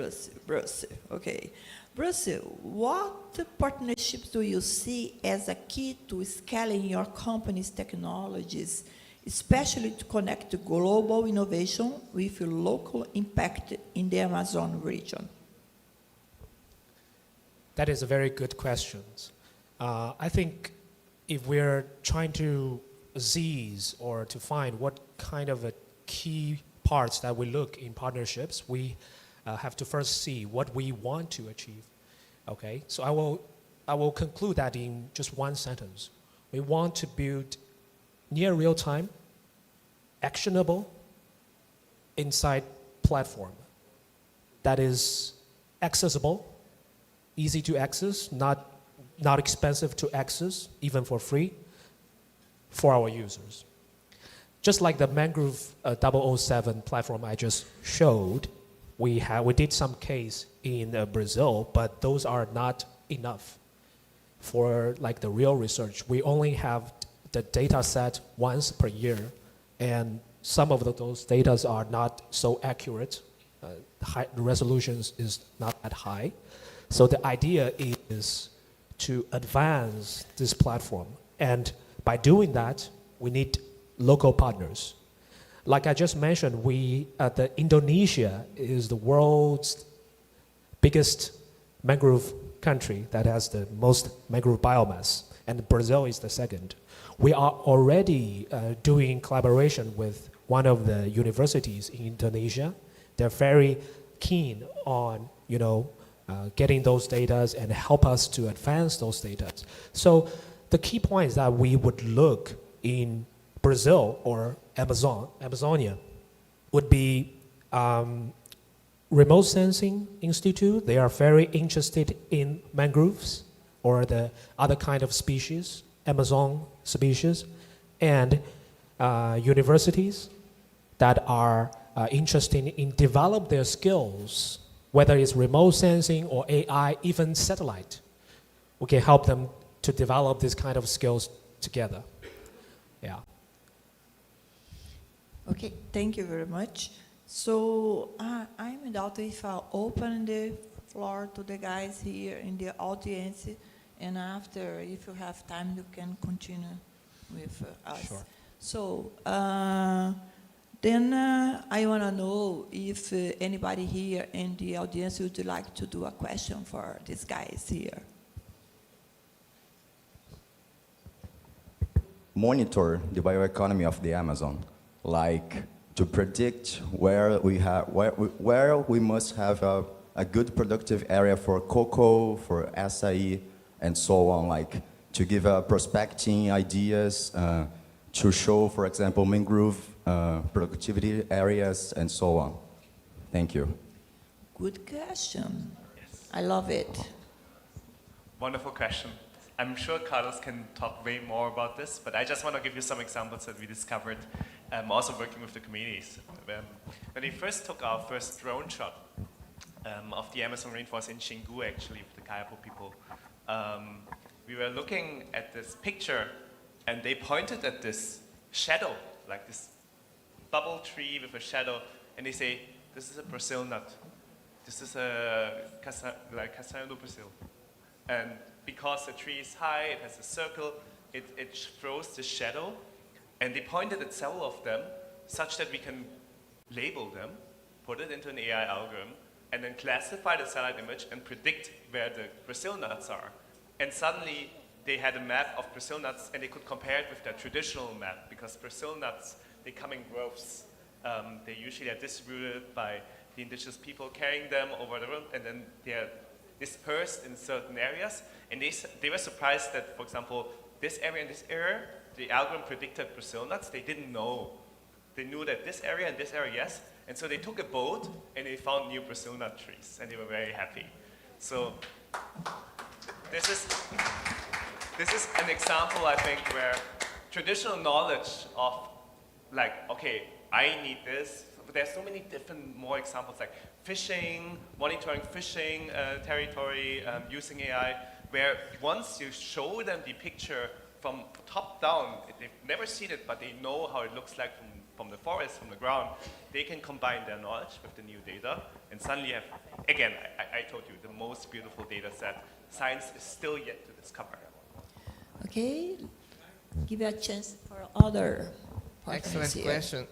Bruce. Okay. Bruce, what partnerships do you see as a key to scaling your company's technologies, especially to connect global innovation with local impact in the Amazon region? That is a very good question. I think if we're trying to seize or to find what kind of a key parts that we look in partnerships, we have to first see what we want to achieve. Okay, so I will conclude that in just one sentence. We want to build near real-time, actionable, insight platform that is accessible, easy to access, not expensive to access, even for free, for our users. Just like the Mangrove 007 platform I just showed, we did some case in Brazil, but those are not enough for like the real research. We only have the data set once per year, and some of those data are not so accurate. The resolutions is not that high. So the idea is to advance this platform. And by doing that, we need local partners. Like I just mentioned, Indonesia is the world's biggest mangrove country that has the most mangrove biomass, and Brazil is the second. We are already doing collaboration with one of the universities in Indonesia. They're very keen on, getting those data and help us to advance those data. So the key point is that we would look in Brazil or Amazonia would be Remote Sensing Institute. They are very interested in mangroves or the other kind of species, Amazon species, and universities that are interested in develop their skills, whether it's remote sensing or AI, even satellite. We can help them to develop this kind of skills together. Yeah. Okay, thank you very much. So I'm in doubt if I'll open the floor to the guys here in the audience, and after, if you have time, you can continue with us. Sure. So then I want to know if anybody here in the audience would like to do a question for these guys here. Monitor the bioeconomy of the Amazon, like to predict where we must have a good productive area for cocoa, for acai, and so on, like to give prospecting ideas, to show, for example, mangrove productivity areas, and so on. Thank you. Good question. I love it. Wonderful question. I'm sure Carlos can talk way more about this, but I just want to give you some examples that we discovered also working with the communities. When we first took our first drone shot of the Amazon rainforest in Xingu, actually, with the Kayapo people, we were looking at this picture, and they pointed at this shadow, like this bubble tree with a shadow, and they say, this is a Brazil nut. This is a Castanho do Brazil. And because the tree is high, it has a circle, it throws the shadow, and they pointed at several of them, such that we can label them, put it into an AI algorithm, and then classify the satellite image and predict where the Brazil nuts are. And suddenly, they had a map of Brazil nuts, and they could compare it with their traditional map, because Brazil nuts, they come in groves. They usually are distributed by the indigenous people carrying them over the road, and then they are dispersed in certain areas. And they were surprised that, for example, this area and this area, the algorithm predicted Brazil nuts. They didn't know. They knew that this area and this area, yes. And so they took a boat, and they found new Brazil nut trees, and they were very happy. So this is an example, I think, where traditional knowledge of, like, okay, I need this. But there's so many different more examples, like fishing, monitoring fishing territory, using AI, where once you show them the picture from top down, they've never seen it, but they know how it looks like from the forest, from the ground, they can combine their knowledge with the new data, and suddenly you have, again, I told you, the most beautiful data set. Science is still yet to discover. Okay, give you a chance for other partners. Excellent here. question.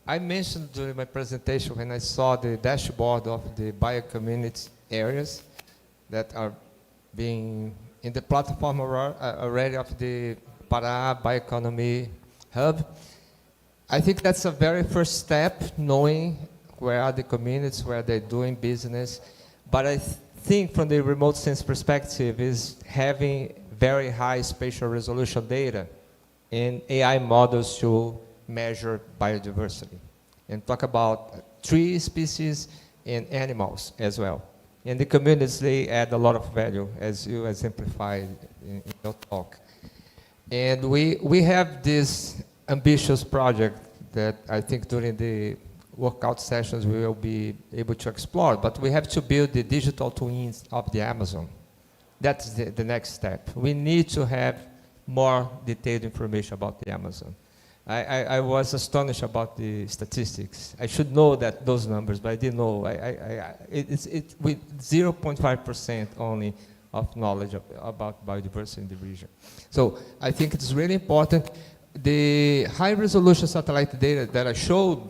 I mentioned during my presentation when I saw the dashboard of the biocommunity areas that are being in the platform already of the Pará Bioeconomy Hub. I think that's a very first step, knowing where are the communities, where they're doing business. But I think from the remote sense perspective is having very high spatial resolution data and AI models to measure biodiversity and talk about tree species and animals as well. And the communities, they add a lot of value, as you exemplified in your talk. And we have this ambitious project that I think during the workout sessions we will be able to explore, but we have to build the digital twins of the Amazon. That's the next step. We need to have more detailed information about the Amazon. I was astonished about the statistics. I should know that those numbers, but I didn't know. It's with 0.5% only of knowledge about biodiversity in the region. So I think it's really important. The high-resolution satellite data that I showed,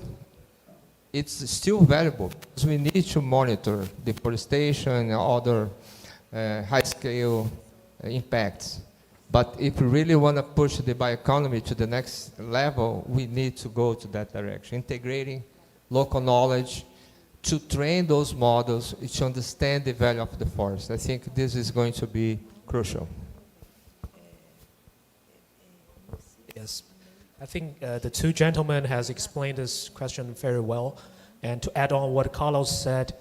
it's still valuable because we need to monitor deforestation and other high-scale impacts. But if we really want to push the bioeconomy to the next level, we need to go to that direction, integrating local knowledge to train those models to understand the value of the forest. I think this is going to be crucial. Yes, I think the two gentlemen has explained this question very well. And to add on what Carlos said,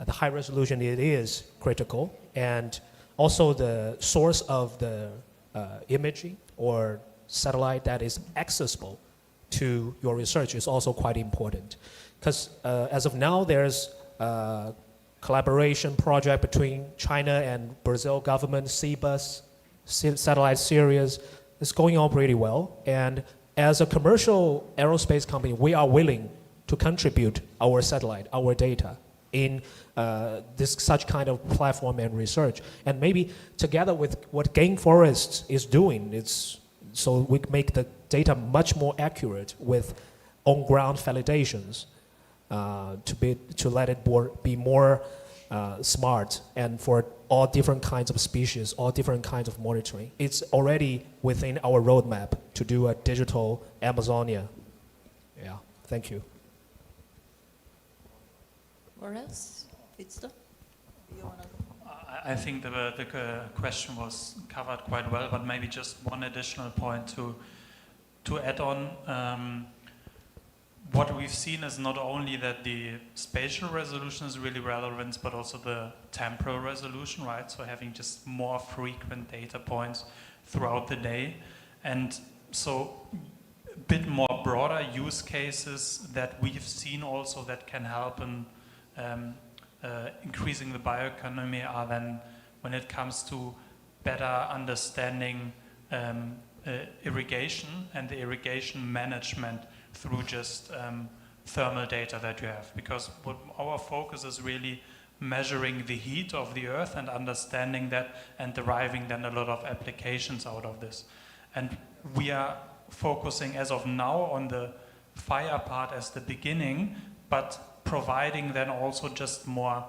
the high resolution, it is critical. And also the source of the imaging or satellite that is accessible to your research is also quite important. Because as of now, there's a collaboration project between China and Brazil government, CBUS, satellite series. It's going on pretty well. And as a commercial aerospace company, we are willing to contribute our satellite, our data in such kind of platform and research. And maybe together with what Gainforest is doing, so we make the data much more accurate with on-ground validations to let it be more smart and for all different kinds of species, all different kinds of monitoring. It's already within our roadmap to do a digital Amazonia. Yeah, thank you. Or else? I think the question was covered quite well, but maybe just one additional point to add on. what we've seen is not only that the spatial resolution is really relevant, but also the temporal resolution, right? So having just more frequent data points throughout the day. And so a bit more broader use cases that we've seen also that can help in increasing the bioeconomy are then when it comes to better understanding irrigation and the irrigation management through just thermal data that you have. Because what our focus is really measuring the heat of the earth and understanding that and deriving then a lot of applications out of this. And we are focusing as of now on the fire part as the beginning, but providing then also just more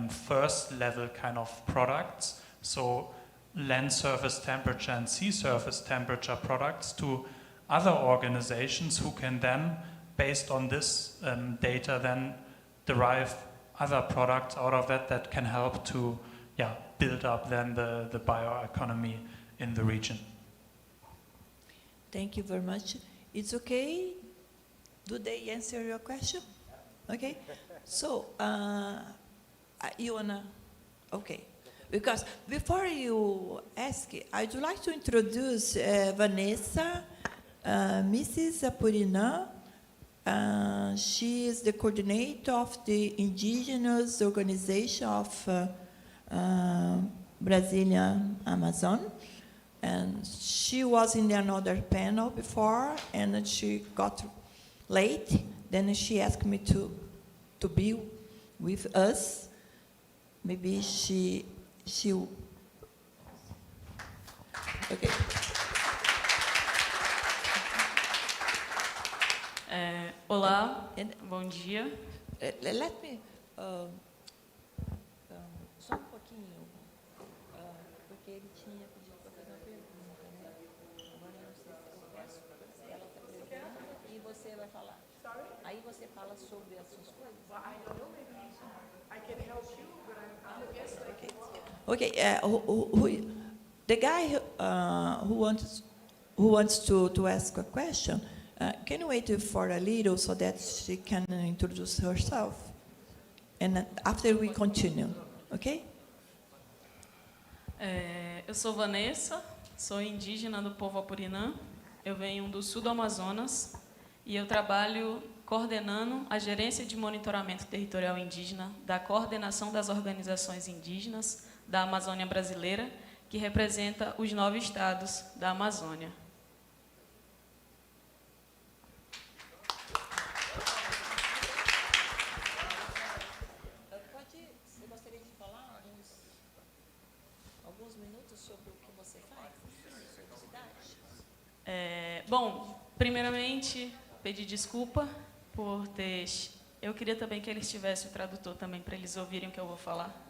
first level kind of products. So land surface temperature and sea surface temperature products to other organizations who can then, based on this data, then derive other products out of that that can help to build up then the bioeconomy in the region. Thank you very much. It's okay? Do they answer your question? Okay. So, you wanna? Okay. Because before you ask, I'd like to introduce Vanessa, Mrs. Apurina. She is the coordinator of the indigenous organization of Brazilian Amazon. And she was in another panel before, and she got late. Then she asked me to be with us. Maybe she okay. Olá, bom dia. Let me só pouquinho, porque ele tinha pedido para fazer uma pergunta, né? Agora eu não sei se eu peço ela está perguntando e você vai falar. Aí você fala sobre as suas coisas. I can help you, but I'm a guest. Okay, the guy who wants to ask a question, can you wait for a little so that she can introduce herself? And after we continue, okay? Eu sou Vanessa, sou indígena do povo Apurinã. Eu venho do sul do Amazonas e eu trabalho coordenando a gerência de monitoramento territorial indígena da coordenação das organizações indígenas da Amazônia brasileira, que representa os 9 estados da Amazônia. Você gostaria de falar alguns minutos sobre o que você faz, sua atividade? Bom, primeiramente, pedir desculpa por ter... Eu queria também que eles tivessem o tradutor também, para eles ouvirem o que eu vou falar.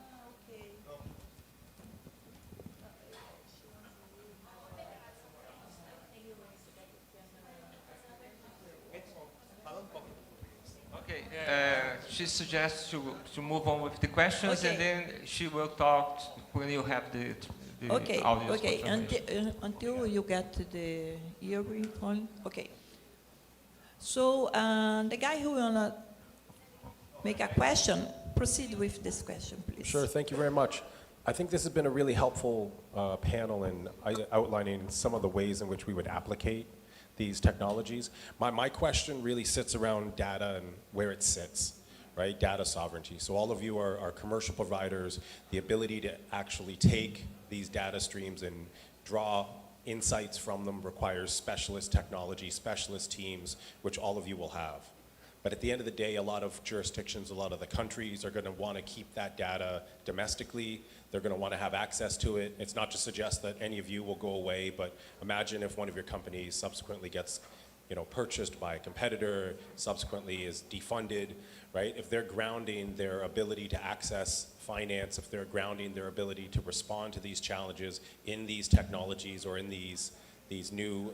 Okay, she suggests to move on with the questions, Okay. and then she will talk when you have the Okay, audio. okay. Until you get the earring on. Okay. So the guy who wanna make a question, proceed with this question, please. Sure. Thank you very much. I think this has been a really helpful panel in outlining some of the ways in which we would applicate these technologies. My question really sits around data and where it sits, right? Data sovereignty. So all of you are commercial providers. The ability to actually take these data streams and draw insights from them requires specialist technology, specialist teams, which all of you will have. But at the end of the day, a lot of jurisdictions, a lot of the countries are going to want to keep that data domestically. They're going to want to have access to it. It's not to suggest that any of you will go away, but imagine if one of your companies subsequently gets, purchased by a competitor, subsequently is defunded, right? If they're grounding their ability to access finance, if they're grounding their ability to respond to these challenges in these technologies or in these new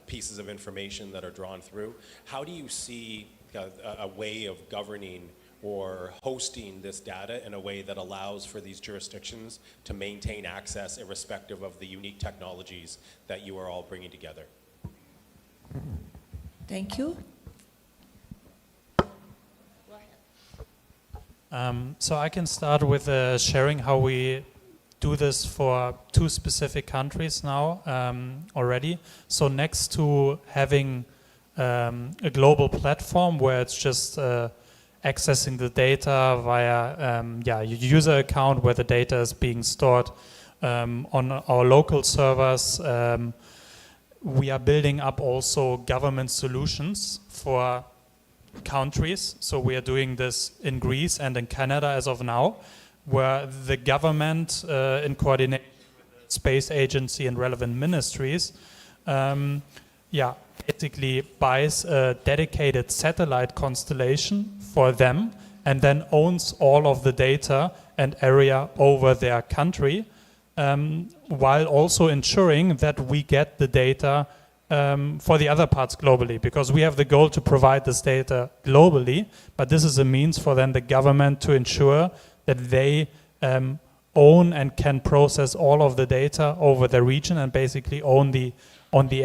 pieces of information that are drawn through, how do you see a way of governing or hosting this data in a way that allows for these jurisdictions to maintain access irrespective of the unique technologies that you are all bringing together? Thank you. So I can start with sharing how we do this for 2 specific countries now already. So next to having a global platform where it's just accessing the data via your user account where the data is being stored on our local servers, we are building up also government solutions for countries. So we are doing this in Greece and in Canada as of now, where the government, in coordination with the space agency and relevant ministries, basically buys a dedicated satellite constellation for them and then owns all of the data and area over their country, while also ensuring that we get the data for the other parts globally, because we have the goal to provide this data globally, but this is a means for then the government to ensure that they own and can process all of the data over the region and basically own the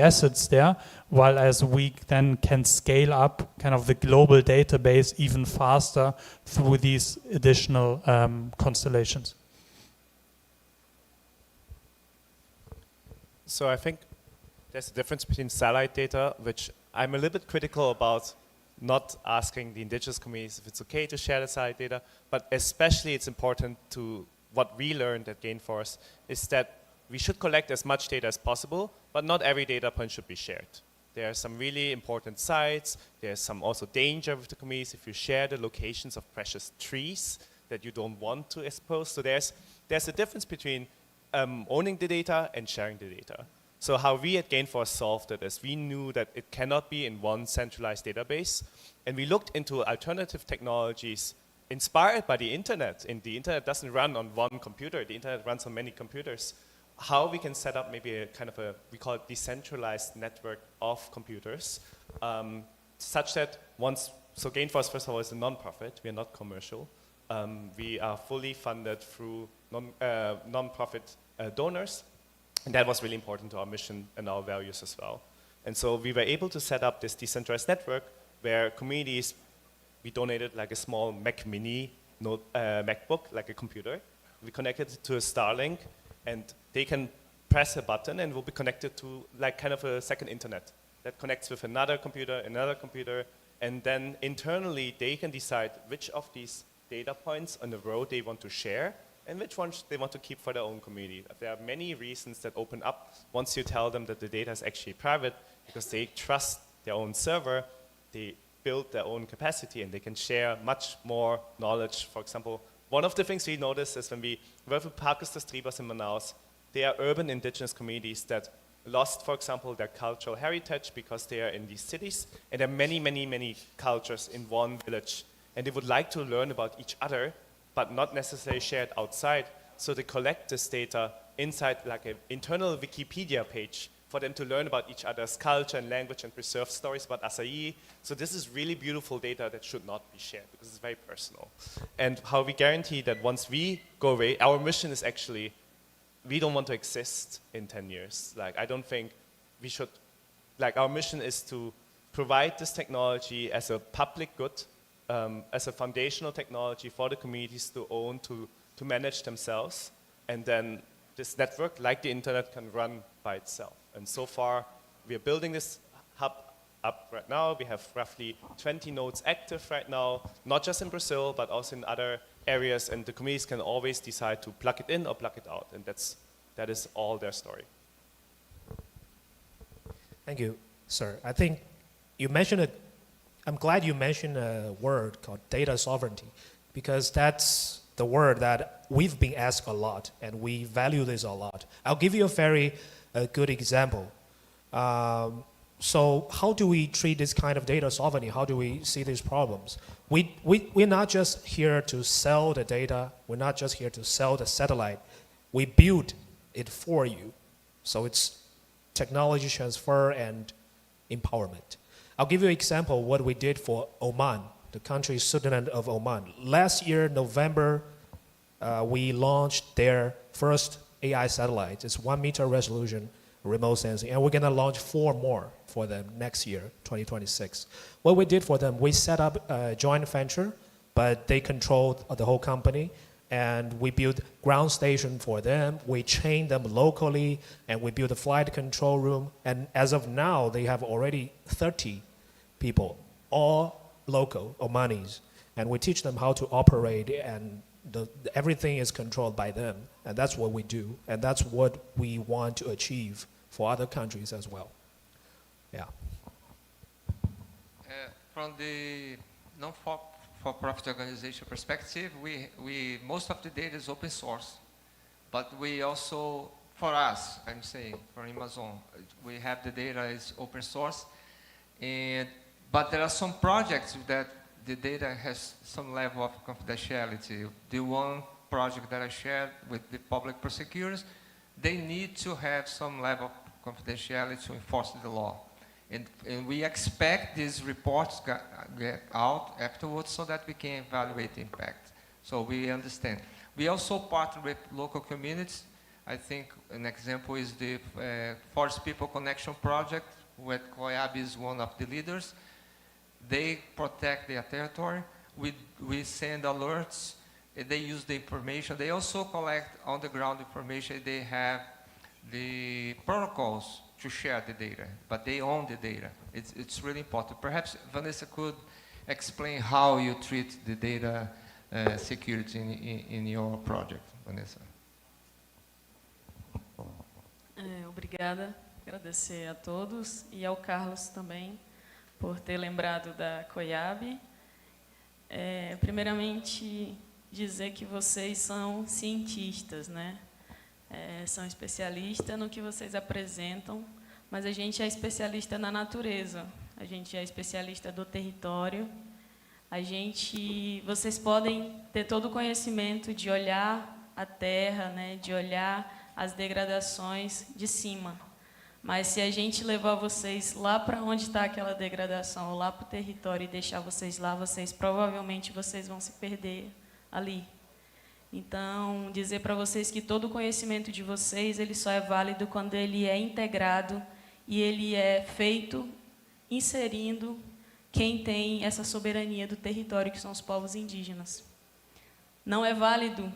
assets there, while as we then can scale up kind of the global database even faster through these additional constellations. So I think there's a difference between satellite data, which I'm a little bit critical about not asking the indigenous communities if it's okay to share the satellite data, but especially it's important to what we learned at Gainforce is that we should collect as much data as possible, but not every data point should be shared. There are some really important sites. There's some also danger with the communities if you share the locations of precious trees that you don't want to expose. So there's a difference between owning the data and sharing the data. So how we at Gainforce solved it is we knew that it cannot be in one centralized database, and we looked into alternative technologies inspired by the internet. And the internet doesn't run on one computer. The internet runs on many computers. How we can set up maybe a kind of a, we call it decentralized network of computers, such that so Gainforce, first of all, is a non-profit. We are not commercial. We are fully funded through non-profit donors. And that was really important to our mission and our values as well. And so we were able to set up this decentralized network where communities, we donated like a small Mac Mini MacBook, like a computer. We connected it to a Starlink, and they can press a button and will be connected to like kind of a second internet that connects with another computer, and then internally they can decide which of these data points on the road they want to share and which ones they want to keep for their own community. There are many reasons that open up once you tell them that the data is actually private, because they trust their own server, they build their own capacity, and they can share much more knowledge. For example, one of the things we noticed is when we work with Parques das Tribas in Manaus, they are urban indigenous communities that lost, for example, their cultural heritage because they are in these cities, and there are many, many, many cultures in one village, and they would like to learn about each other, but not necessarily share it outside. So they collect this data inside like an internal Wikipedia page for them to learn about each other's culture and language and preserve stories about acai. So this is really beautiful data that should not be shared because it's very personal. And how we guarantee that once we go away, our mission is actually, we don't want to exist in 10 years. Like, I don't think we should, like, our mission is to provide this technology as a public good, as a foundational technology for the communities to own, to manage themselves. And then this network, like the internet, can run by itself. And so far, we are building this hub up right now. We have roughly 20 nodes active right now, not just in Brazil, but also in other areas. And the communities can always decide to plug it in or plug it out. And that is all their story. Thank you, sir. I think you mentioned I'm glad you mentioned a word called data sovereignty, because that's the word that we've been asked a lot, and we value this a lot. I'll give you a very good example. So how do we treat this kind of data sovereignty? How do we see these problems? We're not just here to sell the data. We're not just here to sell the satellite. We build it for you. So it's technology transfer and empowerment. I'll give you an example of what we did for Oman, the country Sultanate of Oman. Last year, November, we launched their first AI satellite. It's 1 meter resolution remote sensing, and we're going to launch 4 more for them next year, 2026. What we did for them, we set up a joint venture but they control the whole company. And we build ground station for them. We train them locally, and we build a flight control room. And as of now, they have already 30 people, all local Omanis. And we teach them how to operate, and everything is controlled by them. And that's what we do. And that's what we want to achieve for other countries as well. Yeah. From the non-for-profit organization perspective, most of the data is open source, but we also, for us, I'm saying, for Amazon, we have the data is open source, but there are some projects that the data has some level of confidentiality. The one project that I shared with the public prosecutors, they need to have some level of confidentiality to enforce the law. And we expect these reports get out afterwards so that we can evaluate the impact. So we understand. We also partner with local communities. I think an example is the Forest People Connection Project, where COIAB is one of the leaders. They protect their territory. We send alerts. They use the information. They also collect on-the-ground information. They have the protocols to share the data, but they own the data. It's really important. Perhaps Vanessa could explain how you treat the data security in your project, Vanessa. Obrigada, agradecer a todos e ao Carlos também por ter lembrado da COIAB. Primeiramente, dizer que vocês são cientistas, né? São especialistas no que vocês apresentam, mas a gente é especialista na natureza, a gente é especialista do território. Vocês podem ter todo o conhecimento de olhar a terra, né, de olhar as degradações de cima, mas se a gente levar vocês lá para onde está aquela degradação, ou lá para o território e deixar vocês lá, provavelmente vocês vão se perder ali. Então, dizer para vocês que todo o conhecimento de vocês, ele só é válido quando ele é integrado e ele é feito inserindo quem tem essa soberania do território, que são os povos indígenas. Não é válido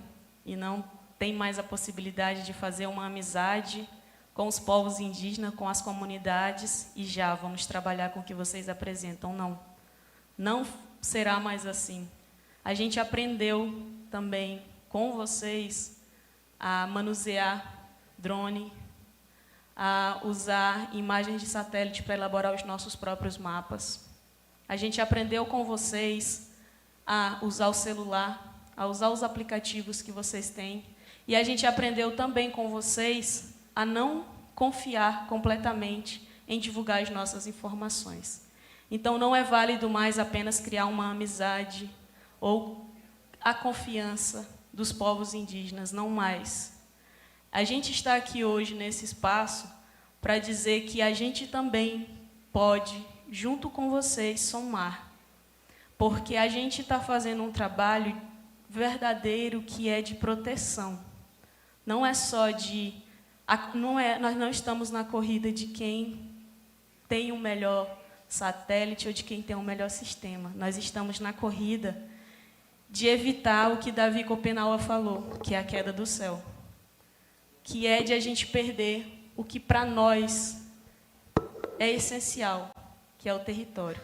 e não tem mais a possibilidade de fazer uma amizade com os povos indígenas, com as comunidades, e já vamos trabalhar com o que vocês apresentam. Não. Não será mais assim. A gente aprendeu também com vocês a manusear drone, a usar imagens de satélite para elaborar os nossos próprios mapas. A gente aprendeu com vocês a usar o celular, a usar os aplicativos que vocês têm. E a gente aprendeu também com vocês a não confiar completamente em divulgar as nossas informações. Então, não é válido mais apenas criar uma amizade ou a confiança dos povos indígenas, não mais. A gente está aqui hoje nesse espaço para dizer que a gente também pode, junto com vocês, somar, porque a gente está fazendo um trabalho verdadeiro que é de proteção. Não é só nós não estamos na corrida de quem tem o melhor satélite ou de quem tem o melhor sistema. Nós estamos na corrida de evitar o que Davi Copenaua falou, que é a queda do céu, que é de a gente perder o que para nós é essencial, que é o território.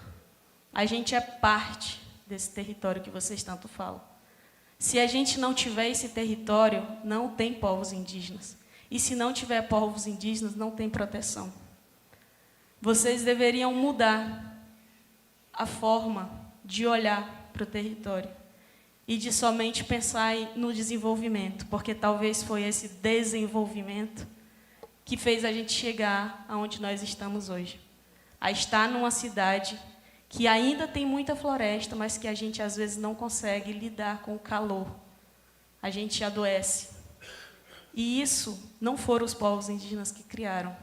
A gente é parte desse território que vocês tanto falam. Se a gente não tiver esse território, não tem povos indígenas. E se não tiver povos indígenas, não tem proteção. Vocês deveriam mudar a forma de olhar para o território e de somente pensar no desenvolvimento, porque talvez foi esse desenvolvimento que fez a gente chegar aonde nós estamos hoje. A estar numa cidade que ainda tem muita floresta, mas que a gente às vezes não consegue lidar com o calor. A gente adoece. E isso não foram os povos indígenas que criaram.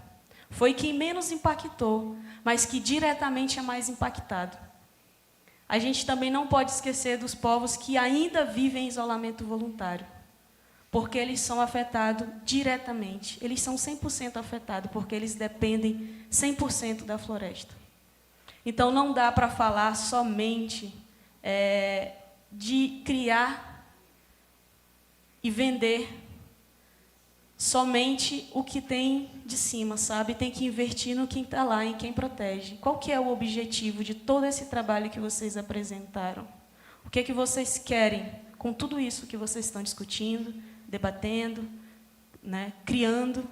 Foi quem menos impactou, mas que diretamente é mais impactado. A gente também não pode esquecer dos povos que ainda vivem em isolamento voluntário, porque eles são afetados diretamente. Eles são 100% afetados, porque eles dependem 100% da floresta. Então, não dá para falar somente de criar e vender somente o que tem de cima, sabe? Tem que investir no quem está lá, em quem protege. Qual que é o objetivo de todo esse trabalho que vocês apresentaram? O que é que vocês querem com tudo isso que vocês estão discutindo, debatendo, né, criando?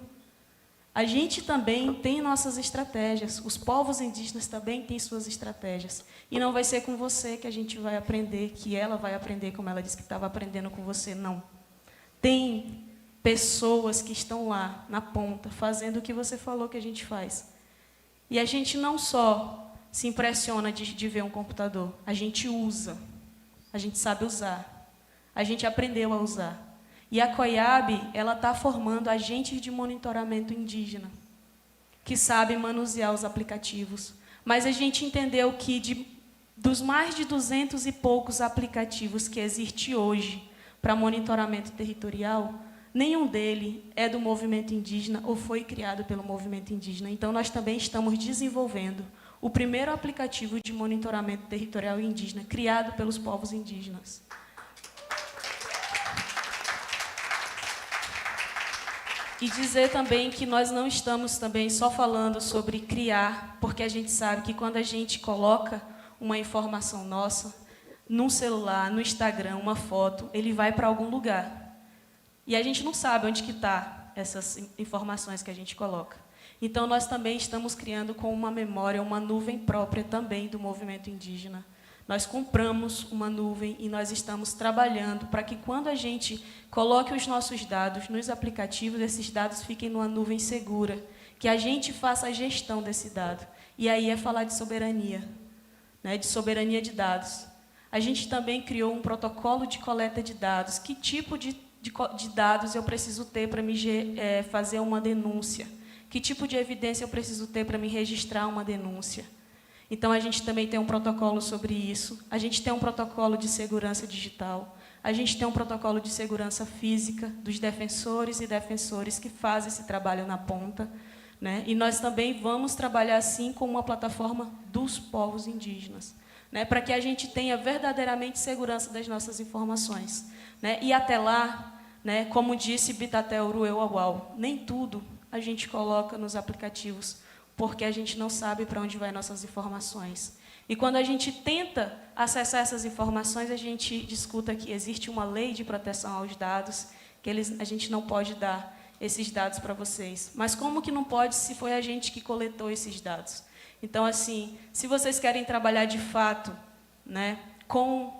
A gente também tem nossas estratégias. Os povos indígenas também têm suas estratégias. E não vai ser com você que a gente vai aprender, que ela vai aprender, como ela disse que estava aprendendo com você, não. Tem pessoas que estão lá, na ponta, fazendo o que você falou que a gente faz. E a gente não só se impressiona de ver um computador, a gente usa, a gente sabe usar, a gente aprendeu a usar. E a COIAB, ela está formando agentes de monitoramento indígena, que sabem manusear os aplicativos. Mas a gente entendeu que dos mais de 200 e poucos aplicativos que existem hoje para monitoramento territorial, nenhum dele é do movimento indígena ou foi criado pelo movimento indígena. Então, nós também estamos desenvolvendo o primeiro aplicativo de monitoramento territorial indígena criado pelos povos indígenas. E dizer também que nós não estamos também só falando sobre criar, porque a gente sabe que quando a gente coloca uma informação nossa num celular, no Instagram, uma foto, ele vai para algum lugar. E a gente não sabe onde que está essas informações que a gente coloca. Então, nós também estamos criando com uma memória, uma nuvem própria também do movimento indígena. Nós compramos uma nuvem e nós estamos trabalhando para que, quando a gente coloque os nossos dados nos aplicativos, esses dados fiquem numa nuvem segura, que a gente faça a gestão desse dado. E aí é falar de soberania, né, de soberania de dados. A gente também criou um protocolo de coleta de dados. Que tipo de dados eu preciso ter para me fazer uma denúncia? Que tipo de evidência eu preciso ter para me registrar uma denúncia? Então, a gente também tem um protocolo sobre isso. A gente tem um protocolo de segurança digital. A gente tem um protocolo de segurança física dos defensores e defensores que fazem esse trabalho na ponta, né? E nós também vamos trabalhar assim com uma plataforma dos povos indígenas, né? Para que a gente tenha verdadeiramente segurança das nossas informações, né? E até lá, né, como disse Bitatel Urueuauau, nem tudo a gente coloca nos aplicativos, porque a gente não sabe para onde vai nossas informações. E quando a gente tenta acessar essas informações, a gente discuta que existe uma lei de proteção aos dados, que a gente não pode dar esses dados para vocês. Mas como que não pode se foi a gente que coletou esses dados? Então, assim, se vocês querem trabalhar de fato, né, com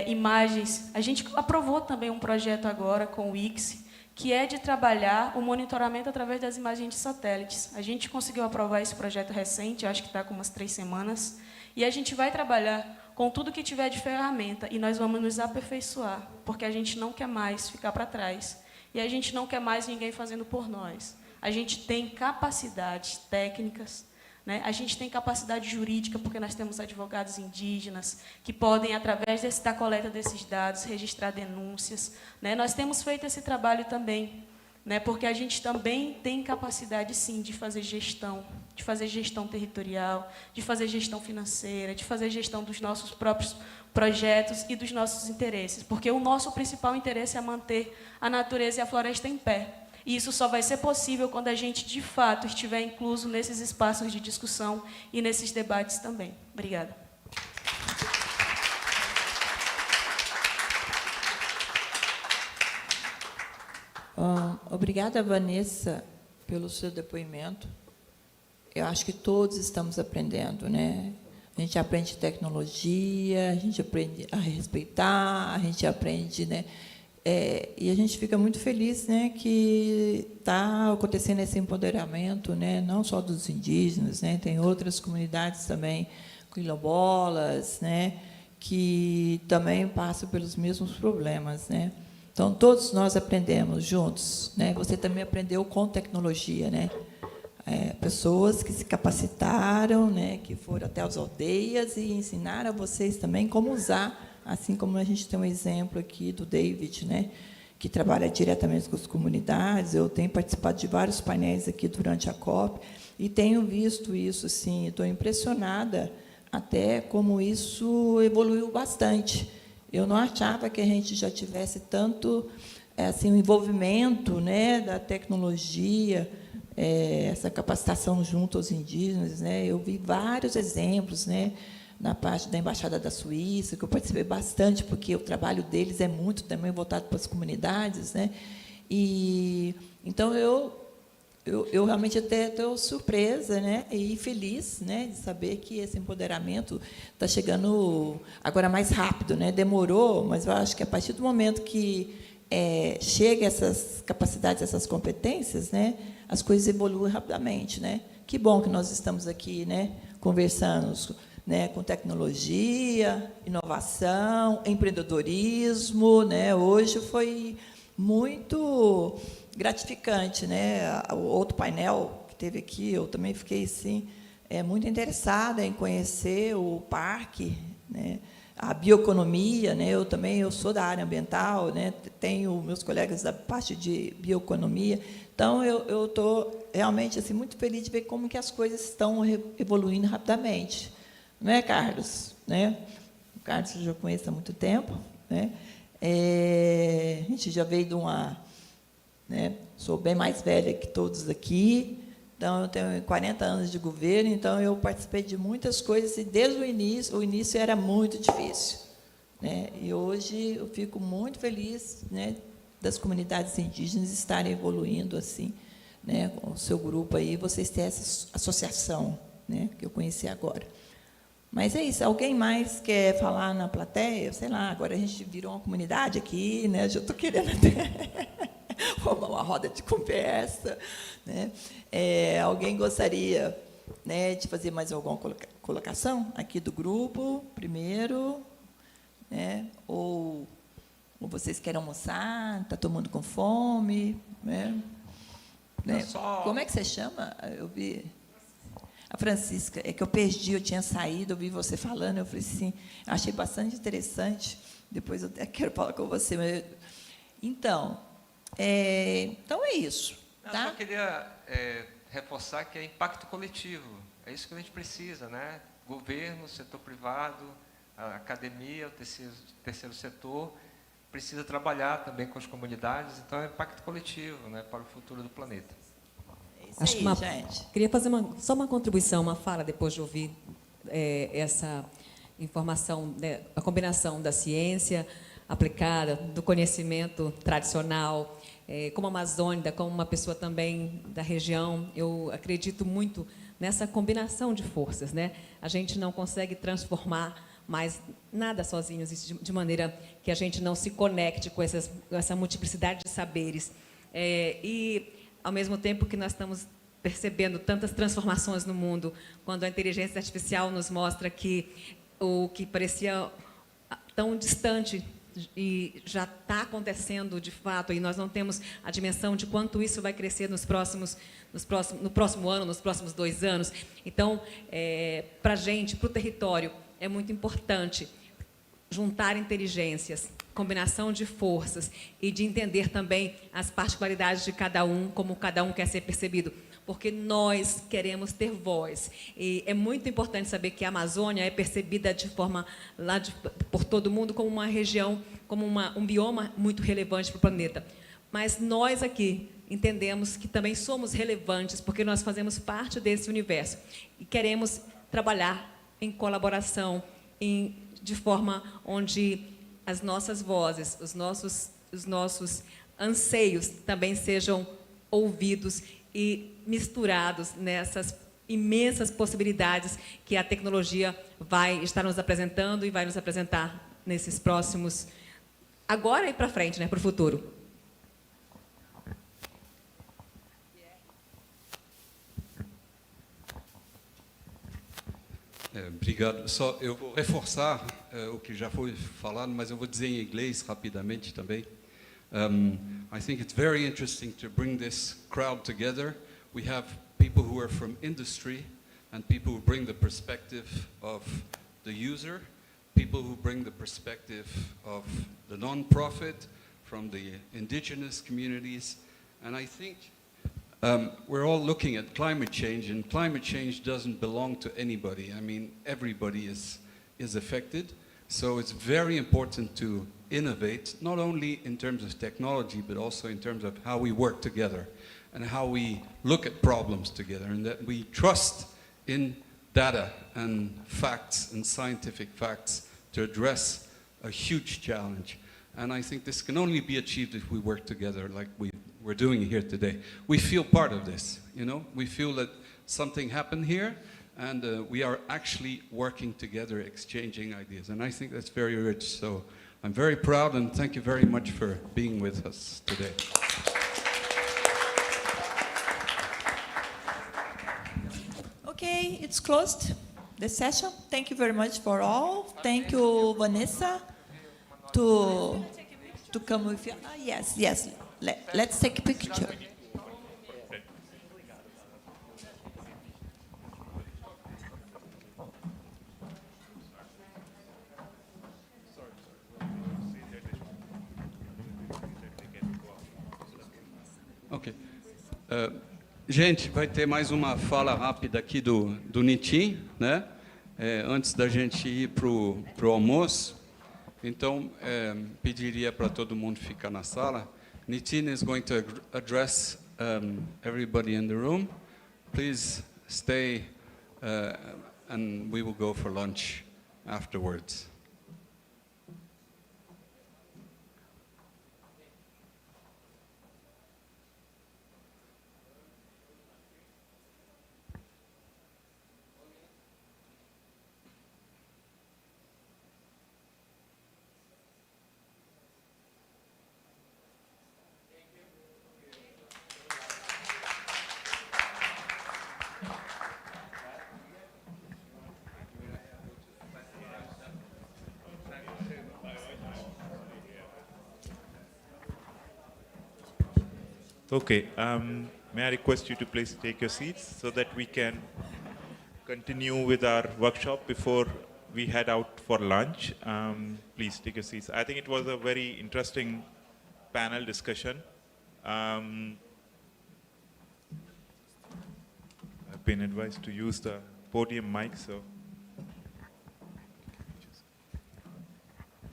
imagens, a gente aprovou também um projeto agora com o ICSI, que é de trabalhar o monitoramento através das imagens de satélites. A gente conseguiu aprovar esse projeto recente, acho que está com umas 3 semanas, e a gente vai trabalhar com tudo que tiver de ferramenta, e nós vamos nos aperfeiçoar, porque a gente não quer mais ficar para trás, e a gente não quer mais ninguém fazendo por nós. A gente tem capacidades técnicas, né? A gente tem capacidade jurídica, porque nós temos advogados indígenas que podem, através da coleta desses dados, registrar denúncias, né? Nós temos feito esse trabalho também, né? Porque a gente também tem capacidade, sim, de fazer gestão territorial, de fazer gestão financeira, de fazer gestão dos nossos próprios projetos e dos nossos interesses, porque o nosso principal interesse é manter a natureza e a floresta em pé. E isso só vai ser possível quando a gente, de fato, estiver incluso nesses espaços de discussão e nesses debates também. Obrigada. Obrigada, Vanessa, pelo seu depoimento. Eu acho que todos estamos aprendendo, né? A gente aprende tecnologia, a gente aprende a respeitar, a gente aprende, né? E a gente fica muito feliz, né, que está acontecendo esse empoderamento, né, não só dos indígenas, né, tem outras comunidades também, quilombolas, né, que também passam pelos mesmos problemas, né. Então, todos nós aprendemos juntos, né. Você também aprendeu com tecnologia, né. Pessoas que se capacitaram, né, que foram até as aldeias e ensinaram a vocês também como usar. Assim como a gente tem um exemplo aqui do David, né, que trabalha diretamente com as comunidades. Eu tenho participado de vários painéis aqui durante a COP e tenho visto isso, sim, estou impressionada até como isso evoluiu bastante. eu não achava que a gente já tivesse tanto assim, o envolvimento, né, da tecnologia, essa capacitação junto aos indígenas, né? Eu vi vários exemplos, né, na parte da Embaixada da Suíça, que eu participei bastante, porque o trabalho deles é muito também voltado para as comunidades, né? E então eu realmente até estou surpresa, né, e feliz, né, de saber que esse empoderamento está chegando agora mais rápido, né? Demorou, mas eu acho que a partir do momento que chega essas capacidades, essas competências, né, as coisas evoluem rapidamente, né? Que bom que nós estamos aqui, né, conversando, né, com tecnologia, inovação, empreendedorismo, né? Hoje foi muito gratificante, né? O outro painel que teve aqui, eu também fiquei assim, muito interessada em conhecer o parque, né? A bioeconomia, né? Eu sou da área ambiental, né? Tenho meus colegas da parte de bioeconomia, então eu estou realmente assim muito feliz de ver como que as coisas estão evoluindo rapidamente, não é, Carlos? Né? O Carlos eu já conheço há muito tempo, né? A gente já veio de uma, né? Sou bem mais velha que todos aqui, então eu tenho 40 anos de governo, então eu participei de muitas coisas e desde o início era muito difícil, né? E hoje eu fico muito feliz, né, das comunidades indígenas estarem evoluindo assim, né, com o seu grupo aí, vocês têm essa associação, né, que eu conheci agora. Mas é isso, alguém mais quer falar na plateia? Sei lá, agora a gente virou uma comunidade aqui, né? Já estou querendo até formar uma roda de conversa, né? Alguém gostaria, né, de fazer mais alguma colocação aqui do grupo, primeiro, né? Ou vocês querem almoçar? Está todo mundo com fome, né? Como é que você chama? Eu vi a Francisca, é que eu perdi, eu tinha saído, eu vi você falando, eu falei assim, achei bastante interessante, depois eu até quero falar com você. Mas então é isso. Tá? Eu só queria reforçar que é impacto coletivo, é isso que a gente precisa, né? Governo, setor privado, a academia, o terceiro setor, precisa trabalhar também com as comunidades, então é impacto coletivo, né, para o futuro do planeta. Acho que queria fazer só uma contribuição, uma fala, depois de ouvir essa informação, né, a combinação da ciência aplicada, do conhecimento tradicional, como amazônica, como uma pessoa também da região, eu acredito muito nessa combinação de forças, né? A gente não consegue transformar mais nada sozinhos, de maneira que a gente não se conecte com essa multiplicidade de saberes. E, ao mesmo tempo que nós estamos percebendo tantas transformações no mundo, quando a inteligência artificial nos mostra que o que parecia tão distante e já está acontecendo de fato, e nós não temos a dimensão de quanto isso vai crescer no próximo ano, nos próximos 2 anos. Então, para a gente, para o território, é muito importante juntar inteligências, combinação de forças e de entender também as particularidades de cada um, como cada um quer ser percebido, porque nós queremos ter voz. E é muito importante saber que a Amazônia é percebida de forma por todo mundo como uma região, como um bioma muito relevante para o planeta. Mas nós aqui entendemos que também somos relevantes, porque nós fazemos parte desse universo e queremos trabalhar em colaboração, de forma onde as nossas vozes, os nossos anseios também sejam ouvidos e misturados nessas imensas possibilidades que a tecnologia vai estar nos apresentando e vai nos apresentar nesses próximos, agora e para frente, né, para o futuro. Obrigado. Só eu vou reforçar o que já foi falado, mas eu vou dizer em inglês rapidamente também. I think it's very interesting to bring this crowd together. We have people who are from industry and people who bring the perspective of the user, people who bring the perspective of the non-profit, from the indigenous communities, and I think we're all looking at climate change, and climate change doesn't belong to anybody. I mean, everybody is affected, So it's very important to innovate, not only in terms of technology, but also in terms of how we work together and how we look at problems together, and that we trust in data and facts and scientific facts to address a huge challenge. And I think this can only be achieved if we work together like we're doing here today. We feel part of this, you know? We feel that something happened here, and we are actually working together, exchanging ideas. And I think that's very rich. So I'm very proud, and thank you very much for being with us today. Okay, it's closed, the session. Thank you very much for all. Thank you, Vanessa, to come with you. Yes. Let's take a picture. Ok. Gente, vai ter mais uma fala rápida aqui do Nitin, né? Antes da gente ir para o almoço. Então, pediria para todo mundo ficar na sala. Nitin is going to address everybody in the room. Please stay, and we will go for lunch afterwards. Okay, may I request you to please take your seats so that we can continue with our workshop before we head out for lunch. Please take your seats. I think it was a very interesting panel discussion. I've been advised to use the podium mic, so.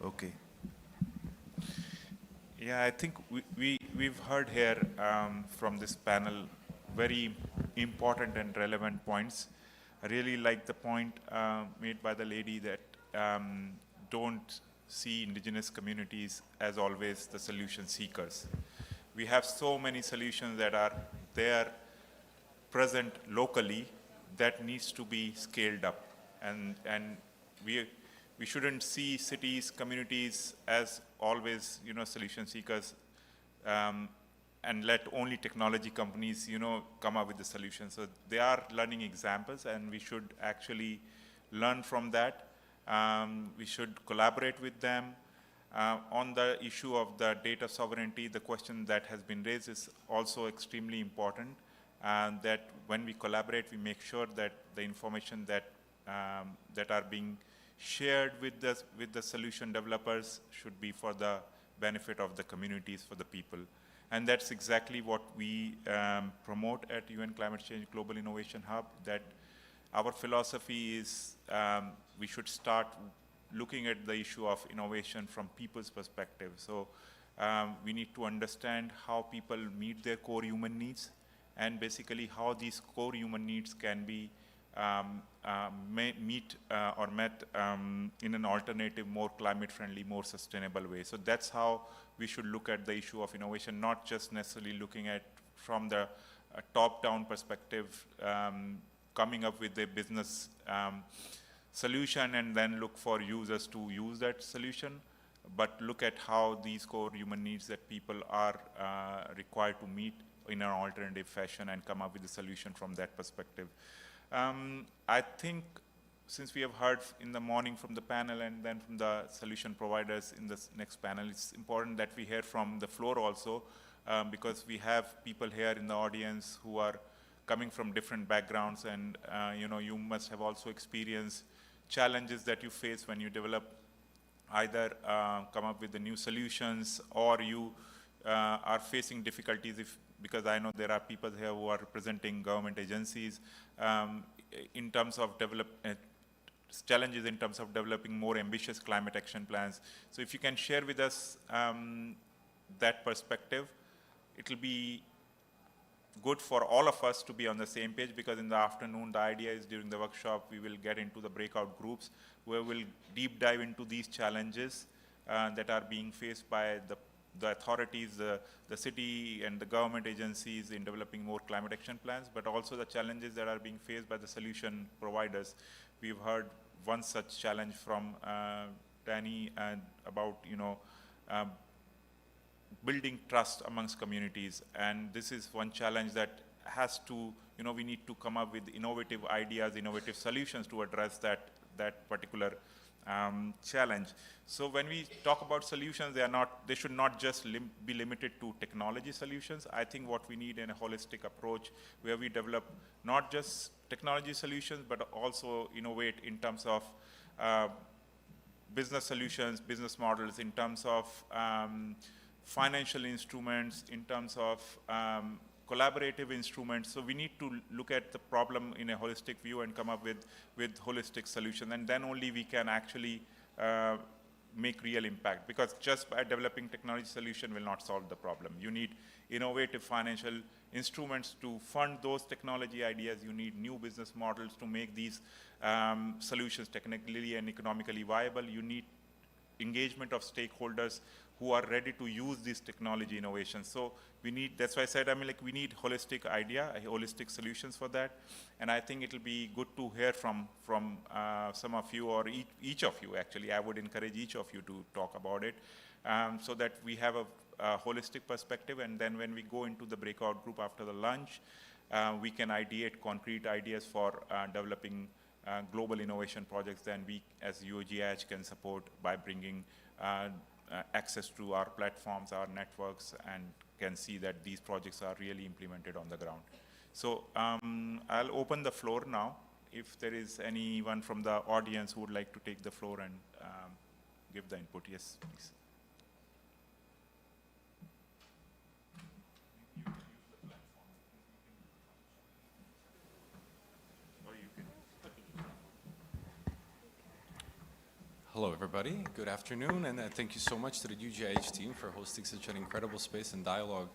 Okay. Yeah, I think we've heard here from this panel very important and relevant points. I really like the point made by the lady that don't see indigenous communities as always the solution seekers. We have so many solutions that are there, present locally, that needs to be scaled up. And we shouldn't see cities, communities as always, solution seekers, and let only technology companies, come up with the solutions. So they are learning examples, and we should actually learn from that. We should collaborate with them. On the issue of the data sovereignty, the question that has been raised is also extremely important, and that when we collaborate, we make sure that the information that are being shared with the solution developers should be for the benefit of the communities, for the people. And that's exactly what we promote at UN Climate Change Global Innovation Hub, that our philosophy is we should start looking at the issue of innovation from people's perspective. So we need to understand how people meet their core human needs, and basically how these core human needs can be met in an alternative, more climate-friendly, more sustainable way. So that's how we should look at the issue of innovation, not just necessarily looking at from the top-down perspective, coming up with a business solution and then look for users to use that solution, but look at how these core human needs that people are required to meet in an alternative fashion and come up with a solution from that perspective. I think since we have heard in the morning from the panel and then from the solution providers in this next panel, it's important that we hear from the floor also, because we have people here in the audience who are coming from different backgrounds, and you must have also experienced challenges that you face when you develop either come up with the new solutions, or you are facing difficulties because I know there are people here who are representing government agencies in terms of challenges in terms of developing more ambitious climate action plans. So if you can share with us that perspective, it will be good for all of us to be on the same page, because in the afternoon, the idea is during the workshop, we will get into the breakout groups where we'll deep dive into these challenges that are being faced by the authorities, the city and the government agencies in developing more climate action plans, but also the challenges that are being faced by the solution providers. We've heard one such challenge from Danny about, building trust amongst communities, and this is one challenge that has to, we need to come up with innovative ideas, innovative solutions to address that particular challenge. So when we talk about solutions, they should not just be limited to technology solutions. I think what we need in a holistic approach where we develop not just technology solutions, but also innovate in terms of business solutions, business models, in terms of financial instruments, in terms of collaborative instruments. So we need to look at the problem in a holistic view and come up with holistic solutions, and then only we can actually make real impact, because just by developing technology solution will not solve the problem. You need innovative financial instruments to fund those technology ideas. You need new business models to make these solutions technically and economically viable. You need engagement of stakeholders who are ready to use these technology innovations. So we need, that's why I said, we need holistic holistic solutions for that. And I think it'll be good to hear from some of you, or each of you actually. I would encourage each of you to talk about it, so that we have a holistic perspective. And then when we go into the breakout group after the lunch, we can ideate concrete ideas for developing global innovation projects. Then we, as GIH, can support by bringing access to our platforms, our networks, and can see that these projects are really implemented on the ground. So I'll open the floor now. If there is anyone from the audience who would like to take the floor and give the input. Yes, please. Hello, everybody. Good afternoon, and thank you so much to the GIH team for hosting such an incredible space and dialogue.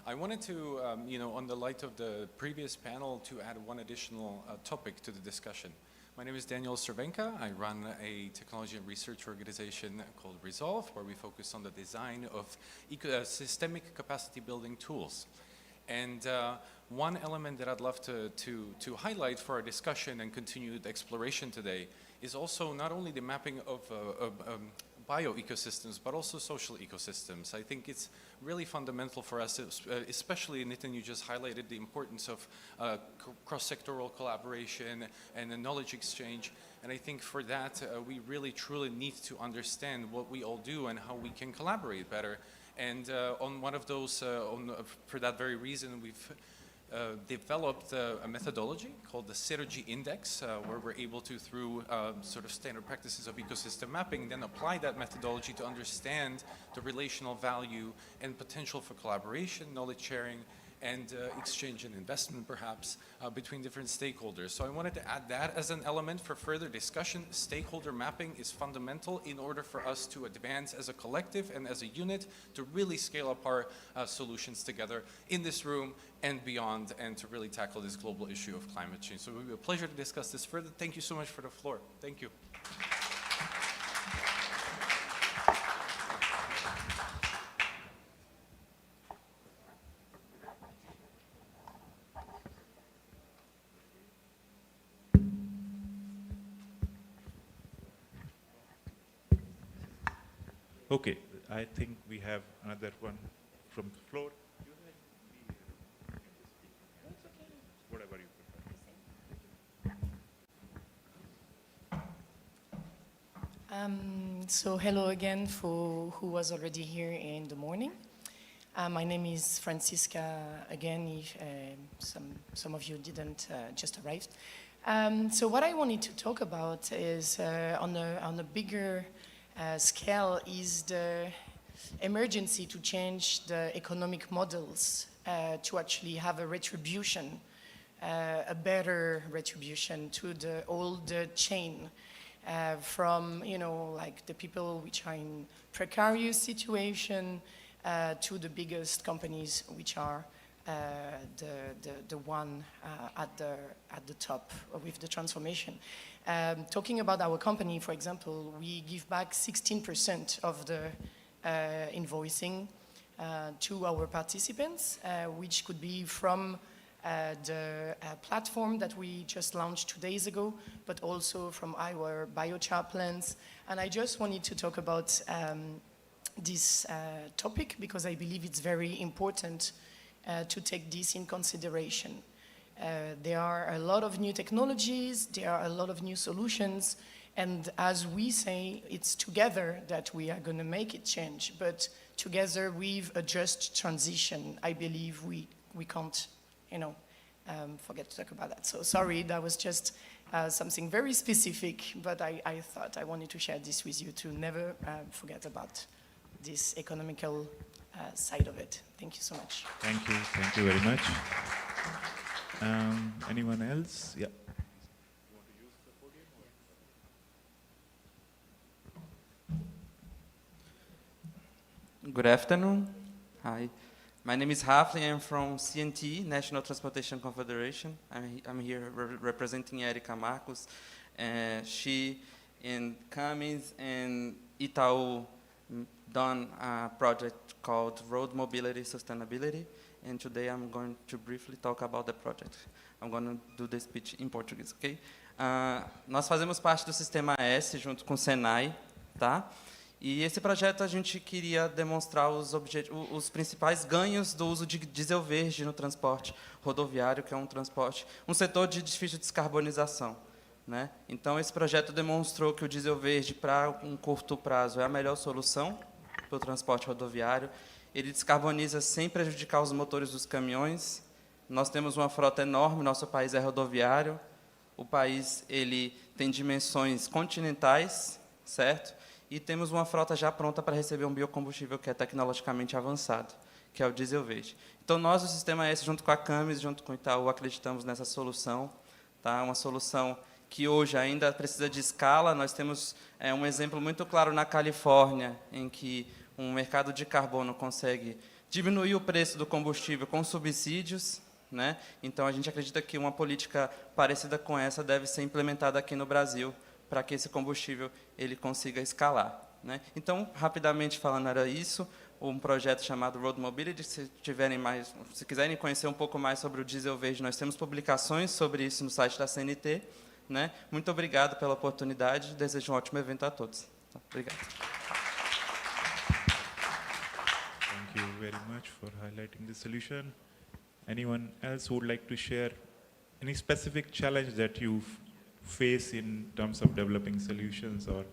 I wanted to, on the light of the previous panel, to add one additional topic to the discussion. My name is Daniel Cervenka. I run a technology and research organization called Resolve, where we focus on the design of systemic capacity building tools. And one element that I'd love to highlight for our discussion and continued exploration today is also not only the mapping of bio-ecosystems, but also social ecosystems. I think it's really fundamental for us, especially, Nitin, you just highlighted the importance of cross-sectoral collaboration and the knowledge exchange. And I think for that, we really truly need to understand what we all do and how we can collaborate better. And on one of those, for that very reason, we've developed a methodology called the Synergy Index, where we're able to, through sort of standard practices of ecosystem mapping, then apply that methodology to understand the relational value and potential for collaboration, knowledge sharing, and exchange and investment, perhaps, between different stakeholders. So I wanted to add that as an element for further discussion. Stakeholder mapping is fundamental in order for us to advance as a collective and as a unit to really scale up our solutions together in this room and beyond, and to really tackle this global issue of climate change. So it will be a pleasure to discuss this further. Thank you so much for the floor. Thank you. Okay, I think we have another one from the floor. Whatever you prefer. So hello again for who was already here in the morning. My name is Francisca, again, if some of you didn't just arrive. So what I wanted to talk about is on a bigger scale is the emergency to change the economic models to actually have a retribution, a better retribution to the old chain. from, you know, like the people which are in precarious situation to the biggest companies which are the one at the top with the transformation. Talking about our company, for example, we give back 16% of the invoicing to our participants, which could be from the platform that we just launched 2 days ago, but also from our biochar plants. And I just wanted to talk about this topic because I believe it's very important to take this in consideration. There are a lot of new technologies, there are a lot of new solutions, and as we say, it's together that we are going to make it change, but together with a just transition, I believe we can't, you know, forget to talk about that. So sorry, that was just something very specific, but I thought I wanted to share this with you to never forget about this economical side of it. Thank you so much. Thank you very much. Anyone else? Yeah. Good afternoon. Hi. My name is Rafli. I'm from CNT, National Transportation Confederation. I'm here representing Erika Marcos. She and Cummins and Itaú done a project called Road Mobility Sustainability, and today I'm going to briefly talk about the project. I'm going to do the speech in Portuguese, okay? Nós fazemos parte do Sistema S junto com o Senai, tá? E esse projeto a gente queria demonstrar os principais ganhos do uso de diesel verde no transporte rodoviário, que é um setor de difícil descarbonização, né? Então, esse projeto demonstrou que o diesel verde, para um curto prazo, é a melhor solução para o transporte rodoviário. Ele descarboniza sem prejudicar os motores dos caminhões. Nós temos uma frota enorme, nosso país é rodoviário. O país ele tem dimensões continentais, certo? E temos uma frota já pronta para receber um biocombustível que é tecnologicamente avançado, que é o diesel verde. Então, nós, do Sistema S, junto com a Cummins, junto com o Itaú, acreditamos nessa solução, tá? Uma solução que hoje ainda precisa de escala. Nós temos um exemplo muito claro na Califórnia, em que um mercado de carbono consegue diminuir o preço do combustível com subsídios, né? Então, a gente acredita que uma política parecida com essa deve ser implementada aqui no Brasil, para que esse combustível ele consiga escalar, né? Então, rapidamente falando, era isso, um projeto chamado Road Mobility. Se quiserem conhecer um pouco mais sobre o diesel verde, nós temos publicações sobre isso no site da CNT, né? Muito obrigado pela oportunidade, desejo um ótimo evento a todos. Obrigado. Thank you very much for highlighting the solution. Anyone else who would like to share any specific challenge that you face in terms of developing solutions or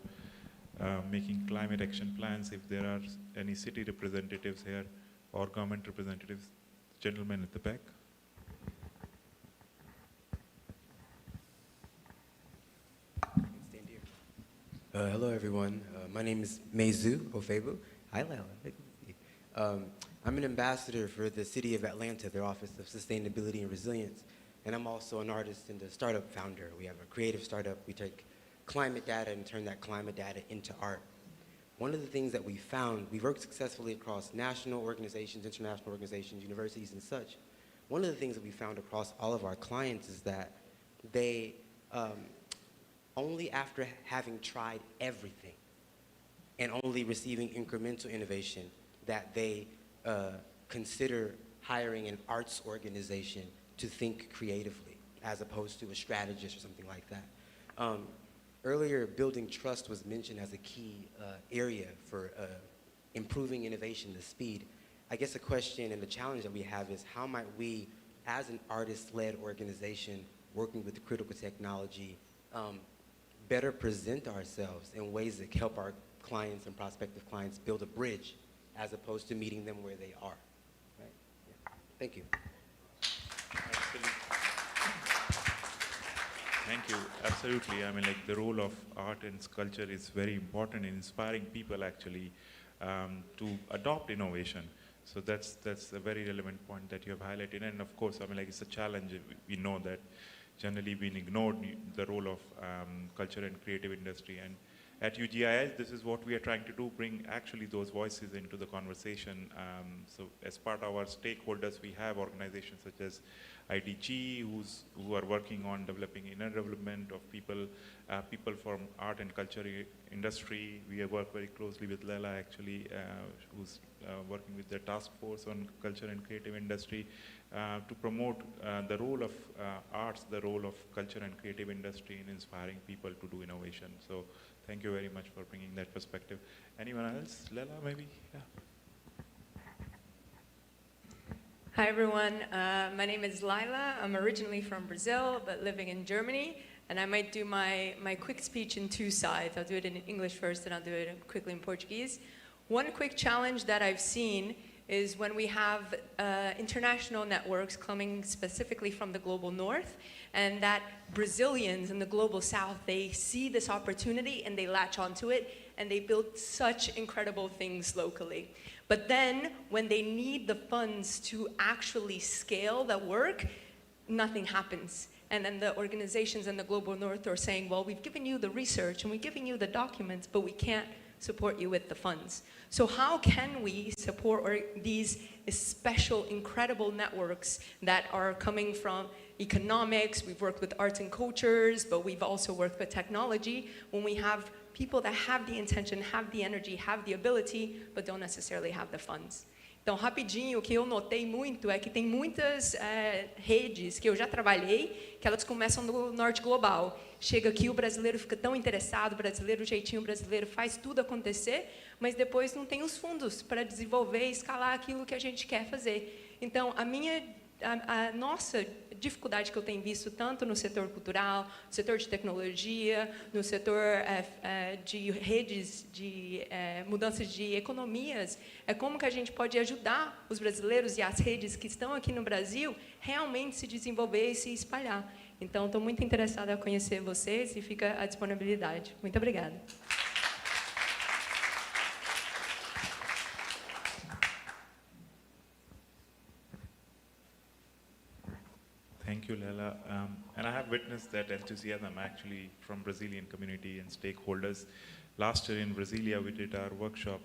making climate action plans? If there are any city representatives here or government representatives, gentlemen at the back. Hello, everyone. My name is Mezu Ofebu. Hi, Lela. I'm an ambassador for the City of Atlanta, their Office of Sustainability and Resilience, and I'm also an artist and a startup founder. We have a creative startup. We take climate data and turn that climate data into art. One of the things that we found, we worked successfully across national organizations, international organizations, universities, and such. One of the things that we found across all of our clients is that they, only after having tried everything and only receiving incremental innovation, that they consider hiring an arts organization to think creatively, as opposed to a strategist or something like that. Earlier, building trust was mentioned as a key area for improving innovation, the speed. I guess the question and the challenge that we have is how might we, as an artist-led organization working with critical technology, better present ourselves in ways that help our clients and prospective clients build a bridge as opposed to meeting them where they are. Right? Yeah. Thank you. Thank you. Absolutely. I mean, like, the role of art and sculpture is very important in inspiring people actually to adopt innovation. So that's a very relevant point that you have highlighted. And of course, I mean, like, it's a challenge. We know that generally been ignored, the role of culture and creative industry. And at UGIH, this is what we are trying to do, bring actually those voices into the conversation. So as part of our stakeholders, we have organizations such as IDG, who are working on developing inner development of people, people from art and culture industry. We work very closely with Lela, actually, who's working with the task force on culture and creative industry to promote the role of arts, the role of culture and creative industry in inspiring people to do innovation. So thank you very much for bringing that perspective. Anyone else? Lela, maybe? Yeah. Hi everyone, my name is Laila. I'm originally from Brazil, but living in Germany. And I might do my quick speech in two sides. I'll do it in English first, and I'll do it quickly in Portuguese. One quick challenge that I've seen is when we have international networks coming specifically from the global north, and that Brazilians in the global south, they see this opportunity and they latch onto it, and they build such incredible things locally. But then when they need the funds to actually scale the work, nothing happens. And then the organizations in the global north are saying, well, we've given you the research and we've given you the documents, but we can't support you with the funds. So how can we support these special, incredible networks that are coming from economics? We've worked with arts and cultures, but we've also worked with technology. When we have people that have the intention, have the energy, have the ability, but don't necessarily have the funds. Então, rapidinho, o que eu notei muito é que tem muitas redes que eu já trabalhei, que elas começam no norte global. Chega aqui, o brasileiro fica tão interessado, o brasileiro, o jeitinho brasileiro faz tudo acontecer, mas depois não tem os fundos para desenvolver e escalar aquilo que a gente quer fazer. Então, a nossa dificuldade que eu tenho visto tanto no setor cultural, no setor de tecnologia, no setor de redes, de mudanças de economias, é como que a gente pode ajudar os brasileiros e as redes que estão aqui no Brasil realmente se desenvolver e se espalhar. Então, estou muito interessada em conhecer vocês e fica à disponibilidade. Muito obrigada. Thank you, Lela. And I have witnessed that enthusiasm actually from Brazilian community and stakeholders. Last year in Brasilia, we did our workshop,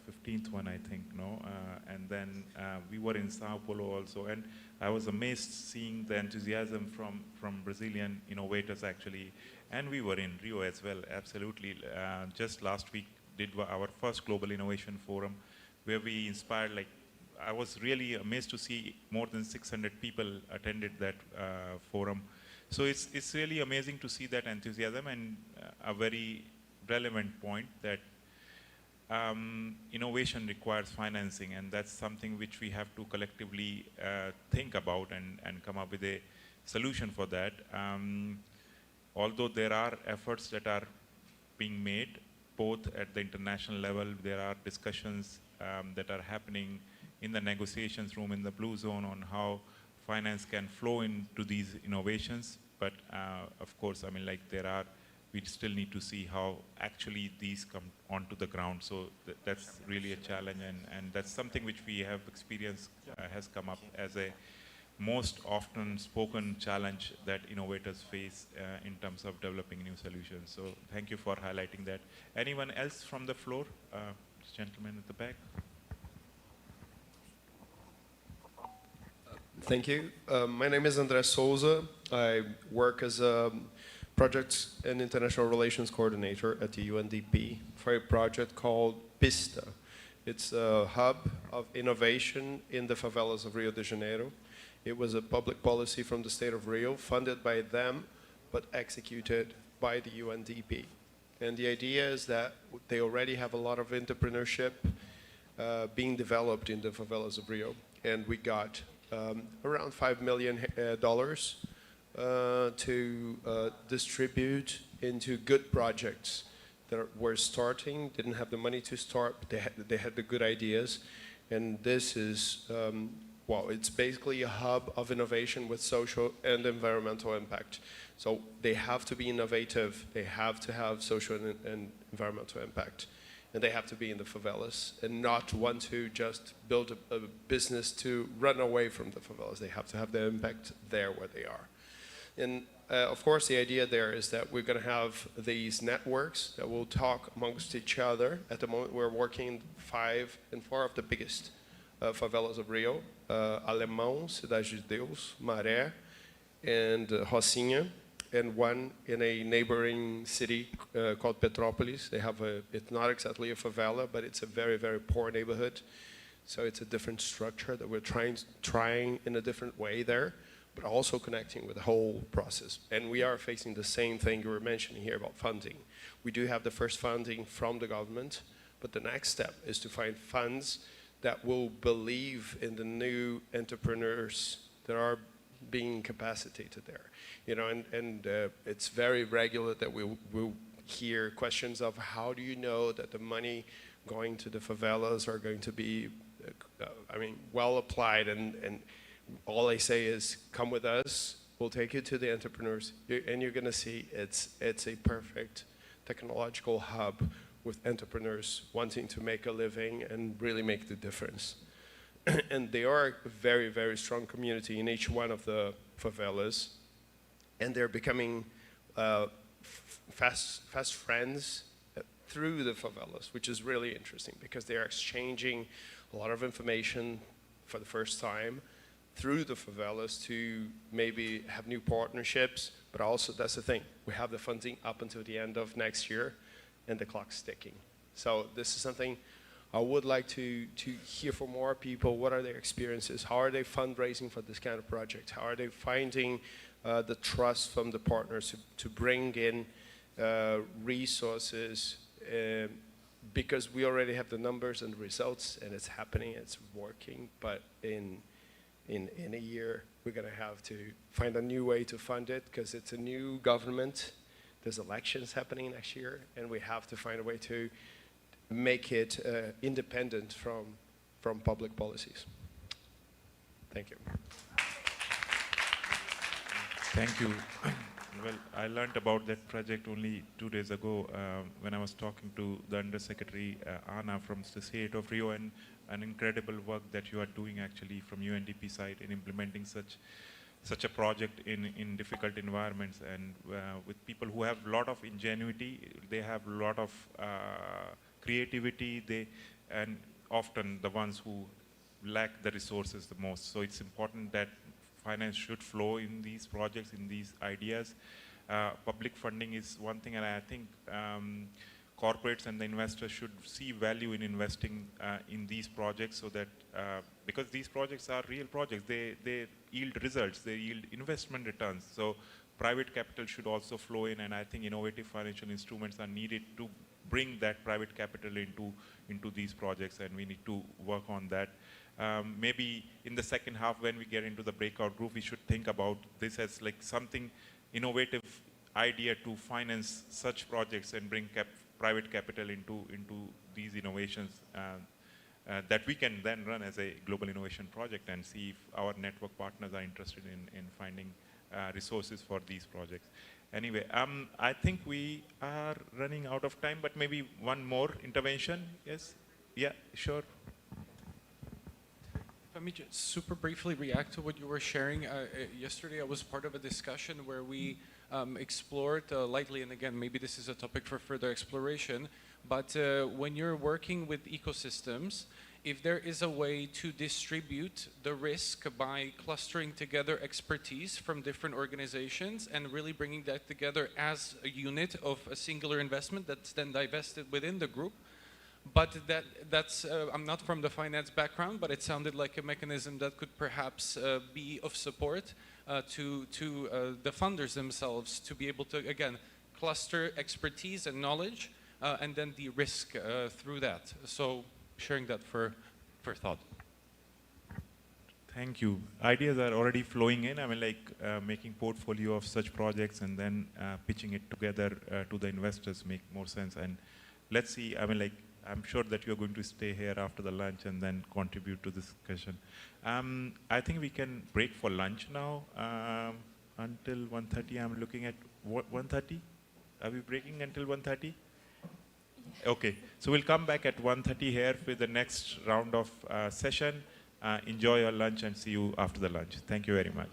15th one, I think, no? And then we were in Sao Paulo also. And I was amazed seeing the enthusiasm from Brazilian innovators actually. And we were in Rio as well, absolutely. Just last week did our first Global Innovation Forum where we inspired, like, I was really amazed to see more than 600 people attended that forum. So it's really amazing to see that enthusiasm, and a very relevant point that innovation requires financing, and that's something which we have to collectively think about and come up with a solution for that. Although there are efforts that are being made, both at the international level, there are discussions that are happening in the negotiations room in the Blue Zone on how finance can flow into these innovations. But of course, I mean, like we still need to see how actually these come onto the ground. So that's really a challenge, and that's something which we have experienced has come up as a most often spoken challenge that innovators face in terms of developing new solutions. So thank you for highlighting that. Anyone else from the floor? This gentleman at the back. Thank you. My name is André Souza. I work as a Projects and International Relations Coordinator at the UNDP for a project called PISTA. It's a hub of innovation in the favelas of Rio de Janeiro. It was a public policy from the state of Rio, funded by them, but executed by the UNDP. And the idea is that they already have a lot of entrepreneurship being developed in the favelas of Rio. And we got around $5 million to distribute into good projects that were starting, didn't have the money to start, but they had the good ideas. And this is, well, it's basically a hub of innovation with social and environmental impact. So they have to be innovative, they have to have social and environmental impact. And they have to be in the favelas and not want to just build a business to run away from the favelas. They have to have the impact there where they are. And of course, the idea there is that we're going to have these networks that will talk amongst each other. At the moment, we're working 5 and 4 of the biggest favelas of Rio, Alemão, Cidade de Deus, Maré, and Rocinha, and one in a neighboring city called Petrópolis. They have it's not exactly a favela, but it's a very, very poor neighborhood. So it's a different structure that we're trying in a different way there, but also connecting with the whole process. And we are facing the same thing you were mentioning here about funding. We do have the first funding from the government, but the next step is to find funds that will believe in the new entrepreneurs that are being capacitated there. You know, and it's very regular that we'll hear questions of how do you know that the money going to the favelas are going to be, well applied, and all I say is come with us, we'll take you to the entrepreneurs, and you're going to see it's a perfect technological hub with entrepreneurs wanting to make a living and really make the difference. And they are a very, very strong community in each one of the favelas, and they're becoming fast friends through the favelas, which is really interesting because they are exchanging a lot of information for the first time through the favelas to maybe have new partnerships, but also that's the thing, we have the funding up until the end of next year and the clock's ticking. So this is something I would like to hear from more people. What are their experiences? How are they fundraising for this kind of project? How are they finding the trust from the partners to bring in resources? Because we already have the numbers and the results, and it's happening, it's working, but in a year, we're going to have to find a new way to fund it because it's a new government. There's elections happening next year, and we have to find a way to make it independent from public policies. Thank you. Thank you. Well, I learned about that project only 2 days ago when I was talking to the Undersecretary Anna from the state of Rio, and an incredible work that you are doing actually from UNDP side in implementing such a project in difficult environments, and with people who have a lot of ingenuity, they have a lot of creativity, and often the ones who lack the resources the most. So it's important that finance should flow in these projects, in these ideas. Public funding is one thing, and I think corporates and the investors should see value in investing in these projects, so that because these projects are real projects, they yield results, they yield investment returns. So private capital should also flow in, and I think innovative financial instruments are needed to bring that private capital into these projects, and we need to work on that. Maybe in the second half, when we get into the breakout group, we should think about this as like something innovative idea to finance such projects and bring private capital into these innovations that we can then run as a global innovation project and see if our network partners are interested in finding resources for these projects. Anyway, I think we are running out of time, but maybe one more intervention. Yes? Yeah, sure. If I may just super briefly react to what you were sharing. Yesterday I was part of a discussion where we explored lightly, and again, maybe this is a topic for further exploration, but when you're working with ecosystems, if there is a way to distribute the risk by clustering together expertise from different organizations and really bringing that together as a unit of a singular investment that's then divested within the group. But that's I'm not from the finance background, but it sounded like a mechanism that could perhaps be of support to the funders themselves to be able to, again, cluster expertise and knowledge and then de-risk through that. So sharing that for thought. Thank you. Ideas are already flowing in. I mean, like making portfolio of such projects and then pitching it together to the investors make more sense. And let's see, I mean, like, I'm sure that you're going to stay here after the lunch and then contribute to this discussion. I think we can break for lunch now until 1:30. I'm looking at 1:30. Are we breaking until 1:30? Okay, so we'll come back at 1:30 here with the next round of session. Enjoy your lunch and see you after the lunch. Thank you very much.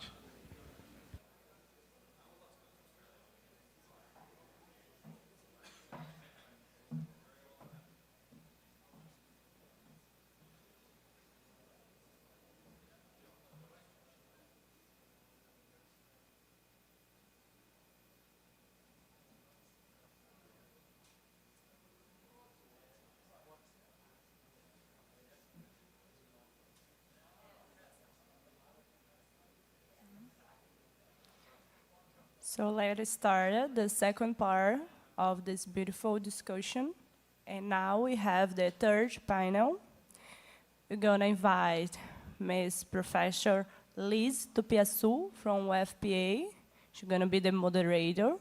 So let's start the second part of this beautiful discussion. And now we have the third panel. We're going to invite Ms. Professor Liz Tupiaçu from UFPA. She's going to be the moderator.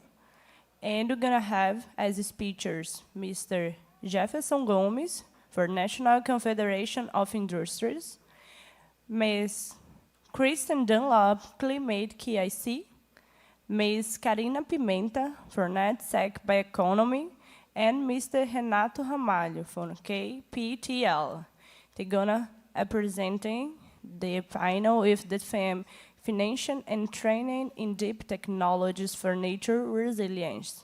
And we're going to have as speakers Mr. Jefferson Gomes for National Confederation of Industries, Ms. Kristen Dunlop, Climate KIC, Ms. Karina Pimenta for NetSec Bioeconomy, and Mr. Renato Ramalho from KPTL. They're gonna presenting the panel with the theme Financial and Training in Deep Technologies for Nature Resilience.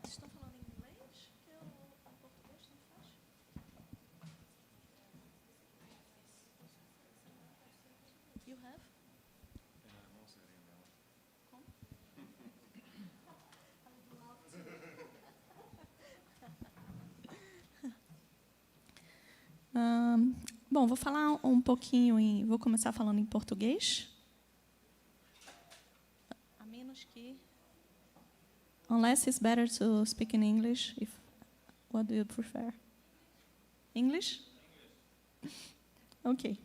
Estão falando em inglês? Que o português não faz? You have? Como? Bom, vou falar um pouquinho vou começar falando em português. A menos que unless it's better to speak in English, what do you prefer? English? Okay.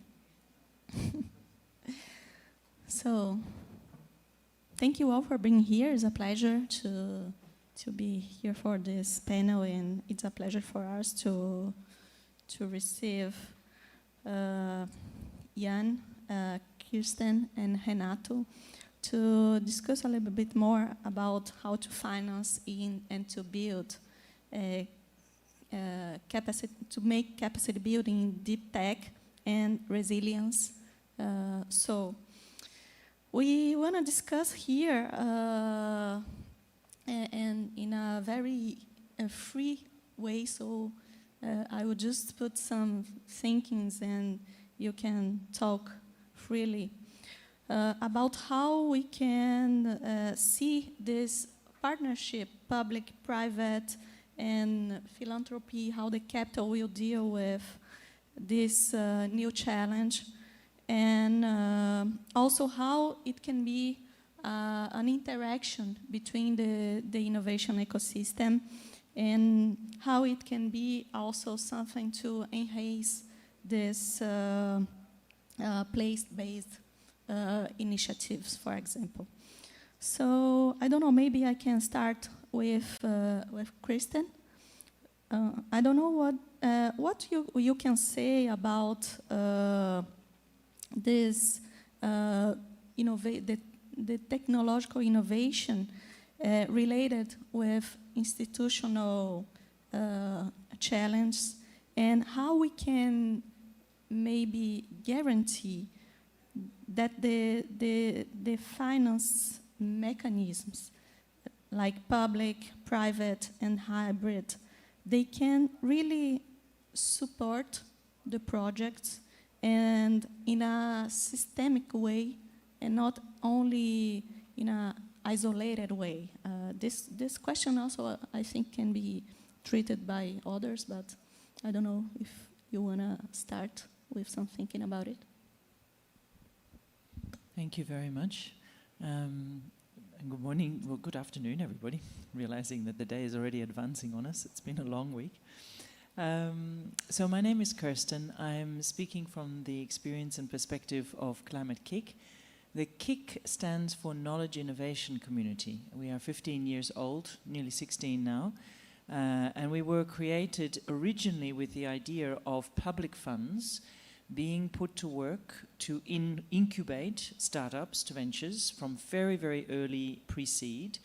So, thank you all for being here. It's a pleasure to be here for this panel, and it's a pleasure for us to receive Jan, Kirsten, and Renato to discuss a little bit more about how to finance and to build capacity, to make capacity building in deep tech and resilience. So we want to discuss here and in a very free way. So I will just put some thinkings and you can talk freely about how we can see this partnership, public, private, and philanthropy, how the capital will deal with this new challenge, and also how it can be an interaction between the innovation ecosystem, and how it can be also something to enhance this place-based initiatives, for example. So I don't know, maybe I can start with Kristen. I don't know what you can say about this the technological innovation related with institutional challenge, and how we can maybe guarantee that the finance mechanisms, like public, private, and hybrid, they can really support the projects and in a systemic way, and not only in an isolated way. This question also, I think, can be treated by others, but I don't know if you want to start with some thinking about it. Thank you very much. And good morning, well, good afternoon, everybody. Realizing that the day is already advancing on us. It's been a long week. So my name is Kirsten. I'm speaking from the experience and perspective of Climate KIC. The KIC stands for Knowledge Innovation Community. We are 15 years old, nearly 16 now. And we were created originally with the idea of public funds being put to work to incubate startups to ventures from very, very early pre-seed,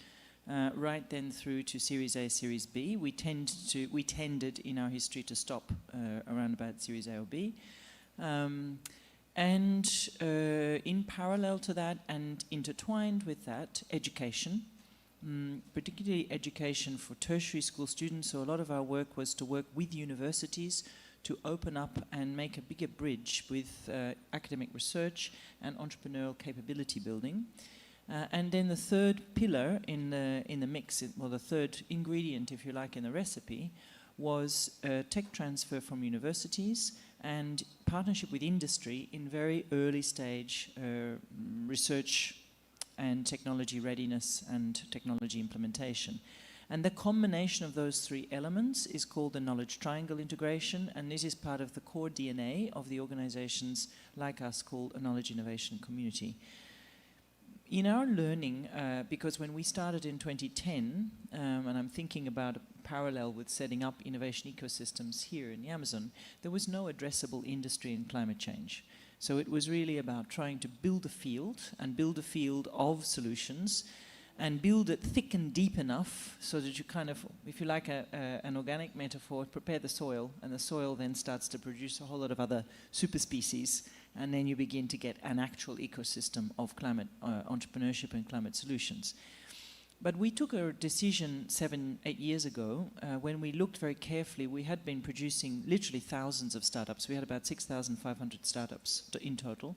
right then through to Series A, Series B. We tended in our history to stop around about Series A or B. And in parallel to that and intertwined with that, education, particularly education for tertiary school students. So a lot of our work was to work with universities to open up and make a bigger bridge with academic research and entrepreneurial capability building. And then the third pillar in the mix, well, the third ingredient, if you like, in the recipe, was tech transfer from universities and partnership with industry in very early stage research and technology readiness and technology implementation. And the combination of those three elements is called the knowledge triangle integration, and this is part of the core DNA of the organizations like us called a knowledge innovation community. In our learning, because when we started in 2010, and I'm thinking about a parallel with setting up innovation ecosystems here in the Amazon, there was no addressable industry in climate change. So it was really about trying to build a field and build a field of solutions and build it thick and deep enough so that you kind of, if you like an organic metaphor, prepare the soil, and the soil then starts to produce a whole lot of other super species, and then you begin to get an actual ecosystem of climate entrepreneurship and climate solutions. But we took a decision 7-8 years ago when we looked very carefully. We had been producing literally thousands of startups. We had about 6,500 startups in total.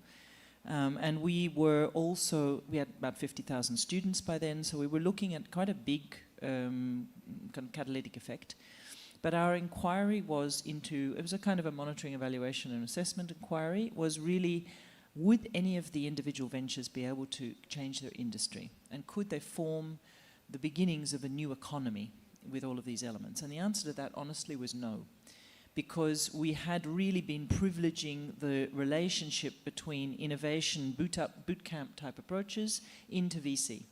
And we had about 50,000 students by then, so we were looking at quite a big kind of catalytic effect. But our inquiry was it was a kind of a monitoring, evaluation and assessment inquiry, was really, would any of the individual ventures be able to change their industry? And could they form the beginnings of a new economy with all of these elements? And the answer to that, honestly, was no. Because we had really been privileging the relationship between innovation, boot camp type approaches into VC.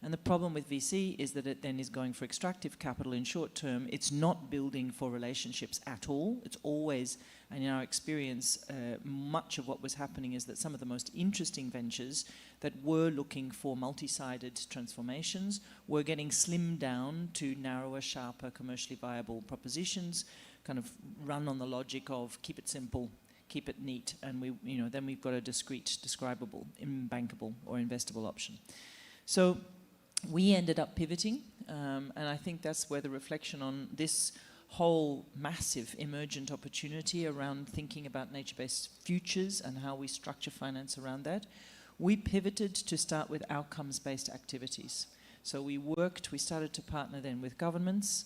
And the problem with VC is that it then is going for extractive capital in short term. It's not building for relationships at all. It's always, and in our experience, much of what was happening is that some of the most interesting ventures that were looking for multi-sided transformations were getting slimmed down to narrower, sharper, commercially viable propositions, kind of run on the logic of keep it simple, keep it neat, and then we've got a discrete, describable, bankable, or investable option. So we ended up pivoting, and I think that's where the reflection on this whole massive emergent opportunity around thinking about nature-based futures and how we structure finance around that. We pivoted to start with outcomes-based activities. So we started to partner then with governments,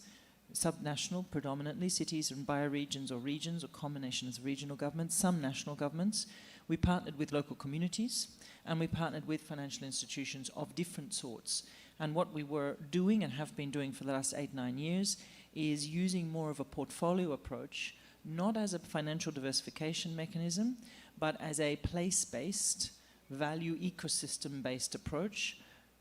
subnational predominantly, cities and bioregions or regions or combinations of regional governments, some national governments. We partnered with local communities, and we partnered with financial institutions of different sorts. And what we were doing and have been doing for the last 8-9 years is using more of a portfolio approach, not as a financial diversification mechanism, but as a place-based, value ecosystem-based approach,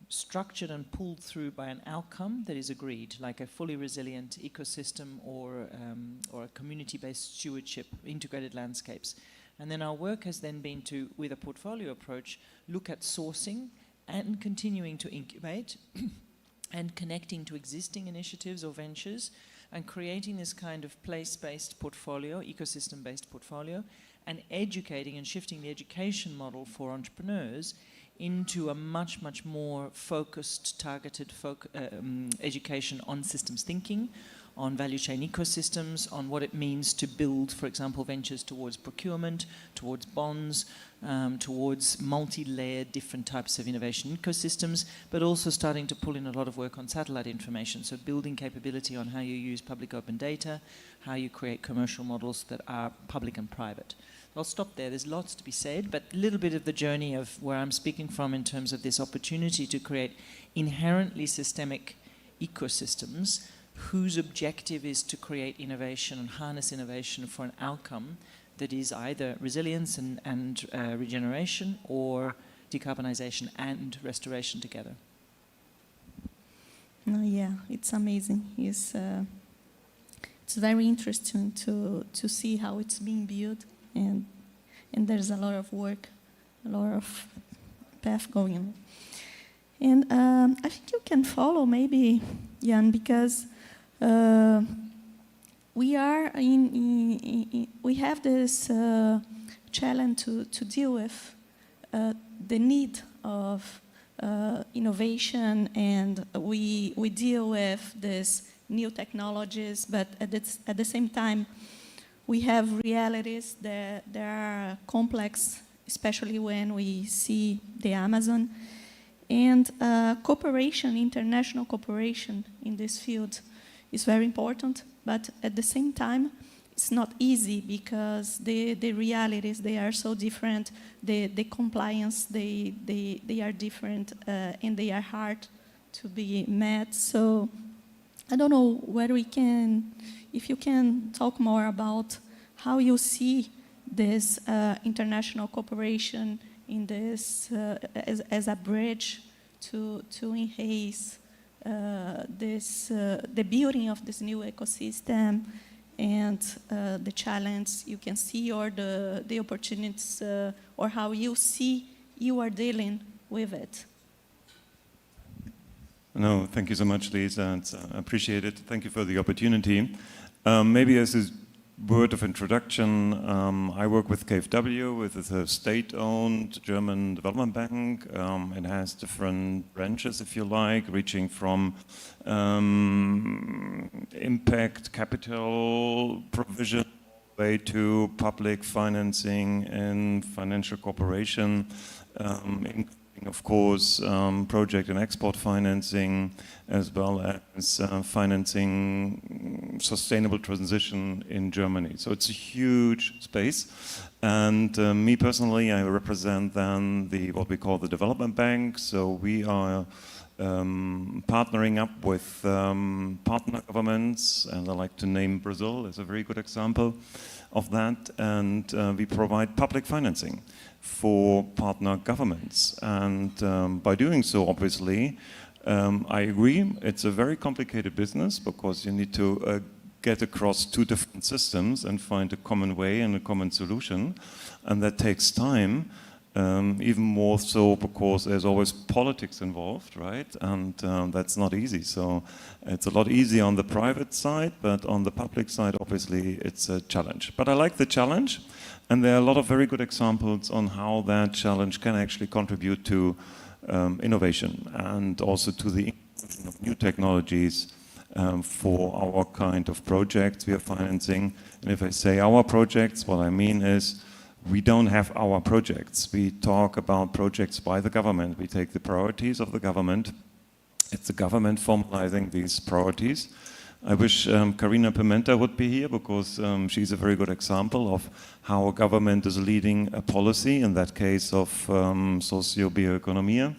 structured and pulled through by an outcome that is agreed, like a fully resilient ecosystem or a community-based stewardship, integrated landscapes. And then our work has then been to, with a portfolio approach, look at sourcing and continuing to incubate and connecting to existing initiatives or ventures and creating this kind of place-based portfolio, ecosystem-based portfolio, and educating and shifting the education model for entrepreneurs into a much, much more focused, targeted education on systems thinking, on value chain ecosystems, on what it means to build, for example, ventures towards procurement, towards bonds, towards multi-layered different types of innovation ecosystems, but also starting to pull in a lot of work on satellite information, so building capability on how you use public open data, how you create commercial models that are public and private. I'll stop there. There's lots to be said, but a little bit of the journey of where I'm speaking from in terms of this opportunity to create inherently systemic ecosystems whose objective is to create innovation and harness innovation for an outcome that is either resilience and regeneration or decarbonization and restoration together. No, yeah, it's amazing. It's very interesting to see how it's being built. And there's a lot of work, a lot of path going on. And I think you can follow maybe, Jan, because we are we have this challenge to deal with the need of innovation, and we deal with these new technologies, but at the same time, we have realities that are complex, especially when we see the Amazon. And cooperation, international cooperation in this field is very important, but at the same time, it's not easy because the realities, they are so different, the compliance, they are different, and they are hard to be met. So I don't know whether if you can talk more about how you see this international cooperation in this as a bridge to enhance the building of this new ecosystem, and the challenge you can see, or the opportunities, or how you see you are dealing with it. No, thank you so much, Lisa. It's appreciated. Thank you for the opportunity. Maybe as a word of introduction, I work with KfW, with a state-owned German development bank. It has different branches, if you like, reaching from impact capital provision way to public financing and financial cooperation, of course, project and export financing, as well as financing sustainable transition in Germany. So it's a huge space. And me personally, I represent then what we call the development bank. So we are partnering up with partner governments, and I like to name Brazil as a very good example of that. And we provide public financing for partner governments. And by doing so, obviously, I agree, it's a very complicated business because you need to get across two different systems and find a common way and a common solution. And that takes time, even more so because there's always politics involved, right? And that's not easy. So it's a lot easier on the private side, but on the public side, obviously, it's a challenge. But I like the challenge. And there are a lot of very good examples on how that challenge can actually contribute to innovation and also to the inclusion of new technologies for our kind of projects we are financing. And if I say our projects, what I mean is we don't have our projects. We talk about projects by the government. We take the priorities of the government. It's the government formalizing these priorities. I wish Karina Pimenta would be here because she's a very good example of how a government is leading a policy, in that case of socio-bioeconomia,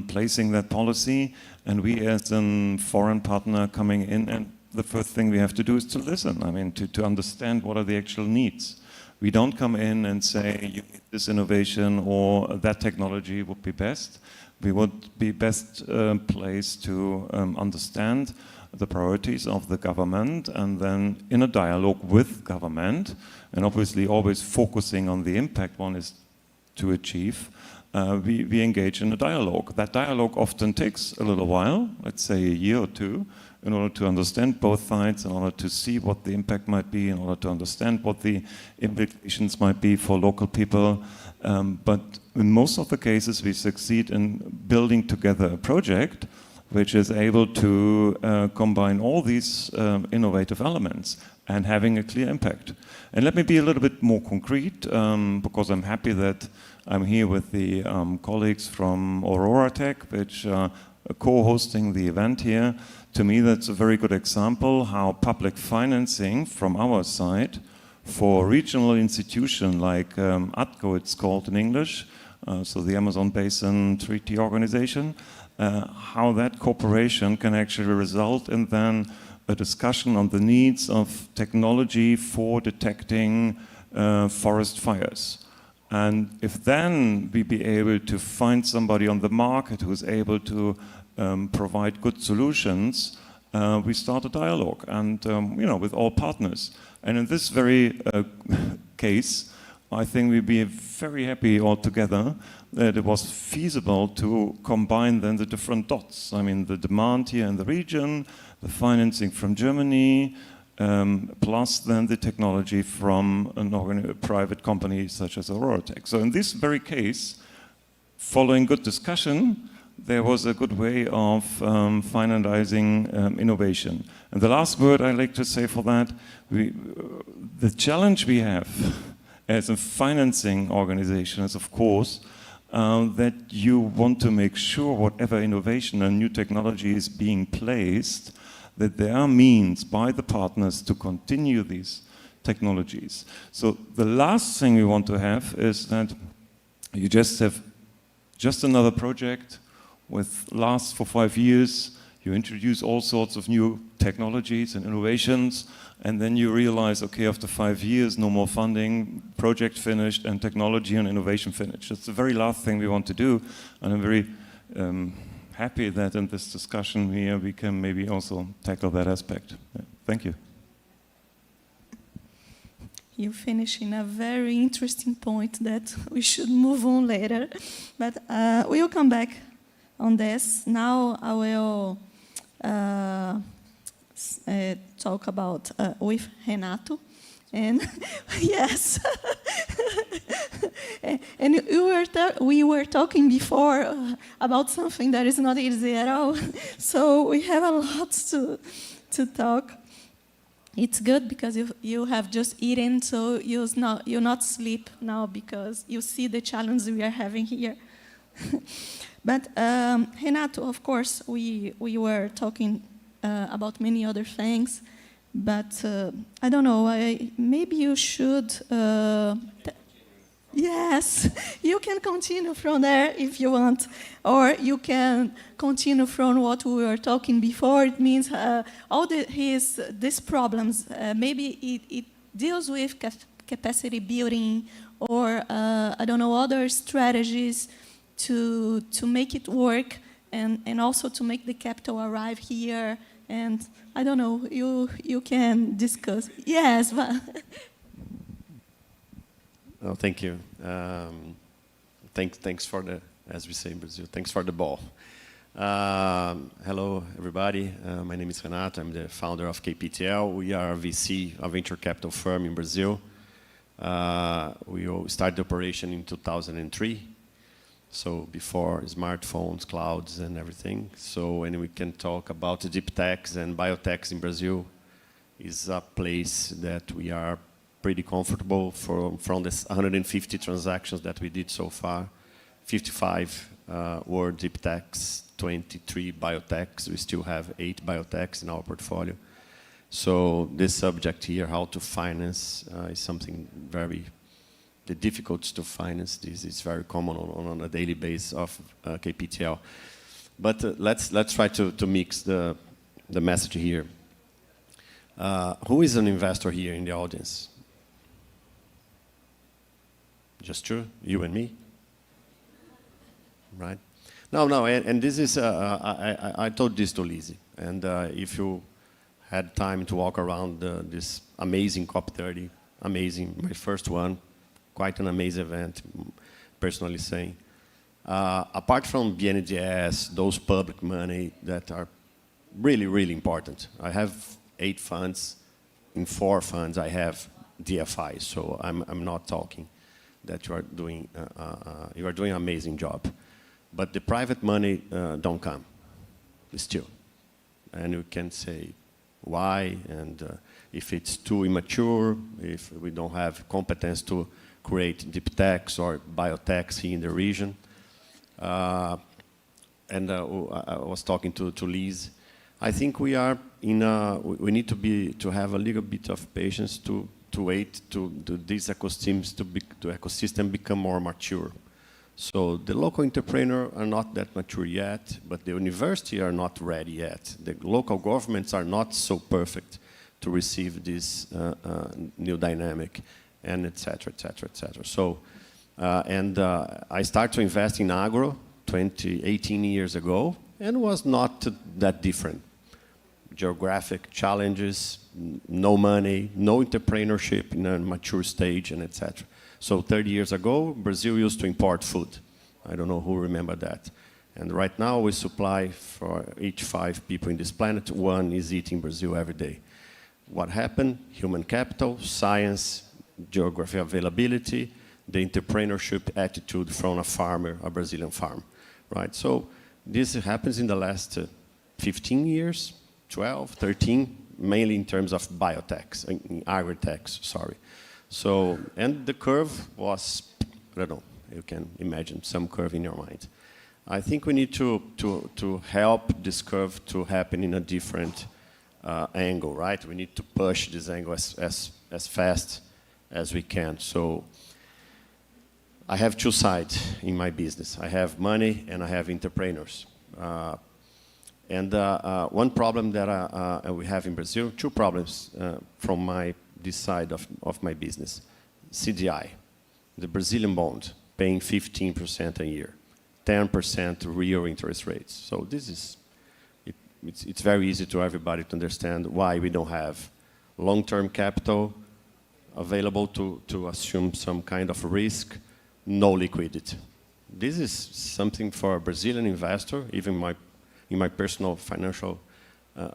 placing that policy, and we as a foreign partner coming in, and the first thing we have to do is to listen, I mean, to understand what are the actual needs. We don't come in and say, you need this innovation or that technology would be best. We would be best placed to understand the priorities of the government, and then in a dialogue with government, and obviously always focusing on the impact one is to achieve, we engage in a dialogue. That dialogue often takes a little while, let's say a year or two, in order to understand both sides, in order to see what the impact might be, in order to understand what the implications might be for local people. But in most of the cases, we succeed in building together a project which is able to combine all these innovative elements and having a clear impact. And let me be a little bit more concrete, because I'm happy that I'm here with the colleagues from Aurora Tech, which are co-hosting the event here. To me, that's a very good example how public financing from our side for regional institution like ATCO, it's called in English, so the Amazon Basin Treaty Organization, how that cooperation can actually result in then a discussion on the needs of technology for detecting forest fires. And if then we be able to find somebody on the market who's able to provide good solutions, we start a dialogue, and with all partners. And in this very case, I think we'd be very happy all together that it was feasible to combine then the different dots. I mean, the demand here in the region, the financing from Germany, plus then the technology from a private company such as Aurora-Tech. So in this very case, following good discussion, there was a good way of finalizing innovation. And the last word I like to say for that, the challenge we have as a financing organization is, of course, that you want to make sure whatever innovation and new technology is being placed, that there are means by the partners to continue these technologies. So the last thing we want to have is that you just have just another project with lasts for 5 years, you introduce all sorts of new technologies and innovations, and then you realize, okay, after 5 years, no more funding, project finished, and technology and innovation finished. That's the very last thing we want to do, and I'm very happy that in this discussion here we can maybe also tackle that aspect. Yeah. Thank you. You finish in a very interesting point that we should move on later, but we'll come back on this. Now I will talk about with Renato, and yes, and we were talking before about something that is not easy at all. So we have a lot to talk. It's good because you have just eaten, so you'll not sleep now because you see the challenge we are having here. But Renato, of course, we were talking about many other things, but I don't know, maybe you should, yes, you can continue from there if you want, or you can continue from what we were talking before. It means all these problems, maybe it deals with capacity building or, I don't know, other strategies to make it work and also to make the capital arrive here. And I don't know, you can discuss. Yes, but well, thank you. Thanks for the, as we say in Brazil, thanks for the ball. Hello, everybody. My name is Renato. I'm the founder of KPTL. We are a VC, a venture capital firm in Brazil. We started the operation in 2003. So before smartphones, clouds, and everything. So when we can talk about deep techs and biotechs in Brazil, is a place that we are pretty comfortable from the 150 transactions that we did so far. 55 were deep techs, 23 biotechs. We still have 8 biotechs in our portfolio. So this subject here, how to finance, is something very. The difficulties to finance this is very common on a daily basis of KPTL. But let's try to mix the message here. Who is an investor here in the audience? Just true? You and me? Right? No, and this is, I told this to Lizzie, and if you had time to walk around this amazing COP30, amazing, my first one, quite an amazing event, personally saying. Apart from BNDES, those public money that are really, really important. I have 8 funds. In 4 funds, I have DFI, so I'm not talking that you are doing an amazing job. But the private money don't come, still. And you can say why, and if it's too immature, if we don't have competence to create deep techs or biotechs here in the region. And I was talking to Liz. I think we are we need to have a little bit of patience to wait to these ecosystem become more mature. So the local entrepreneurs are not that mature yet, but the university are not ready yet. The local governments are not so perfect to receive this new dynamic, and et cetera, et cetera, et cetera. So, I started to invest in agro 18 years ago, and was not that different. Geographic challenges, no money, no entrepreneurship in a mature stage, and et cetera. So 30 years ago, Brazil used to import food. I don't know who remember that. And right now, we supply for each 5 people in this planet, 1 is eating Brazil every day. What happened? Human capital, science, geography availability, the entrepreneurship attitude from a farmer, a Brazilian farm, right? So this happens in the last 15 years, 12, 13, mainly in terms of biotechs, in agri-techs, sorry. So, and the curve was, I don't know, you can imagine some curve in your mind. I think we need to help this curve to happen in a different angle, right? We need to push this angle as fast as we can. So I have two sides in my business. I have money and I have entrepreneurs. One problem that we have in Brazil, two problems from this side of my business. CDI, the Brazilian bond, paying 15% a year, 10% real interest rates. So this is, it's very easy to everybody to understand why we don't have long-term capital available to assume some kind of risk, no liquidity. This is something for a Brazilian investor, even in my personal financial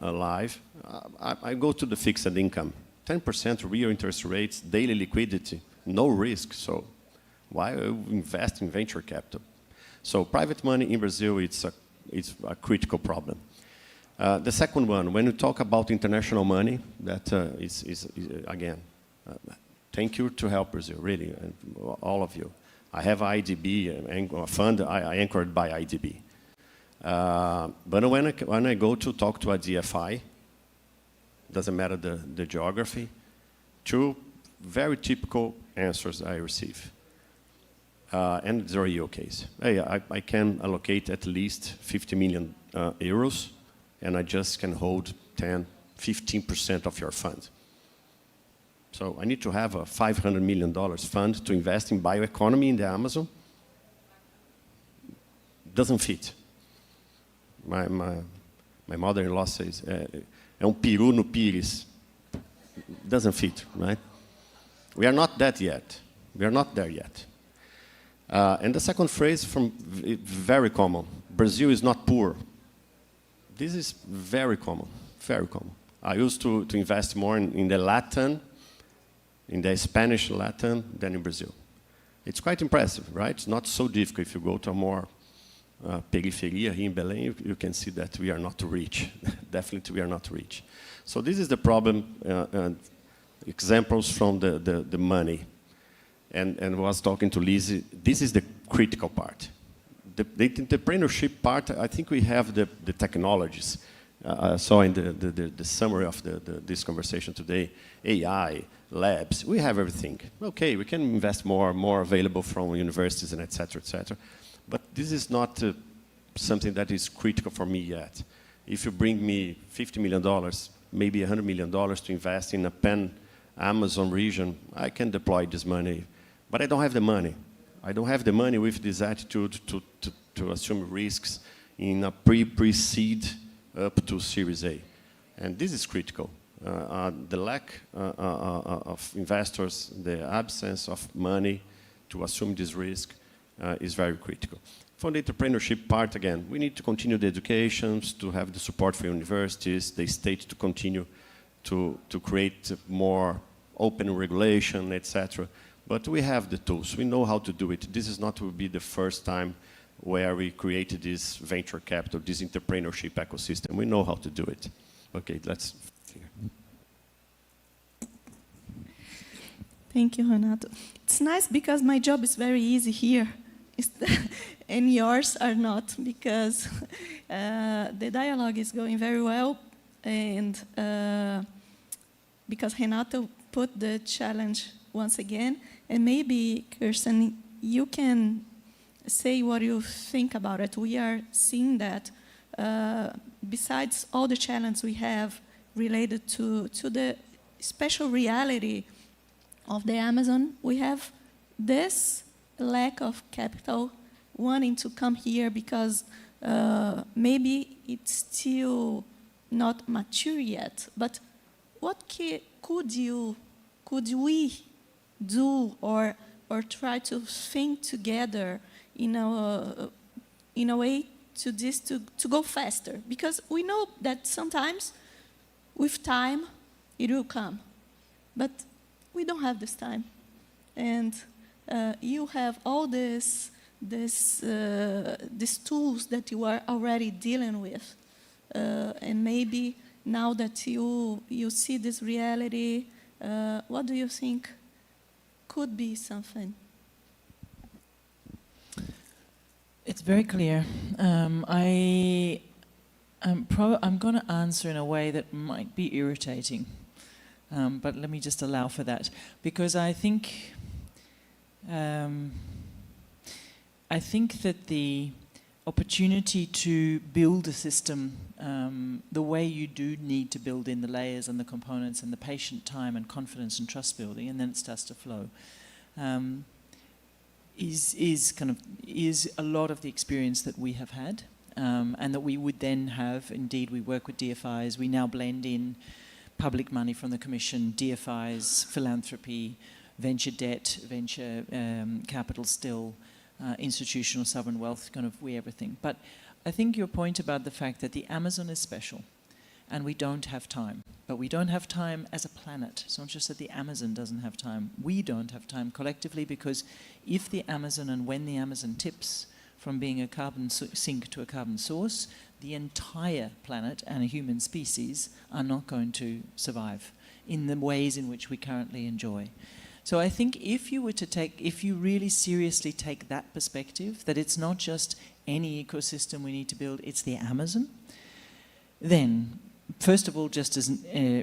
life. I go to the fixed income, 10% real interest rates, daily liquidity, no risk. So why invest in venture capital? So private money in Brazil, it's a critical problem. The second one, when you talk about international money, that is again, thank you to help Brazil, really, and all of you. I have IDB, a fund I anchored by IDB. But when I go to talk to a DFI, doesn't matter the geography, two very typical answers I receive. And it's a real case. Hey, I can allocate at least 50 million euros, and I just can hold 10, 15% of your fund. So I need to have a $500 million fund to invest in bioeconomy in the Amazon. Doesn't fit. My mother-in-law says, é peru no pires. Doesn't fit, right? We are not that yet. We are not there yet. And the second phrase, very common. Brazil is not poor. This is very common, very common. I used to invest more in the Latin, in the Spanish Latin than in Brazil. It's quite impressive, right? It's not so difficult. If you go to a more periferia here in Belém, you can see that we are not rich. Definitely we are not rich. So this is the problem, examples from the money. And I was talking to Lizzie, this is the critical part. The entrepreneurship part, I think we have the technologies. I saw in the summary of this conversation today, AI, labs, we have everything. Okay, we can invest more available from universities and et cetera, but this is not something that is critical for me yet. If you bring me $50 million, maybe $100 million to invest in a pan-Amazon region, I can deploy this money, but I don't have the money. I don't have the money with this attitude to assume risks in a pre-seed up to Series A. And this is critical. The lack of investors, the absence of money to assume this risk is very critical. For the entrepreneurship part, again, we need to continue the educations, to have the support for universities, the state to continue to create more open regulation, etc. But we have the tools. We know how to do it. This is not to be the first time where we created this venture capital, this entrepreneurship ecosystem. We know how to do it. Okay, let's see. Thank you, Renato. It's nice because my job is very easy here, and yours are not, because the dialogue is going very well, and because Renato put the challenge once again, and maybe, Kirsten, you can say what you think about it. We are seeing that besides all the challenges we have related to the special reality of the Amazon, we have this lack of capital wanting to come here because maybe it's still not mature yet. But what could we do or try to think together in a way to go faster? Because we know that sometimes with time it will come. But we don't have this time. And you have all these tools that you are already dealing with. And maybe now that you see this reality, what do you think could be something? It's very clear. I'm going to answer in a way that might be irritating, but let me just allow for that, because I think that the opportunity to build a system the way you do need to build in the layers and the components and the patient time and confidence and trust building, and then it starts to flow, is a lot of the experience that we have had, and that we would then have. Indeed, we work with DFIs. We now blend in public money from the Commission, DFIs, philanthropy, venture debt, venture capital still, institutional sovereign wealth, kind of everything. But I think your point about the fact that the Amazon is special and we don't have time. But we don't have time as a planet. It's not just that the Amazon doesn't have time. We don't have time collectively, because if the Amazon and when the Amazon tips from being a carbon sink to a carbon source, the entire planet and a human species are not going to survive in the ways in which we currently enjoy. So I think if you really seriously take that perspective, that it's not just any ecosystem we need to build, it's the Amazon, then first of all, just as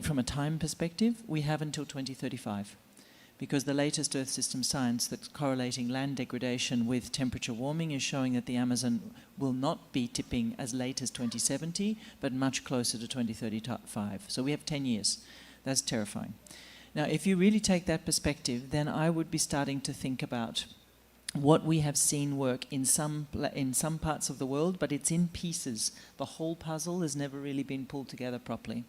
from a time perspective, we have until 2035, because the latest Earth system science that's correlating land degradation with temperature warming is showing that the Amazon will not be tipping as late as 2070, but much closer to 2035. So we have 10 years. That's terrifying. Now, if you really take that perspective, then I would be starting to think about what we have seen work in some parts of the world, but it's in pieces. The whole puzzle has never really been pulled together properly.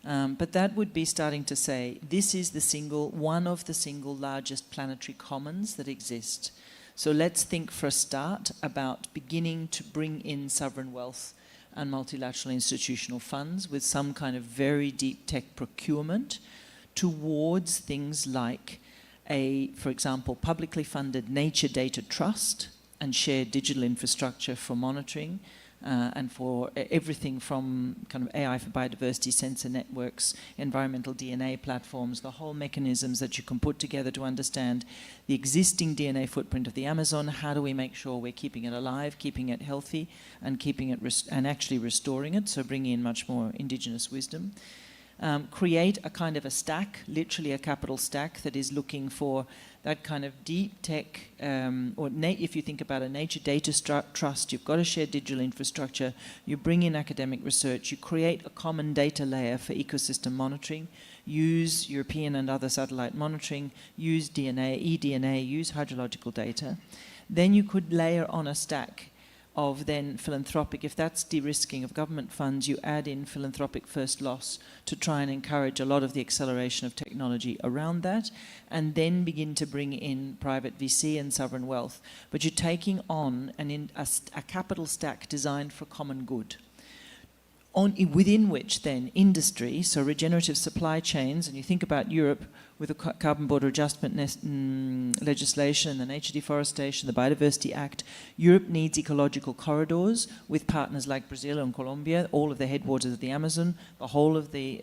But that would be starting to say, this is one of the single largest planetary commons that exist. So let's think for a start about beginning to bring in sovereign wealth and multilateral institutional funds with some kind of very deep tech procurement towards things like for example, publicly funded nature data trust and shared digital infrastructure for monitoring and for everything from kind of AI for biodiversity, sensor networks, environmental DNA platforms, the whole mechanisms that you can put together to understand the existing DNA footprint of the Amazon. How do we make sure we're keeping it alive, keeping it healthy, and keeping it and actually restoring it, so bringing in much more indigenous wisdom. Create a kind of a stack, literally a capital stack, that is looking for that kind of deep tech, if you think about a nature data trust, you've got a shared digital infrastructure, you bring in academic research, you create a common data layer for ecosystem monitoring, use European and other satellite monitoring, use DNA, eDNA, use hydrological data. Then you could layer on a stack of then philanthropic. If that's de-risking of government funds, you add in philanthropic first loss to try and encourage a lot of the acceleration of technology around that, and then begin to bring in private VC and sovereign wealth. But you're taking on a capital stack designed for common good, within which then industry, so regenerative supply chains, and you think about Europe with the carbon border adjustment legislation, the nature deforestation, the Biodiversity Act. Europe needs ecological corridors with partners like Brazil and Colombia, all of the headwaters of the Amazon, the whole of the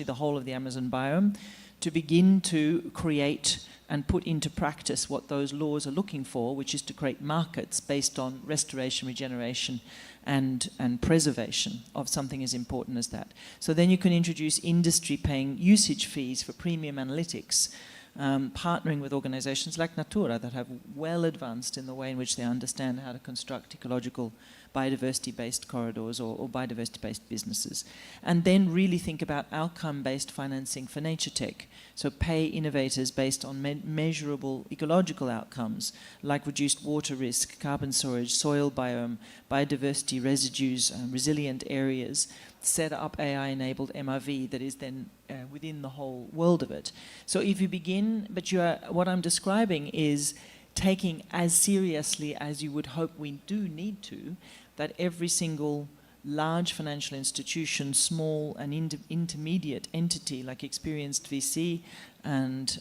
whole of the Amazon biome, to begin to create and put into practice what those laws are looking for, which is to create markets based on restoration, regeneration, and preservation of something as important as that. So then you can introduce industry paying usage fees for premium analytics, partnering with organizations like Natura that have well advanced in the way in which they understand how to construct ecological biodiversity-based corridors or biodiversity-based businesses. And then really think about outcome-based financing for nature tech. So pay innovators based on measurable ecological outcomes like reduced water risk, carbon storage, soil biome, biodiversity residues, resilient areas, set up AI-enabled MRV that is then within the whole world of it. So if you begin, what I'm describing is taking as seriously as you would hope we do need to, that every single large financial institution, small and intermediate entity like experienced VC and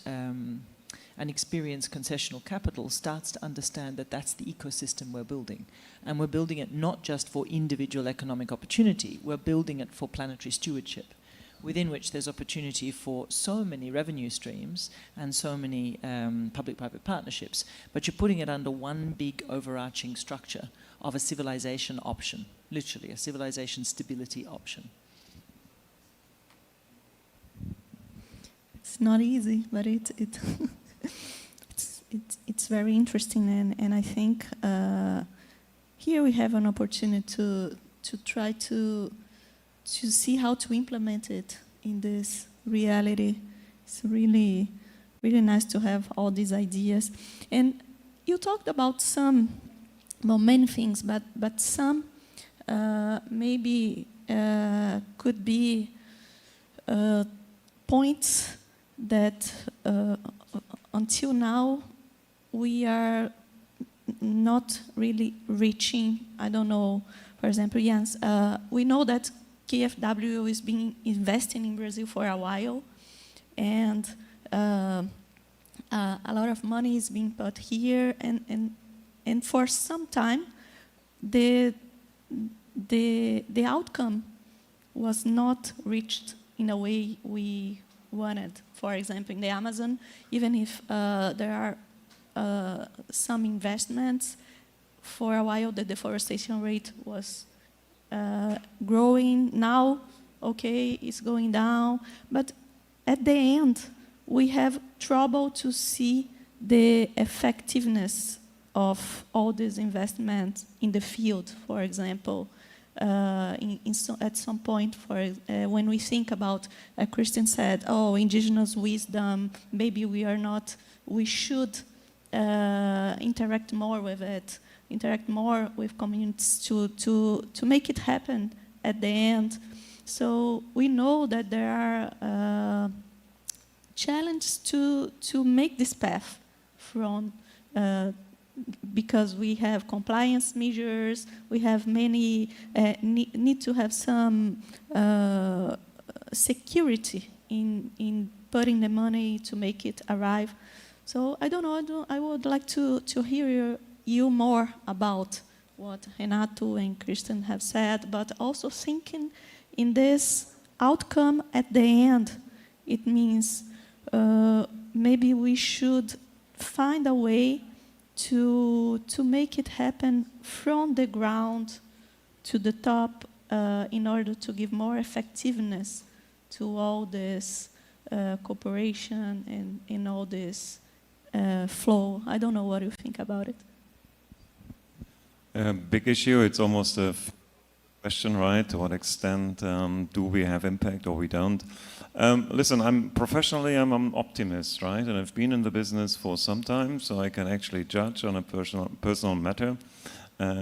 experienced concessional capital starts to understand that that's the ecosystem we're building. And we're building it not just for individual economic opportunity, we're building it for planetary stewardship, within which there's opportunity for so many revenue streams and so many public-private partnerships, but you're putting it under one big overarching structure of a civilization option, literally a civilization stability option. It's not easy, but it's very interesting, and I think here we have an opportunity to try to see how to implement it in this reality. It's really, really nice to have all these ideas. And you talked about some, well, many things, but some maybe could be points that until now we are not really reaching. I don't know, for example, Jens, we know that KfW has been investing in Brazil for a while, and a lot of money is being put here, and for some time, the outcome was not reached in a way we wanted. For example, in the Amazon, even if there are some investments, for a while the deforestation rate was growing. Now, okay, it's going down, but at the end, we have trouble to see the effectiveness of all these investments in the field. For example, at some point, when we think about, Christian said, oh, indigenous wisdom, maybe we should interact more with it, interact more with communities to make it happen at the end. So we know that there are challenges to make this path from, because we have compliance measures, we have many, need to have some security in putting the money to make it arrive. So I don't know, I would like to hear you more about what Renato and Christian have said, but also thinking in this outcome at the end. It means maybe we should find a way to make it happen from the ground to the top in order to give more effectiveness to all this cooperation and in all this flow. I don't know what you think about it. Big issue. It's almost a question, right? To what extent do we have impact or we don't? Listen, I'm an optimist, right? And I've been in the business for some time, so I can actually judge on a personal matter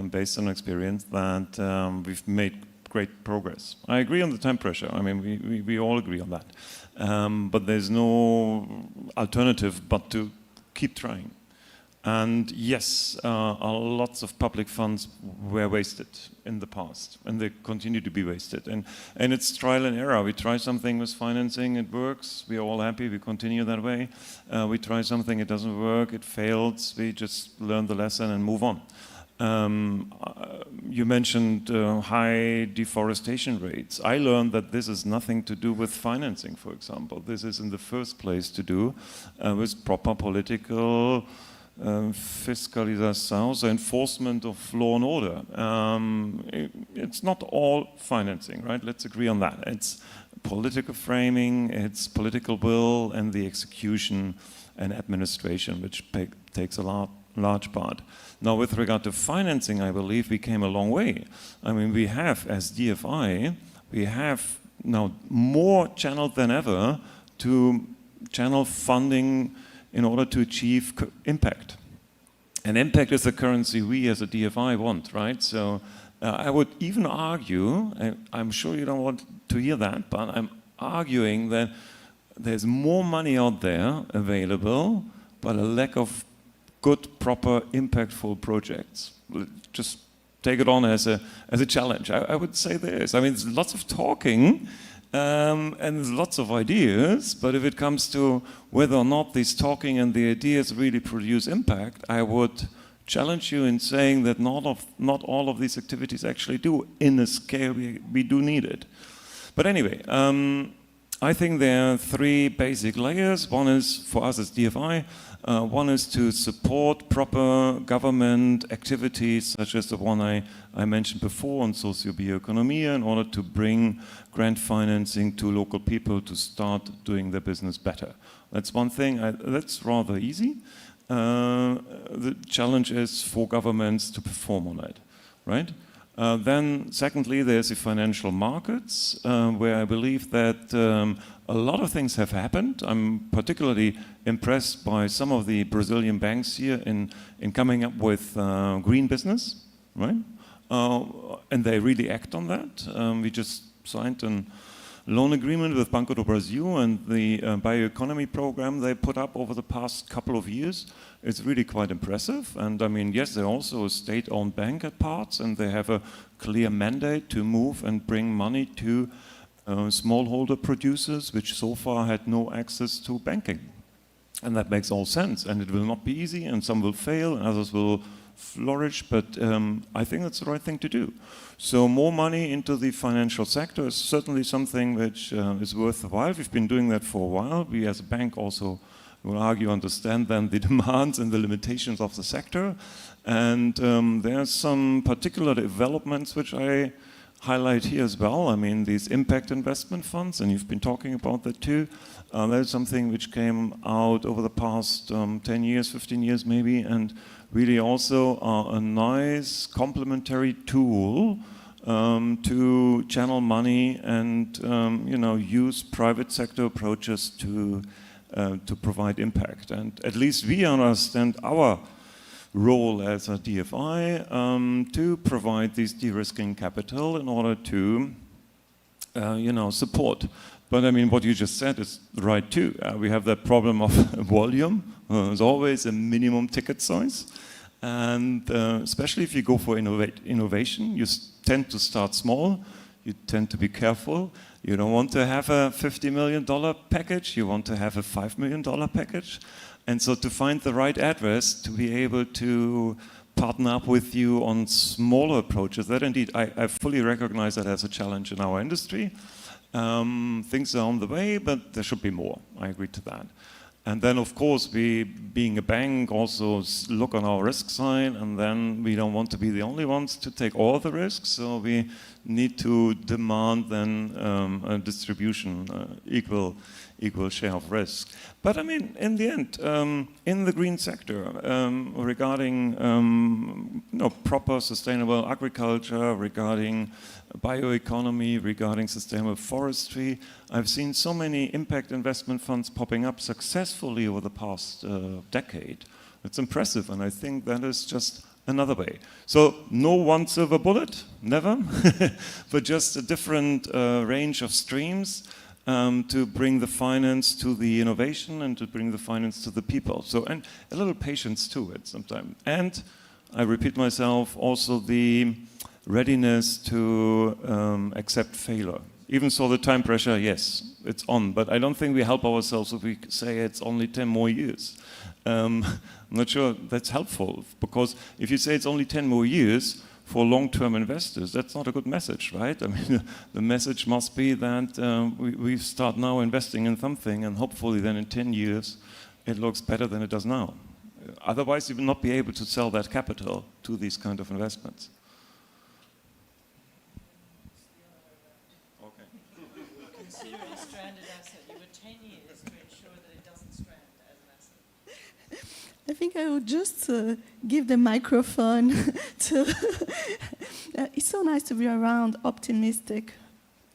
based on experience that we've made great progress. I agree on the time pressure. I mean, we all agree on that. But there's no alternative but to keep trying. And yes, lots of public funds were wasted in the past, and they continue to be wasted. And it's trial and error. We try something with financing, it works, we're all happy, we continue that way. We try something, it doesn't work, it fails, we just learn the lesson and move on. You mentioned high deforestation rates. I learned that this is nothing to do with financing, for example. This is in the first place to do with proper political fiscalization, so enforcement of law and order. It's not all financing, right? Let's agree on that. It's political framing, it's political will, and the execution and administration, which takes a large part. Now, with regard to financing, I believe we came a long way. I mean, we have, as DFI, we have now more channeled than ever to channel funding in order to achieve impact. And impact is the currency we as a DFI want, right? So I would even argue, and I'm sure you don't want to hear that, but I'm arguing that there's more money out there available, but a lack of good, proper, impactful projects. Just take it on as a challenge. I would say this. I mean, there's lots of talking and there's lots of ideas, but if it comes to whether or not these talking and the ideas really produce impact, I would challenge you in saying that not all of these activities actually do in a scale we do need it. But anyway, I think there are three basic layers. One is, for us as DFI, one is to support proper government activities, such as the one I mentioned before on socio-bioeconomia, in order to bring grant financing to local people to start doing their business better. That's one thing. That's rather easy. The challenge is for governments to perform on it, right? Then, secondly, there's the financial markets, where I believe that a lot of things have happened. I'm particularly impressed by some of the Brazilian banks here in coming up with green business, right? And they really act on that. We just signed a loan agreement with Banco do Brasil, and the bioeconomy program they put up over the past couple of years. It's really quite impressive. And I mean, yes, they're also a state-owned bank at parts, and they have a clear mandate to move and bring money to smallholder producers, which so far had no access to banking. And that makes all sense. And it will not be easy, and some will fail, and others will flourish, but I think that's the right thing to do. So more money into the financial sector is certainly something which is worthwhile. We've been doing that for a while. We as a bank also, will argue, understand then the demands and the limitations of the sector. And there are some particular developments which I highlight here as well. I mean, these impact investment funds, and you've been talking about that too. That's something which came out over the past 10 years, 15 years maybe, and really also are a nice complementary tool to channel money and use private sector approaches to provide impact. And at least we understand our role as a DFI to provide this de-risking capital in order to support. But I mean, what you just said is right too. We have that problem of volume. There's always a minimum ticket size. And especially if you go for innovation, you tend to start small. You tend to be careful. You don't want to have a $50 million package. You want to have a $5 million package. And so to find the right address to be able to partner up with you on smaller approaches, that indeed, I fully recognize that as a challenge in our industry. Things are on the way, but there should be more. I agree to that. And then, of course, we, being a bank, also look on our risk side, and then we don't want to be the only ones to take all the risks, so we need to demand then a distribution, equal share of risk. But I mean, in the end, in the green sector, regarding proper sustainable agriculture, regarding bioeconomy, regarding sustainable forestry, I've seen so many impact investment funds popping up successfully over the past decade. It's impressive, and I think that is just another way. So no one silver bullet, never, but just a different range of streams to bring the finance to the innovation and to bring the finance to the people. So, and a little patience to it sometimes. And I repeat myself, also the readiness to accept failure. Even so, the time pressure, yes, it's on, but I don't think we help ourselves if we say it's only 10 more years. I'm not sure that's helpful, because if you say it's only 10 more years for long-term investors, that's not a good message, right? I mean, the message must be that we start now investing in something, and hopefully then in 10 years it looks better than it does now. Otherwise, you will not be able to sell that capital to these kind of investments. Consider a stranded asset. You were 10 years to ensure that it doesn't strand as an asset. I think I would just give the microphone to... It's so nice to be around optimistic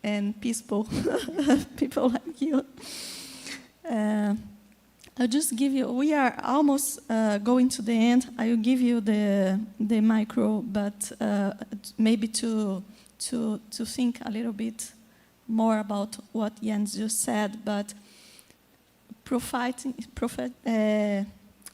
and peaceful people like you. I'll just give you... We are almost going to the end. I will give you the micro, but maybe to think a little bit more about what Jens just said, but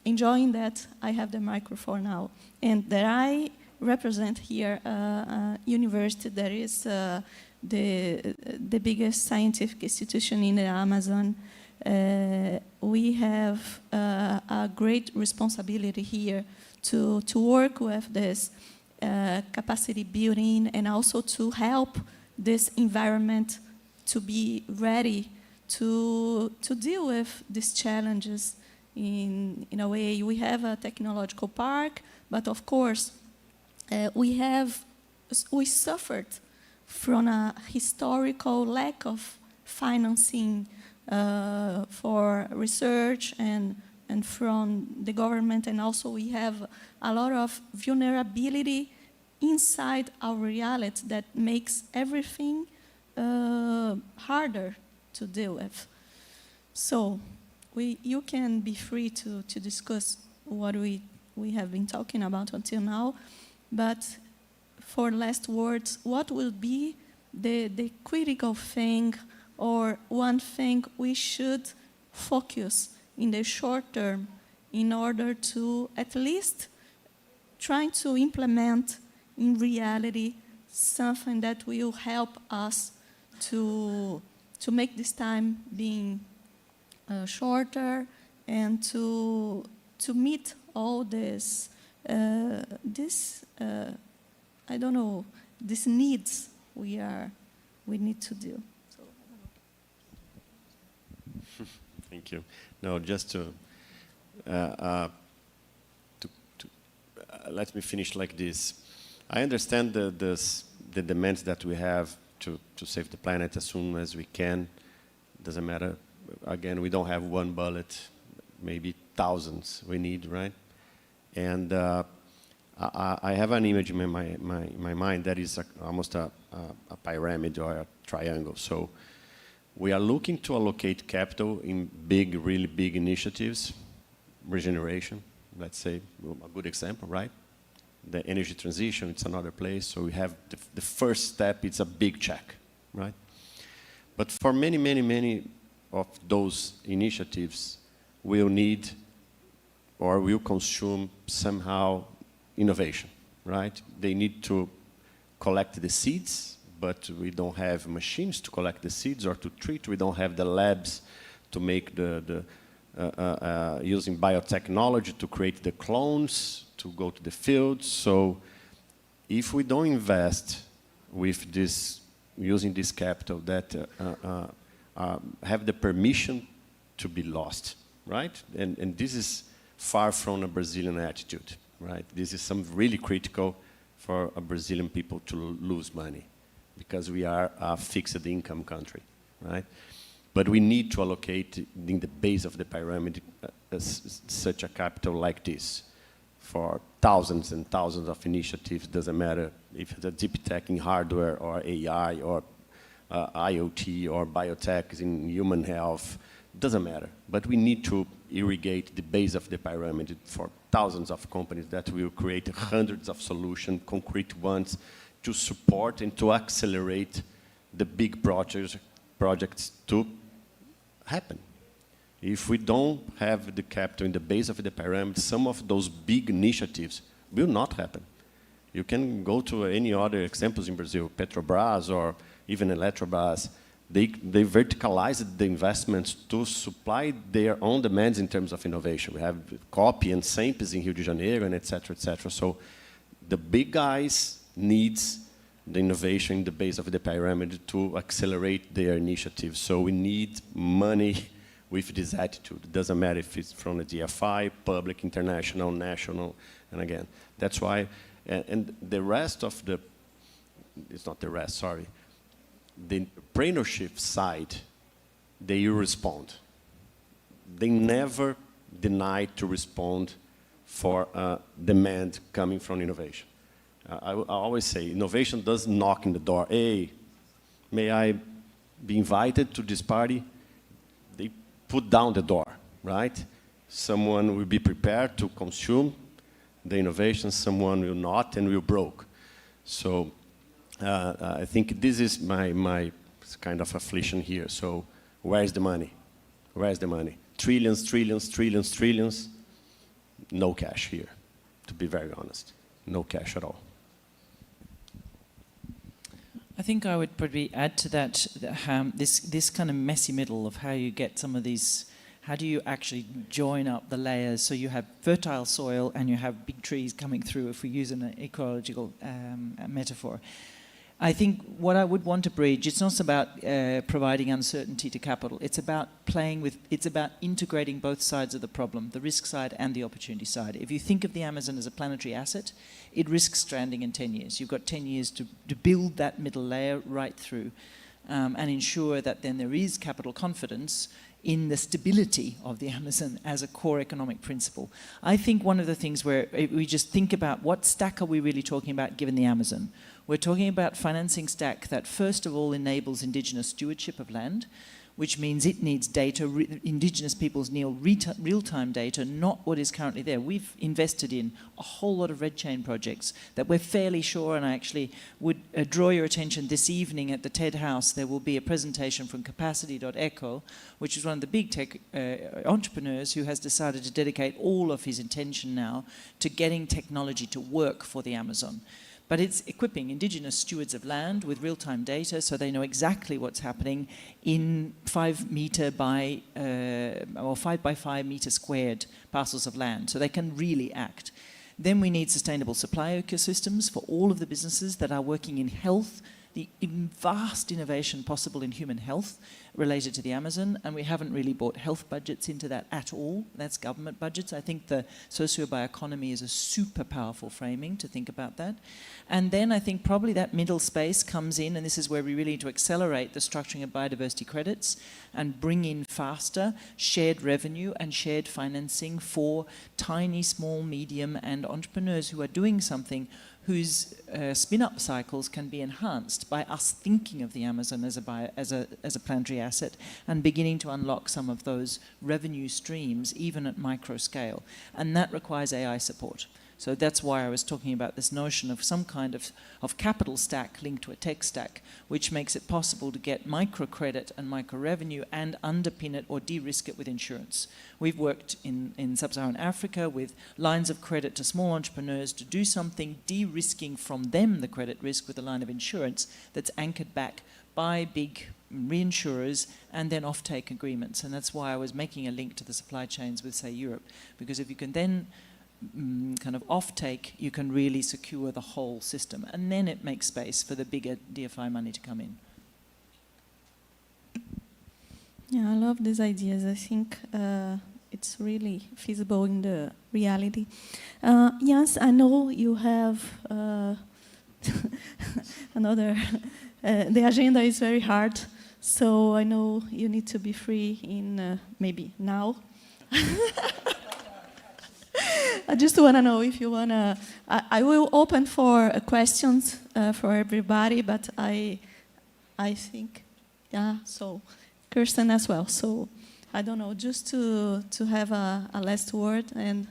enjoying that I have the microphone now, and that I represent here a university that is the biggest scientific institution in the Amazon. We have a great responsibility here to work with this capacity building and also to help this environment to be ready to deal with these challenges in a way. We have a technological park, but of course we suffered from a historical lack of financing for research and from the government, and also we have a lot of vulnerability inside our reality that makes everything harder to deal with. So you can be free to discuss what we have been talking about until now, but for last words, what will be the critical thing or one thing we should focus in the short term in order to at least try to implement in reality something that will help us to make this time being shorter and to meet all this I don't know, these needs we need to do. Thank you. No, just to let me finish like this. I understand the demands that we have to save the planet as soon as we can. Doesn't matter. Again, we don't have one bullet, maybe thousands we need, right? And I have an image in my mind that is almost a pyramid or a triangle. So we are looking to allocate capital in big, really big initiatives, regeneration, let's say, a good example, right? The energy transition, it's another place. So we have the first step, it's a big check, right? But for many, many, many of those initiatives, we'll need or will consume somehow innovation, right? They need to collect the seeds, but we don't have machines to collect the seeds or to treat. We don't have the labs to make using biotechnology to create the clones, to go to the field. So if we don't invest with this, using this capital that have the permission to be lost, right? And this is far from a Brazilian attitude, right? This is something really critical for a Brazilian people to lose money because we are a fixed income country, right? But we need to allocate in the base of the pyramid such a capital like this for thousands and thousands of initiatives. Doesn't matter if it's a deep tech in hardware or AI or IoT or biotech in human health. Doesn't matter. But we need to irrigate the base of the pyramid for thousands of companies that will create hundreds of solutions, concrete ones, to support and to accelerate the big projects to happen. If we don't have the capital in the base of the pyramid, some of those big initiatives will not happen. You can go to any other examples in Brazil, Petrobras or even Eletrobras. They verticalized the investments to supply their own demands in terms of innovation. We have COP and SEMPES in Rio de Janeiro and et cetera, et cetera. So the big guys needs the innovation in the base of the pyramid to accelerate their initiatives. So we need money with this attitude. It doesn't matter if it's from the DFI, public, international, national, and again, that's why, and the rest of the, it's not the rest, sorry, the entrepreneurship side, they respond. They never deny to respond for demand coming from innovation. I always say, innovation does knock in the door. Hey, may I be invited to this party? They put down the door, right? Someone will be prepared to consume the innovation, someone will not and will broke. So I think this is my kind of affliction here. So where is the money? Where is the money? Trillions, trillions, trillions, trillions. No cash here, to be very honest. No cash at all. think I would probably add to that, this kind of messy middle of how you get some of these, how do you actually join up the layers so you have fertile soil and you have big trees coming through, if we use an ecological metaphor. I think what I would want to bridge, it's not about providing uncertainty to capital. It's about it's about integrating both sides of the problem, the risk side and the opportunity side. If you think of the Amazon as a planetary asset, it risks stranding in 10 years. You've got 10 years to build that middle layer right through and ensure that then there is capital confidence in the stability of the Amazon as a core economic principle. I think one of the things where we just think about what stack are we really talking about given the Amazon? We're talking about financing stack that first of all enables indigenous stewardship of land, which means it needs data, indigenous peoples need real-time data, not what is currently there. We've invested in a whole lot of red chain projects that we're fairly sure, and I actually would draw your attention this evening at the TED House, there will be a presentation from Capacity.eco, which is one of the big tech entrepreneurs who has decided to dedicate all of his attention now to getting technology to work for the Amazon. But it's equipping indigenous stewards of land with real-time data so they know exactly what's happening in 5 meter by, or 5 by 5 meter squared parcels of land, so they can really act. Then we need sustainable supply ecosystems for all of the businesses that are working in health, the vast innovation possible in human health related to the Amazon, and we haven't really brought health budgets into that at all. That's government budgets. I think the socio-bioeconomy is a super powerful framing to think about that. And then I think probably that middle space comes in, and this is where we really need to accelerate the structuring of biodiversity credits and bring in faster shared revenue and shared financing for tiny, small, medium, and entrepreneurs who are doing something whose spin-up cycles can be enhanced by us thinking of the Amazon as a planetary asset and beginning to unlock some of those revenue streams, even at micro scale. And that requires AI support. So that's why I was talking about this notion of some kind of capital stack linked to a tech stack, which makes it possible to get microcredit and micro revenue and underpin it or de-risk it with insurance. We've worked in sub-Saharan Africa with lines of credit to small entrepreneurs to do something de-risking from them the credit risk with a line of insurance that's anchored back by big reinsurers and then off-take agreements. And that's why I was making a link to the supply chains with, say, Europe, because if you can then kind of off-take, you can really secure the whole system. And then it makes space for the bigger DFI money to come in. Yeah, I love these ideas. I think it's really feasible in the reality. Yes, I know you have another... the agenda is very hard, so I know you need to be free in maybe now. I just want to know if you want to... I will open for questions for everybody, but I think, yeah, so Kirsten as well. So I don't know, just to have a last word, and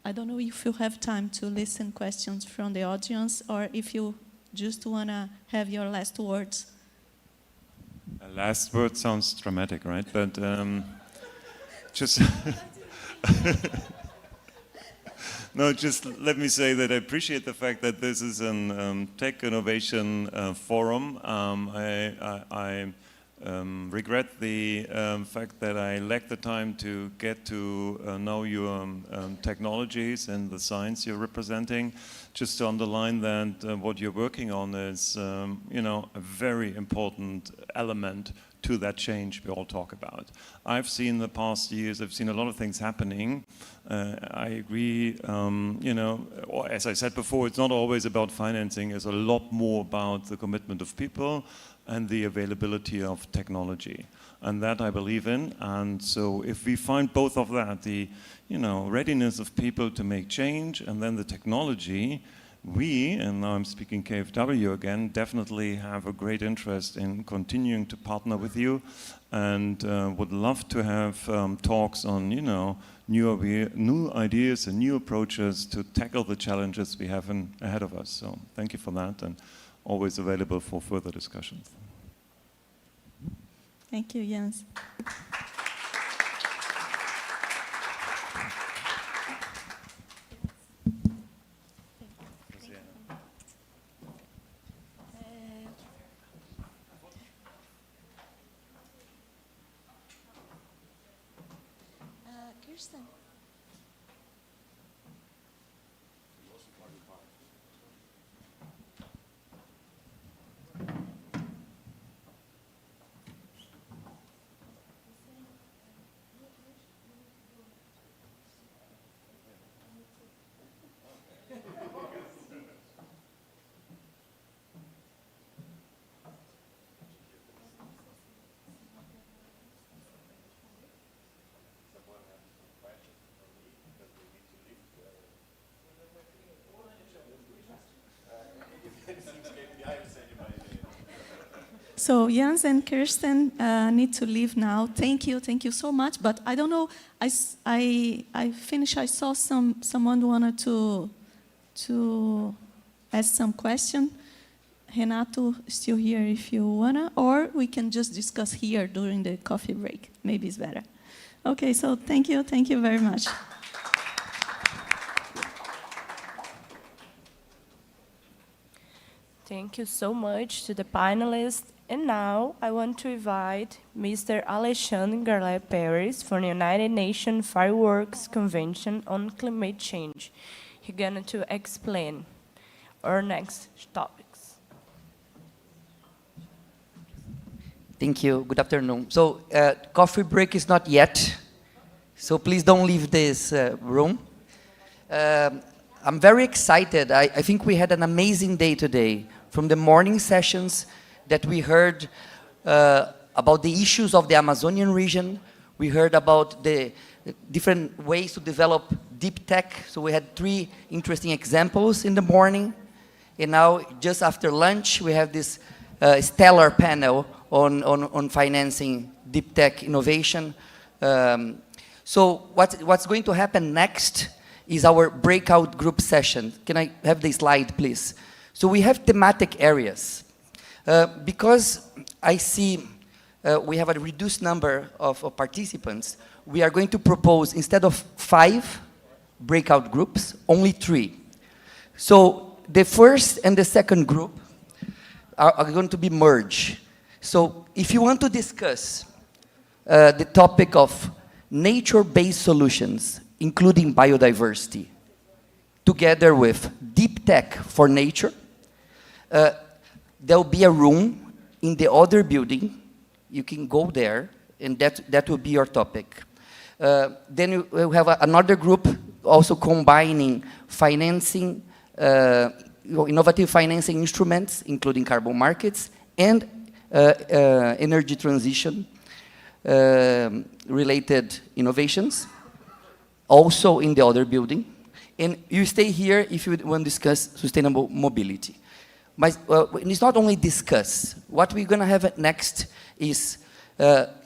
I don't know if you have time to listen questions from the audience or if you just want to have your last words. A last word sounds dramatic, right? But just... No, just let me say that I appreciate the fact that this is a tech innovation forum. I regret the fact that I lacked the time to get to know your technologies and the science you're representing. Just to underline that what you're working on is, you know, a very important element to that change we all talk about. I've seen the past years, I've seen a lot of things happening. I agree, you know, as I said before, it's not always about financing, it's a lot more about the commitment of people and the availability of technology. And that I believe in. And so if we find both of that, the, you know, readiness of people to make change and then the technology, we, and now I'm speaking KfW again, definitely have a great interest in continuing to partner with you and would love to have talks on, you know, new ideas and new approaches to tackle the challenges we have ahead of us. So thank you for that, and always available for further discussions. Thank you, Jens. Kirsten. So Jens and Kirsten need to leave now. Thank you so much. But I don't know. I finished. I saw someone wanted to ask some question. Renato still here if you wanna, or we can just discuss here during the coffee break. Maybe it's better. Okay. So thank you very much. Thank you so much to the panelists. And now I want to invite Mr. Alexandre Garlet Paris from the United Nations Fireworks Convention on Climate Change. He's going to explain our next topics. Thank you. Good afternoon. So coffee break is not yet, so please don't leave this room. I'm very excited. I think we had an amazing day today. From the morning sessions that we heard about the issues of the Amazonian region. We heard about the different ways to develop deep tech. So we had 3 interesting examples in the morning. And now, just after lunch, we have this stellar panel on financing deep tech innovation. So what's going to happen next is our breakout group session. Can I have the slide, please? So we have thematic areas. Because I see we have a reduced number of participants, we are going to propose, instead of 5 breakout groups, only 3. So the first and the second group are going to be merged. So if you want to discuss the topic of nature-based solutions, including biodiversity, together with deep tech for nature, there will be a room in the other building. You can go there, and that will be your topic. Then we'll have another group also combining financing, innovative financing instruments, including carbon markets, and energy transition related innovations, also in the other building. And you stay here if you want to discuss sustainable mobility. But it's not only discuss. What we're going to have next is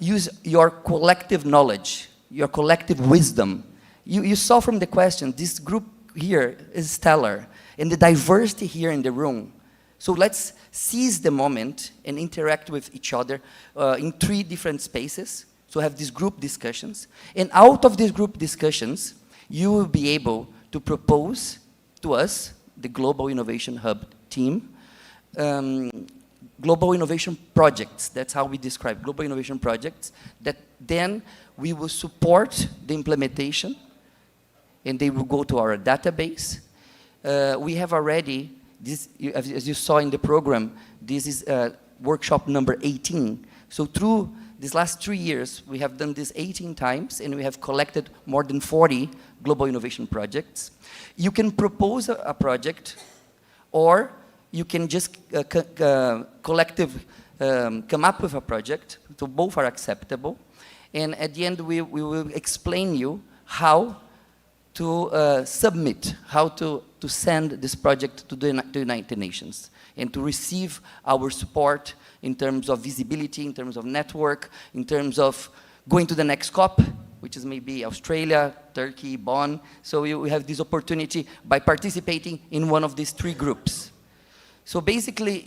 use your collective knowledge, your collective wisdom. You saw from the question, this group here is stellar, and the diversity here in the room. So let's seize the moment and interact with each other in 3 different spaces. So have these group discussions. And out of these group discussions, you will be able to propose to us, the Global Innovation Hub team, global innovation projects. That's how we describe global innovation projects, that then we will support the implementation, and they will go to our database. We have already, this, as you saw in the program, this is workshop number 18. So through these last 3 years, we have done this 18 times, and we have collected more than 40 global innovation projects. You can propose a project, or you can just come up with a project. So both are acceptable. And at the end, we will explain you how to submit, how to send this project to the United Nations, and to receive our support in terms of visibility, in terms of network, in terms of going to the next COP, which is maybe Australia, Turkey, Bonn. So we have this opportunity by participating in one of these 3 groups. So basically,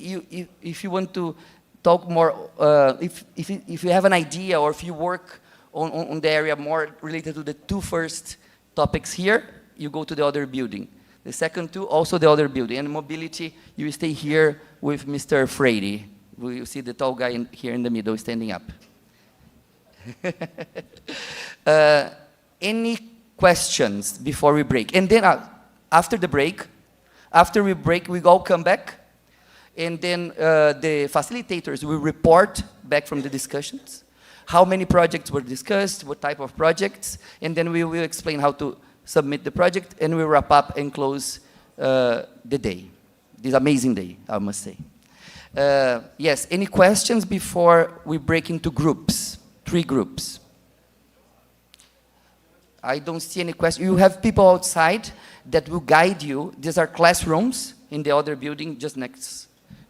if you want to talk more, if you have an idea, or if you work on the area more related to the 2 first topics here, you go to the other building. The second 2, also the other building. And mobility, you stay here with Mr. Frady. You see the tall guy here in the middle standing up. Any questions before we break? And then after we break, we all come back, and then the facilitators will report back from the discussions, how many projects were discussed, what type of projects, and then we will explain how to submit the project, and we'll wrap up and close the day, this amazing day, I must say. Yes, any questions before we break into groups, 3 groups? I don't see any questions. You have people outside that will guide you. These are classrooms in the other building, just next.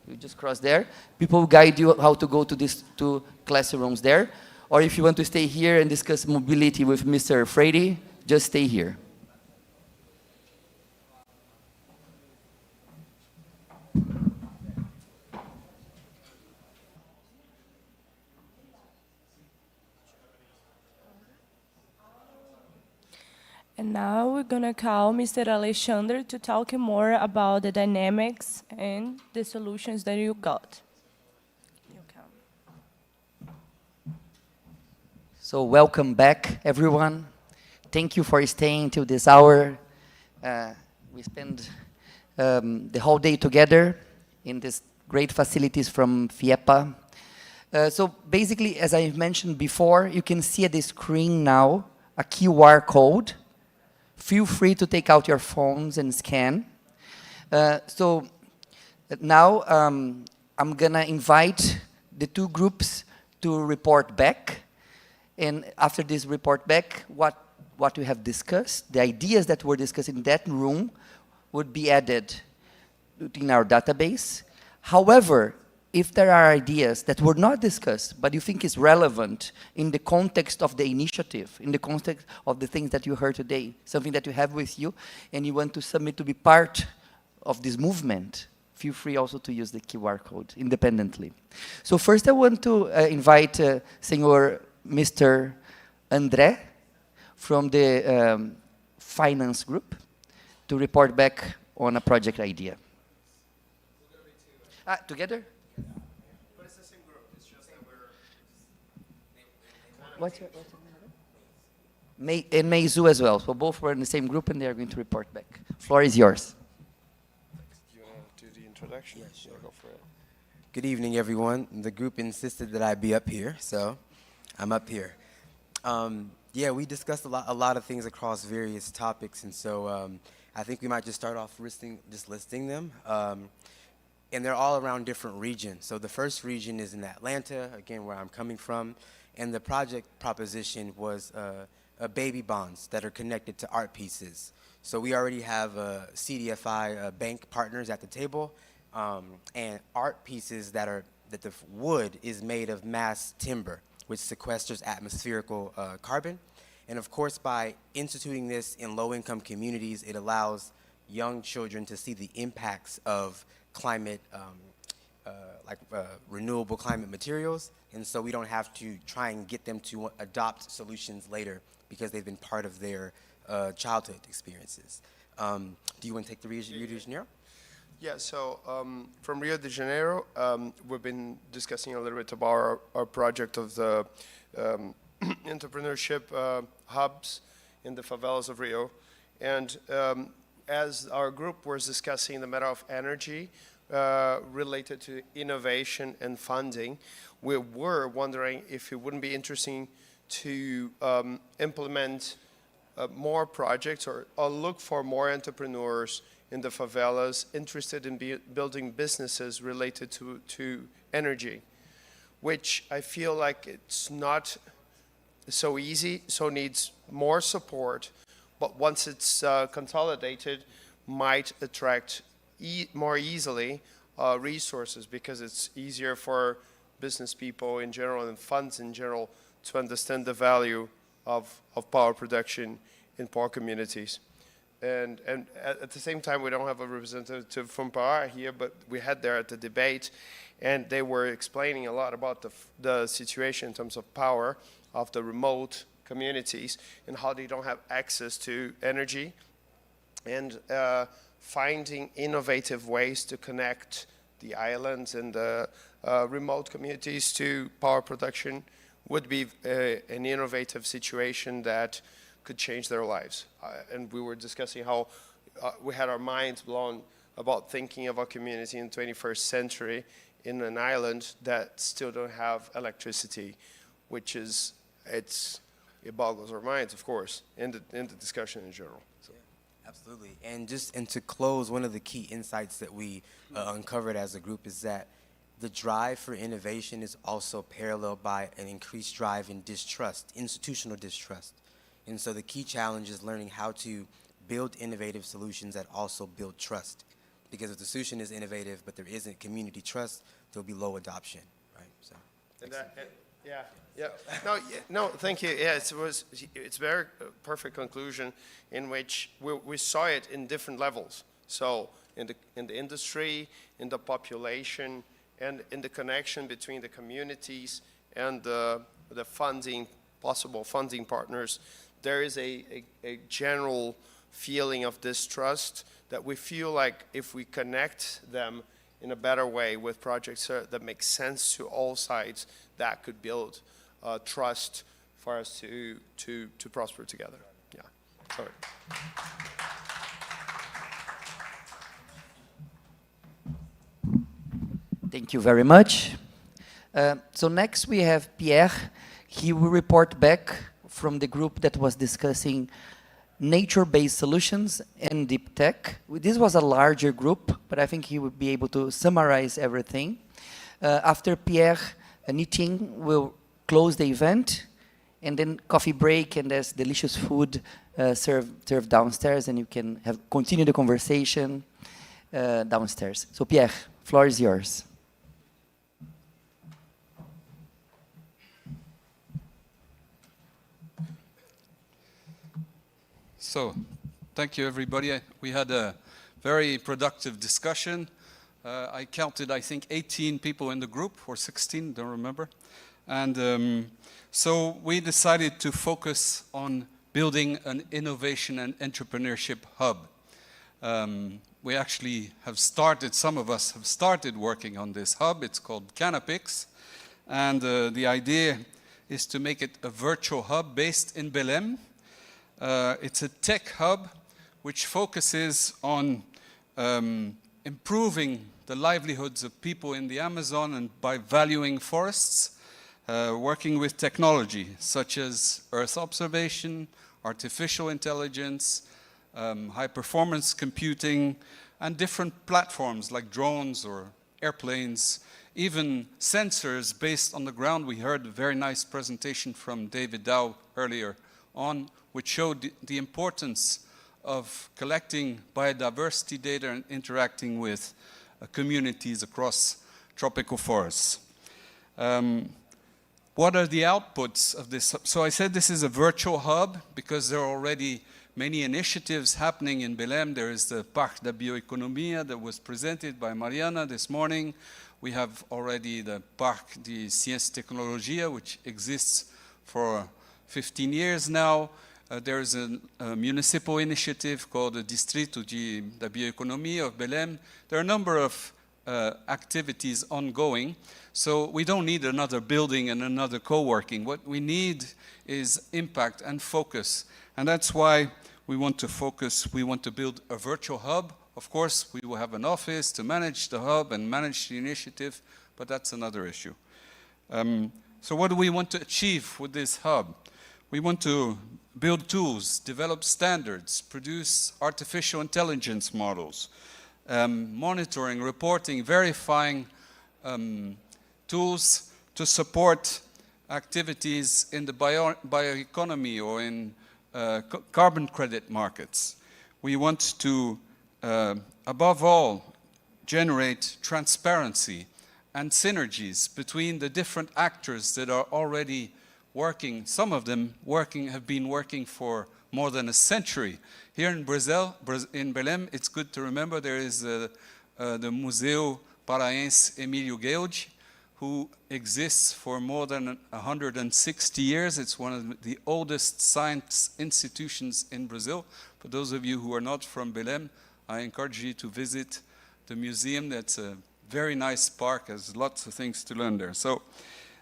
You just cross there. People will guide you how to go to these 2 classrooms there. Or if you want to stay here and discuss mobility with Mr. Frady, just stay here. And now we're going to call Mr. Alexander to talk more about the dynamics and the solutions that you got. So welcome back, everyone. Thank you for staying till this hour. We spent the whole day together in these great facilities from FIEPA. So basically, as I mentioned before, you can see at the screen now a QR code. Feel free to take out your phones and scan. So now I'm gonna invite the 2 groups to report back. And after this report back, what we have discussed, the ideas that were discussed in that room would be added in our database. However, if there are ideas that were not discussed, but you think is relevant in the context of the initiative, in the context of the things that you heard today, something that you have with you, and you want to submit to be part of this movement, feel free also to use the QR code independently. So first I want to invite Senor Mr. André from the finance group to report back on a project idea. Together? But it's the same group. It's just that we're... What's your name? And Meizu as well. So both were in the same group and they are going to report back. Floor is yours. Do you want to do the introduction? Yeah, sure. Go for it. Good evening, everyone. The group insisted that I be up here, so I'm up here. Yeah, we discussed a lot of things across various topics, and so I think we might just start off listing them. And they're all around different regions. So the first region is in Atlanta, again, where I'm coming from, and the project proposition was baby bonds that are connected to art pieces. So we already have CDFI bank partners at the table, and art pieces that the wood is made of mass timber, which sequesters atmospherical carbon. And of course, by instituting this in low-income communities, it allows young children to see the impacts of climate, renewable climate materials, and so we don't have to try and get them to adopt solutions later because they've been part of their childhood experiences. Do you want to take the Rio de Janeiro? Yeah, so from Rio de Janeiro, we've been discussing a little bit about our project of the entrepreneurship hubs in the favelas of Rio. And as our group was discussing the matter of energy related to innovation and funding, we were wondering if it wouldn't be interesting to implement more projects or look for more entrepreneurs in the favelas interested in building businesses related to energy, which I feel like it's not so easy, so needs more support, but once it's consolidated, might attract more easily resources because it's easier for business people in general and funds in general to understand the value of power production in poor communities. And at the same time, we don't have a representative from Pará here, but we had there at the debate, and they were explaining a lot about the situation in terms of power of the remote communities and how they don't have access to energy, and finding innovative ways to connect the islands and the remote communities to power production would be an innovative situation that could change their lives. And we were discussing how we had our minds blown about thinking of a community in the 21st century in an island that still don't have electricity, which is, it boggles our minds, of course, in the discussion in general. So. Yeah, absolutely. And to close, one of the key insights that we uncovered as a group is that the drive for innovation is also paralleled by an increased drive in distrust, institutional distrust. And so the key challenge is learning how to build innovative solutions that also build trust. Because if the solution is innovative, but there isn't community trust, there'll be low adoption, right? So. No, thank you. Yeah, it's very perfect conclusion in which we saw it in different levels. So in the industry, in the population, and in the connection between the communities and the possible funding partners, there is a general feeling of distrust that we feel like if we connect them in a better way with projects that make sense to all sides, that could build trust for us to prosper together. Yeah, sorry. Thank you very much. So next we have Pierre. He will report back from the group that was discussing nature-based solutions and deep tech. This was a larger group, but I think he would be able to summarize everything. After Pierre, Nitin will close the event, and then coffee break, and there's delicious food served downstairs, and you can continue the conversation downstairs. So Pierre, floor is yours. So, thank you everybody. We had a very productive discussion. I counted, I think, 18 people in the group, or 16, don't remember. And so we decided to focus on building an innovation and entrepreneurship hub. We actually have started, some of us have started working on this hub. It's called Canapix. And the idea is to make it a virtual hub based in Belém. It's a tech hub which focuses on improving the livelihoods of people in the Amazon and by valuing forests, working with technology such as Earth observation, artificial intelligence, high-performance computing, and different platforms like drones or airplanes, even sensors based on the ground. We heard a very nice presentation from David Dow earlier on, which showed the importance of collecting biodiversity data and interacting with communities across tropical forests. What are the outputs of this? So I said this is a virtual hub because there are already many initiatives happening in Belém. There is the Parque da Bioeconomia that was presented by Mariana this morning. We have already the Parque de Ciência e Tecnologia, which exists for 15 years now. There's a municipal initiative called the Distrito da Bioeconomia of Belém. There are a number of activities ongoing, so we don't need another building and another co-working. What we need is impact and focus, and that's why we want to focus. We want to build a virtual hub. Of course, we will have an office to manage the hub and manage the initiative, but that's another issue. So what do we want to achieve with this hub? We want to build tools, develop standards, produce artificial intelligence models, monitoring, reporting, verifying tools to support activities in the bioeconomy or in carbon credit markets. We want to, above all, generate transparency and synergies between the different actors that are already working. Some of them have been working for more than a century. Here in Brazil, in Belém, it's good to remember there is the Museu Paraense Emílio Guedes, who exists for more than 160 years. It's one of the oldest science institutions in Brazil. For those of you who are not from Belém, I encourage you to visit the museum. That's a very nice park, has lots of things to learn there. So